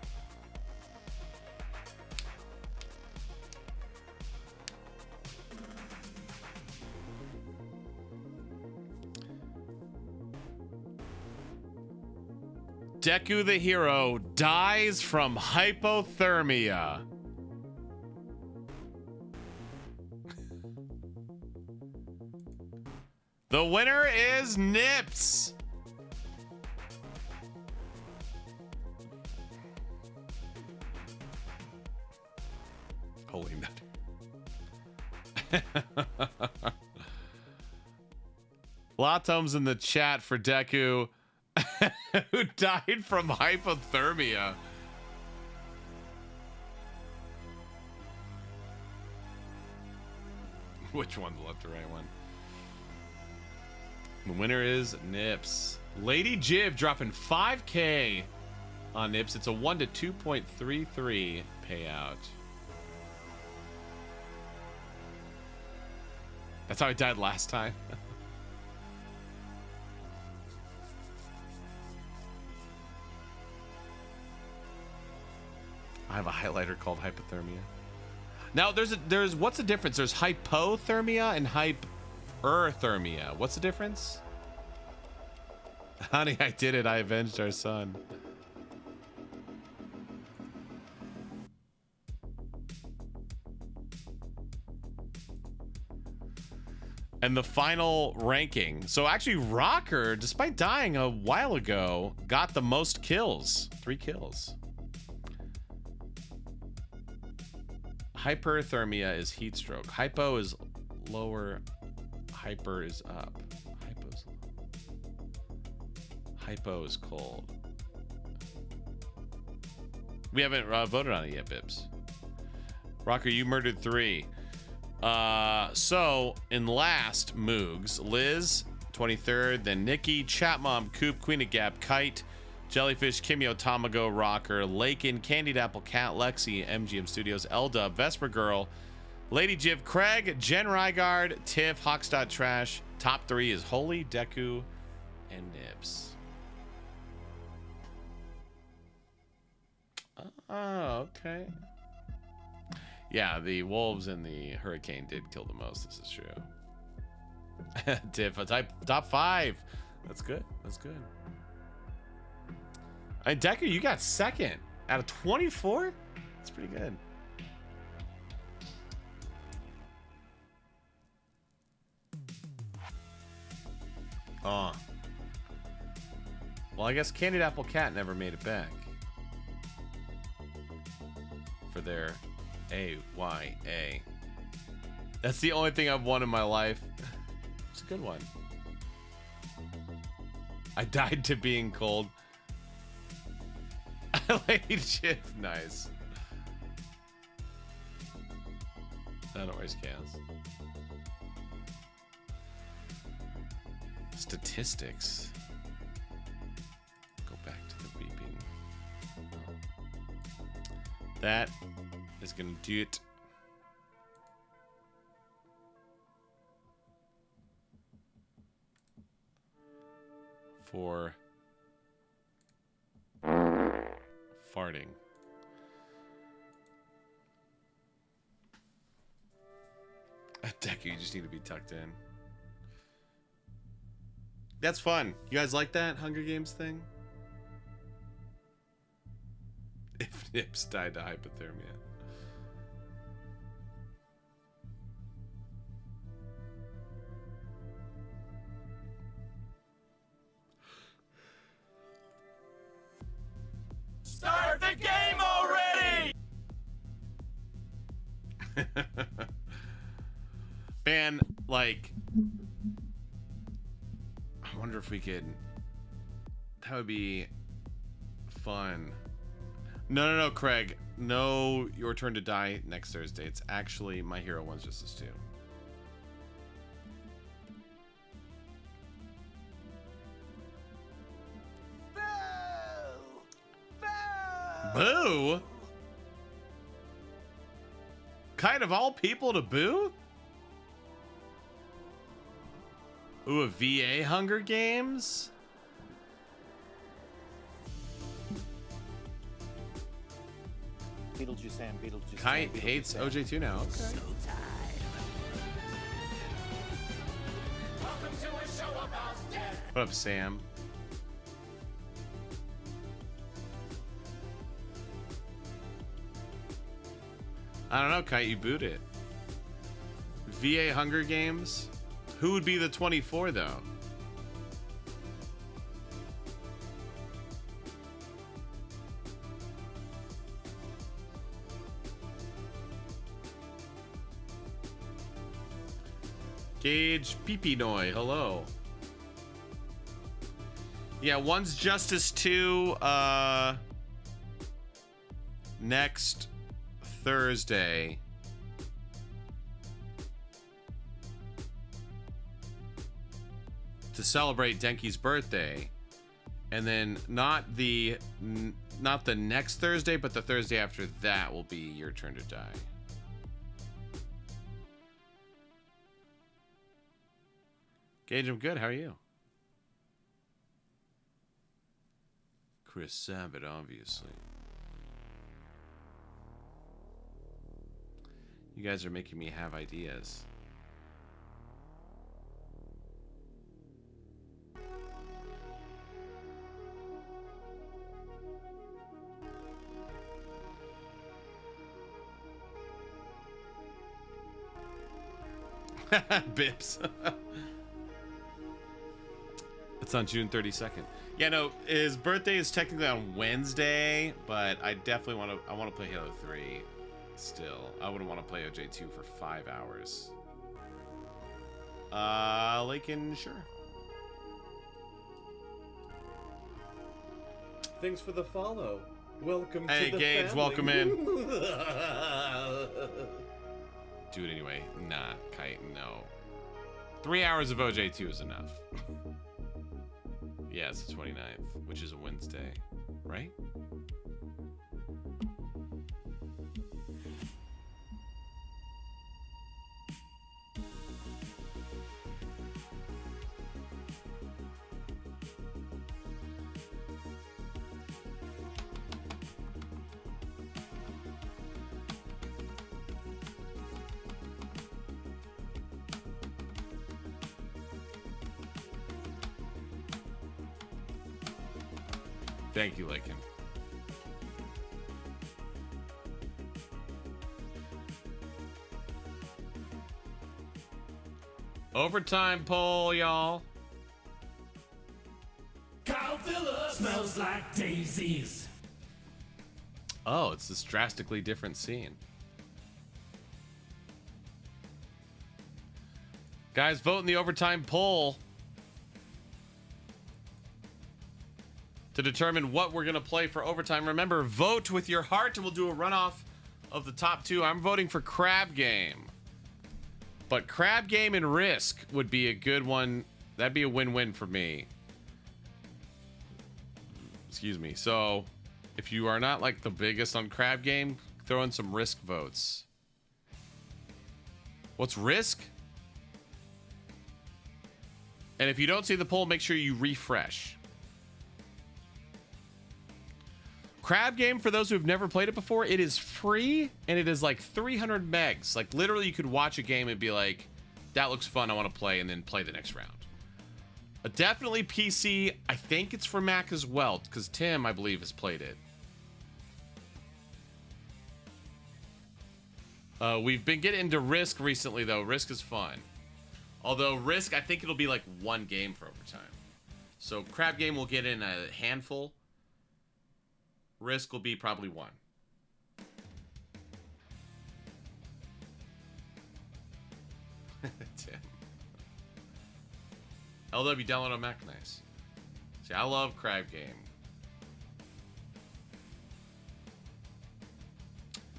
Deku the hero dies from hypothermia. The winner is Nips. Holy nut. Latom's in the chat for Deku. Who died from hypothermia. Which one, the left or right one? The winner is Nips. Lady Jiv dropping 5K on Nips. It's a 1 to 2.33 payout. That's how I died last time. I have a highlighter called hypothermia. Now there's what's the difference? There's hypothermia and hyperthermia. What's the difference? Honey, I did it. I avenged our son. And the final ranking. So actually Rocker, despite dying a while ago, got the most kills. 3 kills. Hyperthermia is heat stroke. Hypo is lower. Hyper is up. Hypo is cold. We haven't voted on it yet, Bibbs. Rocker, you murdered 3. So in last, Moogs, Liz, 23rd, then Nikki, Chatmom, Coop, Queen of Gap, Kite, Jellyfish, Kimio, Tamago, Rocker, Lakin, Candied Apple, Cat, Lexi, MGM Studios, L-Dub, Vesper Girl, Lady Jiv, Craig, Jen Rygard, Tiff, Hawkstad Trash. Top 3 is Holy, Deku, and Nips. Oh, okay. Yeah, the wolves and the hurricane did kill the most. This is true. Tiff, top 5. That's good. That's good. And Deku, you got second out of 24. That's pretty good. Oh. Well, I guess Candied Apple Cat never made it back for their AYA. That's the only thing I've won in my life. It's a good one. I died to being cold. Lady Jiff, nice. That always counts. Statistics. Go back to the beeping. That is gonna do it. For farting. Deku, you just need to be tucked in. That's fun. You guys like that Hunger Games thing? If Nips died to hypothermia. Man, like, I wonder if we could. That would be fun. No, Craig. No, Your Turn to Die next Thursday. It's actually My Hero One's Justice 2. Boo! Kind of all people to boo? Ooh, a VA Hunger Games? Beetlejuice Sam, Beetlejuice Kite Sam, hates Sam. OJ2 now. Okay. What up, Sam? I don't know, Kite, you boot it. VA Hunger Games? Who would be the 24, though? Gage Peepinoy, hello. Yeah, one's Justice 2, next Thursday. To celebrate Denki's birthday. And then not the next Thursday, but the Thursday after that will be Your Turn to Die. Gage, I'm good. How are you? Chris Sabat, obviously. You guys are making me have ideas. Bips. It's on June 32nd. Yeah, no, his birthday is technically on Wednesday, but I definitely want to play Halo 3 still. I wouldn't want to play OJ2 for 5 hours. Lakin, sure. Thanks for the follow. Welcome Hey, to the Gage, family. welcome in. Do it anyway. Nah, Kite, no. 3 hours of OJ2 is enough. Yeah, it's the 29th, which is a Wednesday, right? Thank you, Lakin. Overtime poll, y'all. Kyle Phillips smells like daisies. Oh, it's this drastically different scene. Guys, vote in the overtime poll to determine what we're going to play for overtime. Remember, vote with your heart, and we'll do a runoff of the top two. I'm voting for Crab Game. But Crab Game and Risk would be a good one. That'd be a win-win for me. Excuse me. So, if you are not like the biggest on Crab Game, throw in some Risk votes. What's Risk? And if you don't see the poll, make sure you refresh. Crab Game, for those who have never played it before, it is free, and it is like 300 megs. Like, literally, you could watch a game and be like, that looks fun, I want to play, and then play the next round. Definitely PC. I think it's for Mac as well, because Tim, I believe, has played it. We've been getting into Risk recently, though. Risk is fun. Although Risk, I think it'll be like one game for overtime. So Crab Game will get in a handful. Risk will be probably one. Tim. LW download on Mac, nice. See, I love Crab Game.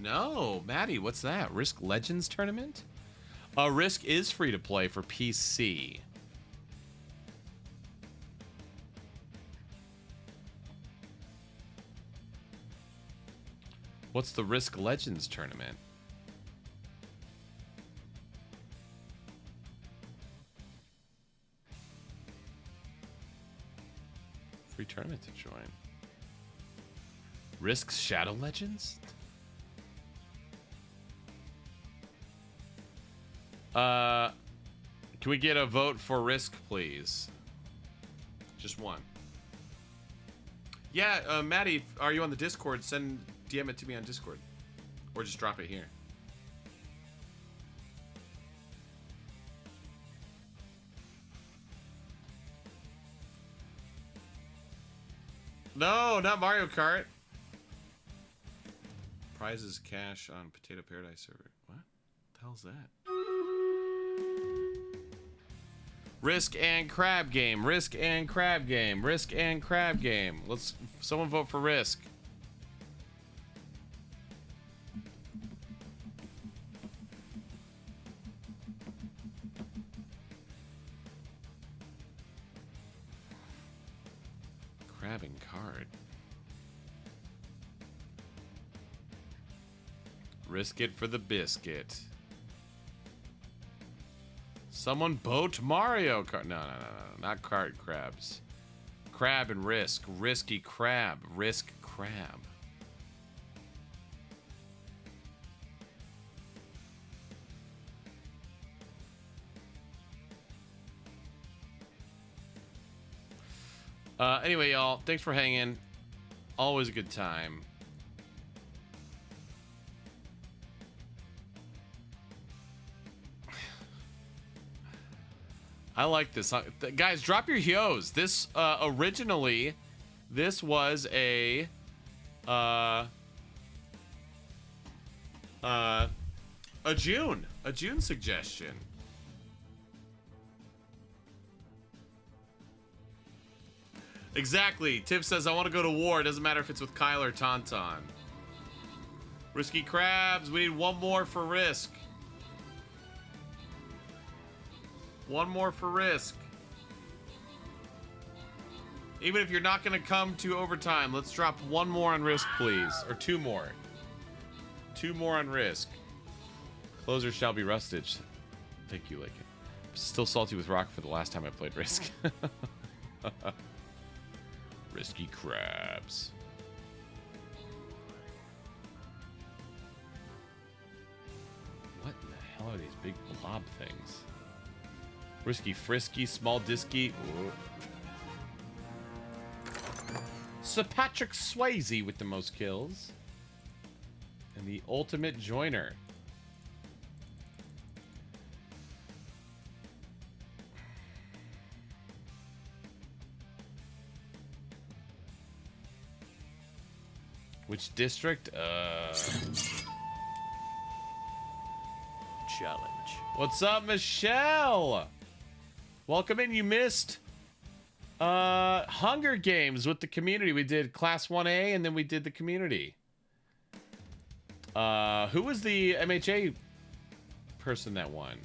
No, Maddie, what's that? Risk Legends Tournament? Risk is free to play for PC. What's the Risk Legends Tournament? Free tournament to join. Risk's Shadow Legends? Can we get a vote for Risk, please? Just one. Yeah, Maddie, are you on the Discord? DM it to me on Discord. Or just drop it here. No, not Mario Kart. Prizes cash on Potato Paradise server. What the hell's that? Risk and Crab Game. Risk and Crab Game. Risk and Crab Game. Let's someone vote for Risk. Crabbing card. Risk it for the biscuit. Someone boat Mario Kart. No, not cart crabs. Crab and Risk. Risky crab. Risk crab. Anyway, y'all, thanks for hanging. Always a good time. I like this. Guys, drop your yos. This, originally, this was a June suggestion. Exactly. Tiff says, I want to go to war. It doesn't matter if it's with Kyle or Tauntaun. Risky Crabs. We need one more for Risk. One more for Risk. Even if you're not going to come to overtime, let's drop one more on Risk, please. Or two more. Two more on Risk. Closer shall be Rustage. Thank you, Lincoln. Still salty with Rock for the last time I played Risk. Risky Crabs. What in the hell are these big blob things? Risky Frisky, Small Disky. Sir Patrick Swayze with the most kills. And the Ultimate Joiner. Which district? Challenge. What's up, Michelle? Welcome in. You missed Hunger Games with the community. We did Class 1A and then we did the community. Who was the MHA person that won?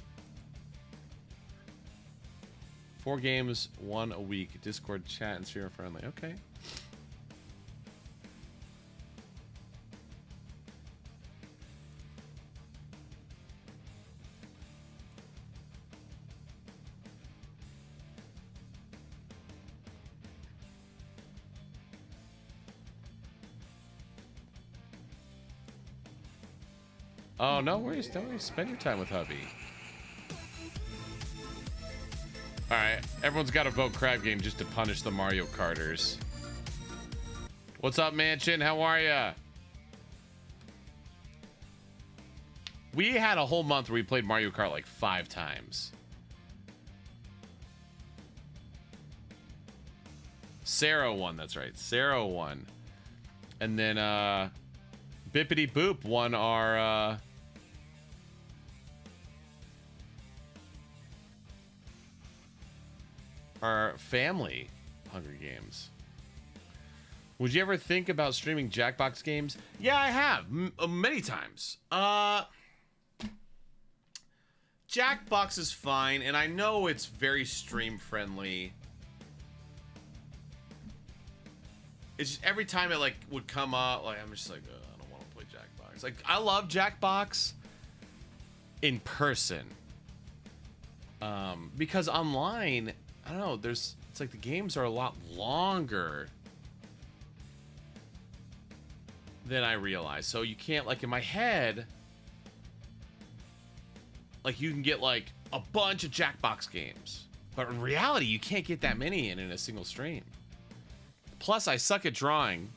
4 games, 1 a week. Discord chat and streamer friendly. Okay. Oh, no worries. Don't worry. Spend your time with hubby. Alright. Everyone's got to vote Crab Game just to punish the Mario Karters. What's up, Mansion? How are ya? We had a whole month where we played Mario Kart like 5 times. Sarah won. That's right. Sarah won. And then, Bippity Boop won our, our family Hunger Games. Would you ever think about streaming Jackbox games? Yeah, I have many times. Jackbox is fine, and I know it's very stream friendly. It's just every time it like would come up, like I'm just like, I don't want to play Jackbox. Like I love Jackbox in person, because online, I don't know. It's like the games are a lot longer than I realized. So you can't, like in my head, like you can get like a bunch of Jackbox games, but in reality, you can't get that many in a single stream. Plus, I suck at drawing,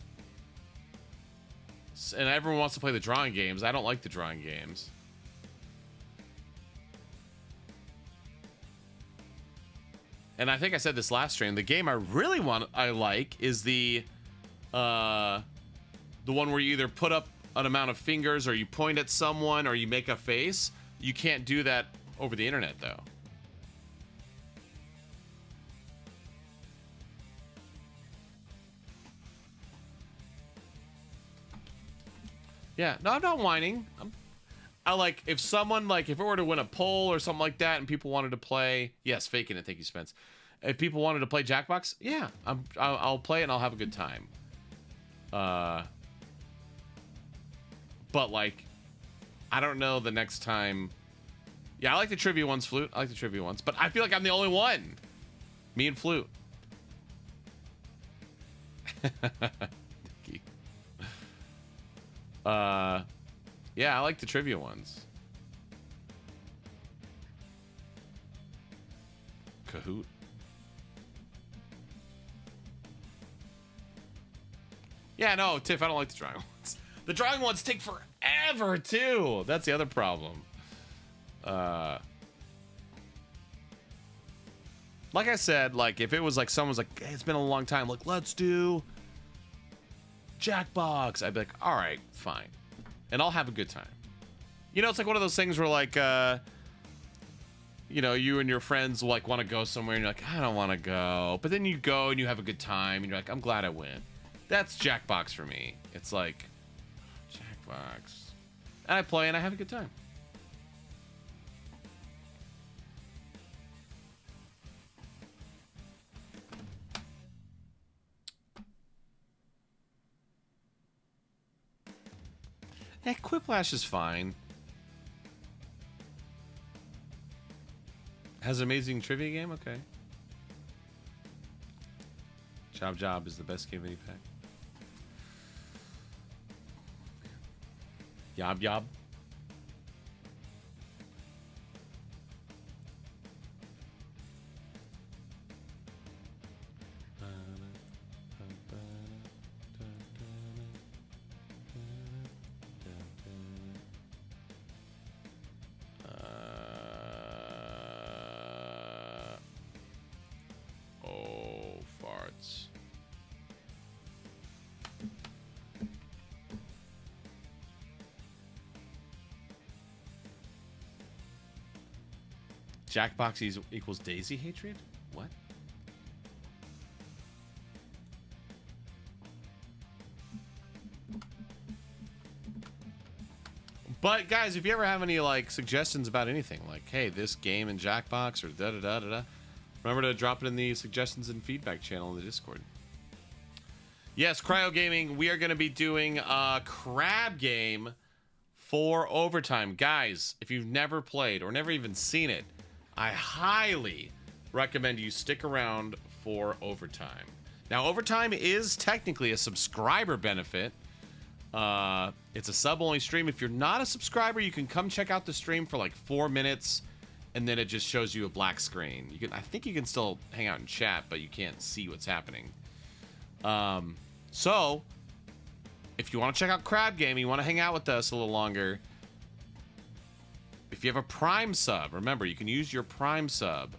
and everyone wants to play the drawing games. I don't like the drawing games. And I think I said this last stream. The game I like is the one where you either put up an amount of fingers, or you point at someone, or you make a face. You can't do that over the internet, though. Yeah, no, I'm not whining. I like, if someone, like, if it were to win a poll or something like that and people wanted to play, yes, faking it, thank you, Spence. If people wanted to play Jackbox, yeah, I'll play it and I'll have a good time. But, like, I don't know the next time. Yeah, I like the trivia ones, Flute. I like the trivia ones, but I feel like I'm the only one. Me and Flute. Yeah, I like the trivia ones. Kahoot. Yeah, no, Tiff, I don't like the drawing ones. The drawing ones take forever, too. That's the other problem. Like I said, like, if it was like someone's like, hey, it's been a long time, like, let's do Jackbox, I'd be like, all right, fine. And I'll have a good time. You know, it's like one of those things where, like, you know, you and your friends will, like, want to go somewhere, and you're like, I don't want to go. But then you go, and you have a good time, and you're like, I'm glad I went. That's Jackbox for me. It's like, Jackbox. And I play, and I have a good time. Yeah, Quiplash is fine. Has an amazing trivia game? Okay. Job is the best game any pack. Yob. Farts. Jackbox equals Daisy hatred? What? But guys, if you ever have any like suggestions about anything, like, hey, this game in Jackbox or da-da-da-da-da, remember to drop it in the suggestions and feedback channel in the Discord. Yes, Cryo Gaming, we are going to be doing a crab game for Overtime. Guys, if you've never played or never even seen it, I highly recommend you stick around for Overtime. Now, Overtime is technically a subscriber benefit. It's a sub-only stream. If you're not a subscriber, you can come check out the stream for like 4 minutes, and then it just shows you a black screen. I think you can still hang out and chat, but you can't see what's happening. So, if you want to check out Crab Game, you want to hang out with us a little longer, if you have a Prime sub, remember, you can use your Prime sub.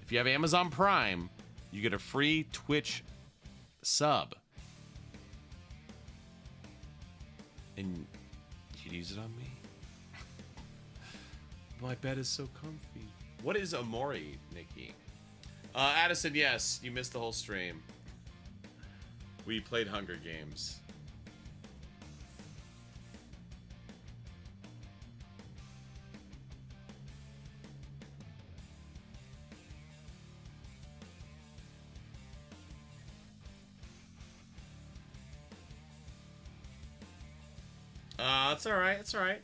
If you have Amazon Prime, you get a free Twitch sub. And you can use it on me. My bed is so comfy. What is Amori, Nikki? Addison, yes, you missed the whole stream. We played Hunger Games. It's alright, it's alright.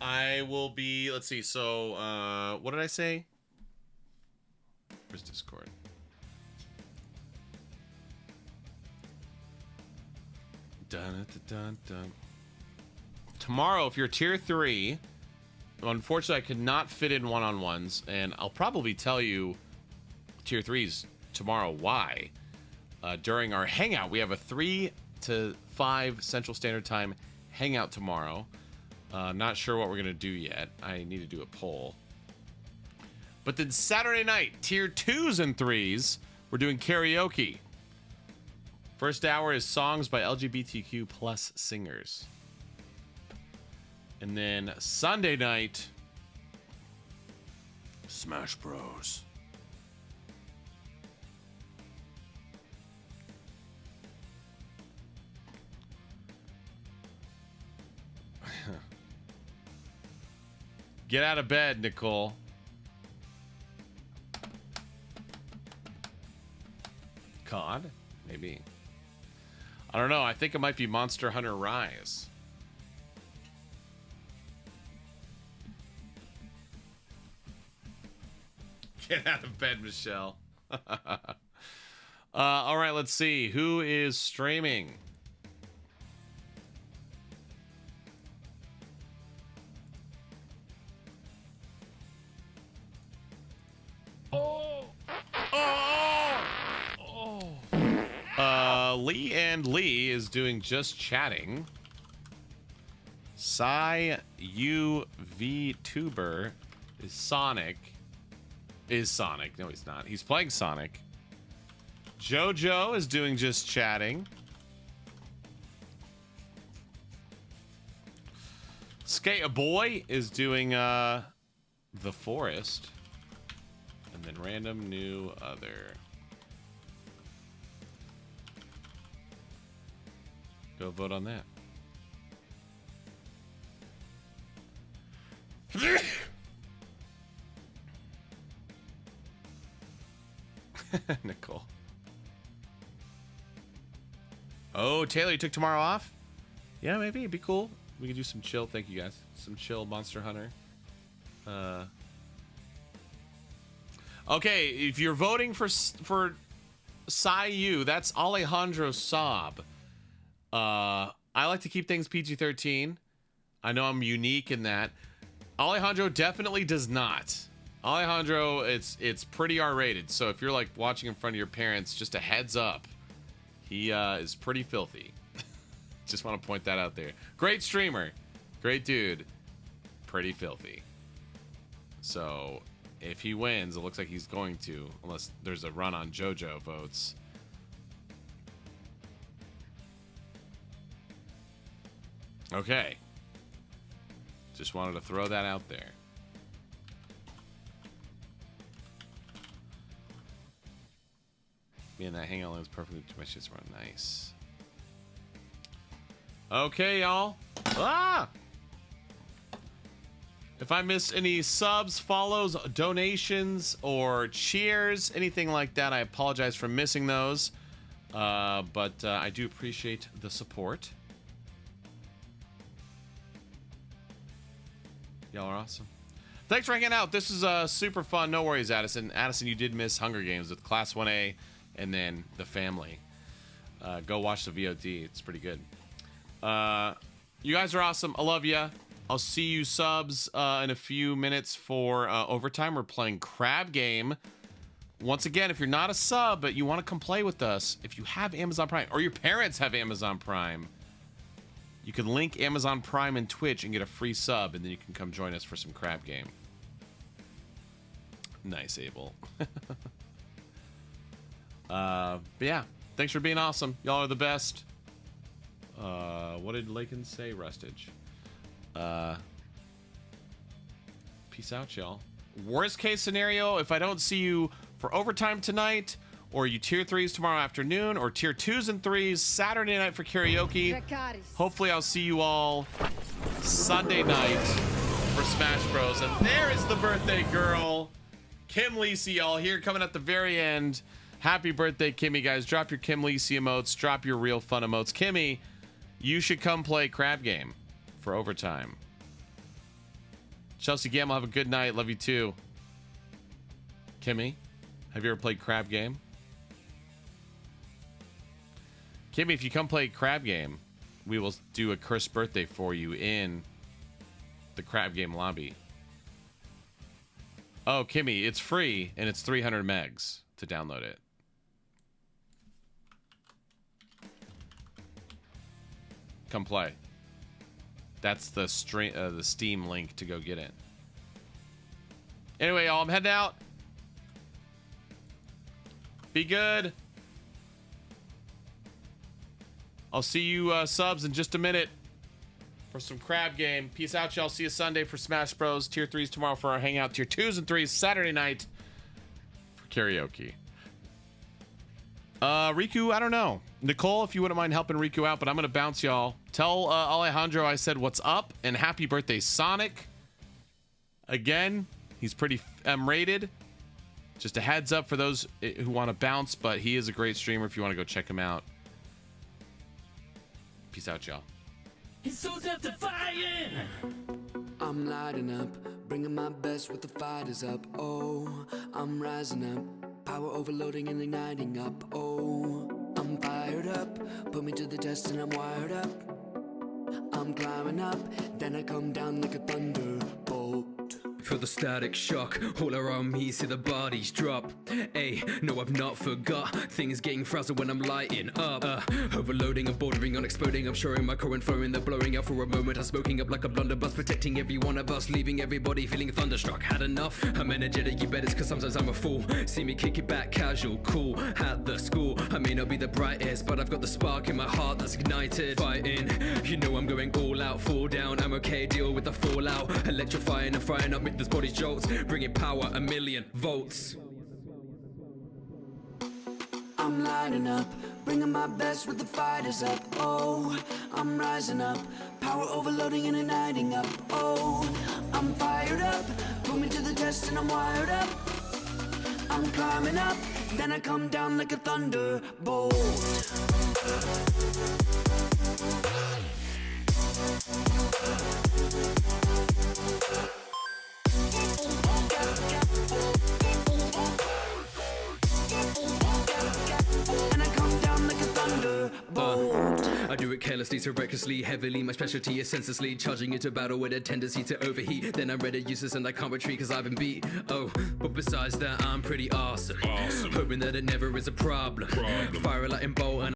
I will be, let's see, so, what did I say? Where's Discord? Dun, dun, dun, dun. Tomorrow, if you're tier 3, unfortunately I could not fit in one-on-ones, and I'll probably tell you tier 3s tomorrow why. During our hangout, we have a 3 to 5 Central Standard Time hangout tomorrow. Not sure what we're gonna do yet. I need to do a poll. But then Saturday night, tier 2s and 3s, we're doing karaoke. First hour is songs by LGBTQ plus singers. And then Sunday night, Smash Bros. Get out of bed, Nicole. COD? Maybe. I don't know. I think it might be Monster Hunter Rise. Get out of bed, Michelle. All right, let's see. Who is streaming? Lee and Lee is doing just chatting. Psy UV Tuber is Sonic. No, he's not. He's playing Sonic. Jojo is doing just chatting. Skate a Boy is doing The Forest. And then random new other. Go vote on that. Nicole. Oh, Taylor, you took tomorrow off? Yeah, maybe. It'd be cool. We could do some chill. Thank you, guys. Some chill Monster Hunter. Okay, if you're voting for Sayu, that's Alejandro Saab. I like to keep things PG-13. I know I'm unique in that. Alejandro definitely does not. Alejandro, it's pretty R-rated. So if you're like watching in front of your parents, just a heads up. He is pretty filthy. Just want to point that out there. Great streamer. Great dude. Pretty filthy. So if he wins, it looks like he's going to, unless there's a run on JoJo votes. Okay. Just wanted to throw that out there. Me and that hangout lines perfectly to my shit's run. Nice. Okay, y'all. Ah! If I miss any subs, follows, donations, or cheers, anything like that, I apologize for missing those. But I do appreciate the support. Y'all are awesome. Thanks for hanging out. This is super fun. No worries, Addison. Addison, you did miss Hunger Games with Class 1A and then The Family. Go watch the VOD. It's pretty good. You guys are awesome. I love ya. I'll see you subs in a few minutes for overtime. We're playing Crab Game. Once again, if you're not a sub but you want to come play with us, if you have Amazon Prime or your parents have Amazon Prime, you can link Amazon Prime and Twitch and get a free sub, and then you can come join us for some Crab Game. Nice, Abel. But yeah, thanks for being awesome. Y'all are the best. What did Lakin say? Rustage. Peace out, y'all. Worst case scenario, if I don't see you for overtime tonight, or you tier 3s tomorrow afternoon, or tier 2s and 3s Saturday night for karaoke, hopefully I'll see you all Sunday night for Smash Bros. And there is the birthday girl, Kim Lisi, y'all, here coming at the very end. Happy birthday, Kimmy, guys. Drop your Kim Lisi emotes. Drop your real fun emotes. Kimmy, you should come play Crab Game for overtime. Chelsea Gamble, have a good night. Love you too. Kimmy, have you ever played Crab Game? Kimmy, if you come play Crab Game, we will do a cursed birthday for you in the Crab Game lobby. Oh, Kimmy, it's free and it's 300 megs to download it. Come play. That's the Steam link to go get it. Anyway, y'all, I'm heading out. Be good. I'll see you subs in just a minute for some Crab Game. Peace out, y'all. See you Sunday for Smash Bros. Tier 3s tomorrow for our hangout. Tier 2s and 3s Saturday night for karaoke. Riku, I don't know. Nicole, if you wouldn't mind helping Riku out, but I'm going to bounce y'all. Tell Alejandro I said what's up and happy birthday, Sonic. Again, he's pretty M-rated. Just a heads up for those who want to bounce, but he is a great streamer if you want to go check him out. Peace out, y'all. His soul's after fire. I'm lighting up, bringing my best with the fighters up. Oh, I'm rising up, power overloading and igniting up. Oh, I'm fired up, put me to the test and I'm wired up. I'm climbing up, then I come down like a thunderbolt. Feel the static shock, all around me, see the bodies drop. Ay, no, I've not forgot. Things getting frazzled when I'm lighting up. Overloading, I'm bordering on exploding. I'm showing my current flowing, they're blowing out for a moment. I'm smoking up like a blunderbuss, protecting every one of us, leaving everybody feeling thunderstruck. Had enough? I'm energetic, you bet it's cause sometimes I'm a fool. See me kick it back, casual, cool. At the school, I may not be the brightest, but I've got the spark in my heart that's ignited. Fighting, you know I'm going all out, fall down. I'm okay, deal with the fallout. Electrifying and frying up, make this body jolts, bringing power 1,000,000 volts. I'm lighting up, bringing my best with the fighters up. Oh, I'm rising up, power overloading and igniting up. Oh, I'm fired up, put me to the test and I'm wired up. I'm climbing up, then I come down like a thunderbolt. I do it carelessly, so recklessly, heavily. My specialty is senselessly charging into battle with a tendency to overheat. Then I'm ready, useless, and I can't retreat because I've been beat. Oh, but besides that, I'm pretty awesome. Hoping that it never is a problem. Fire a lightning bolt and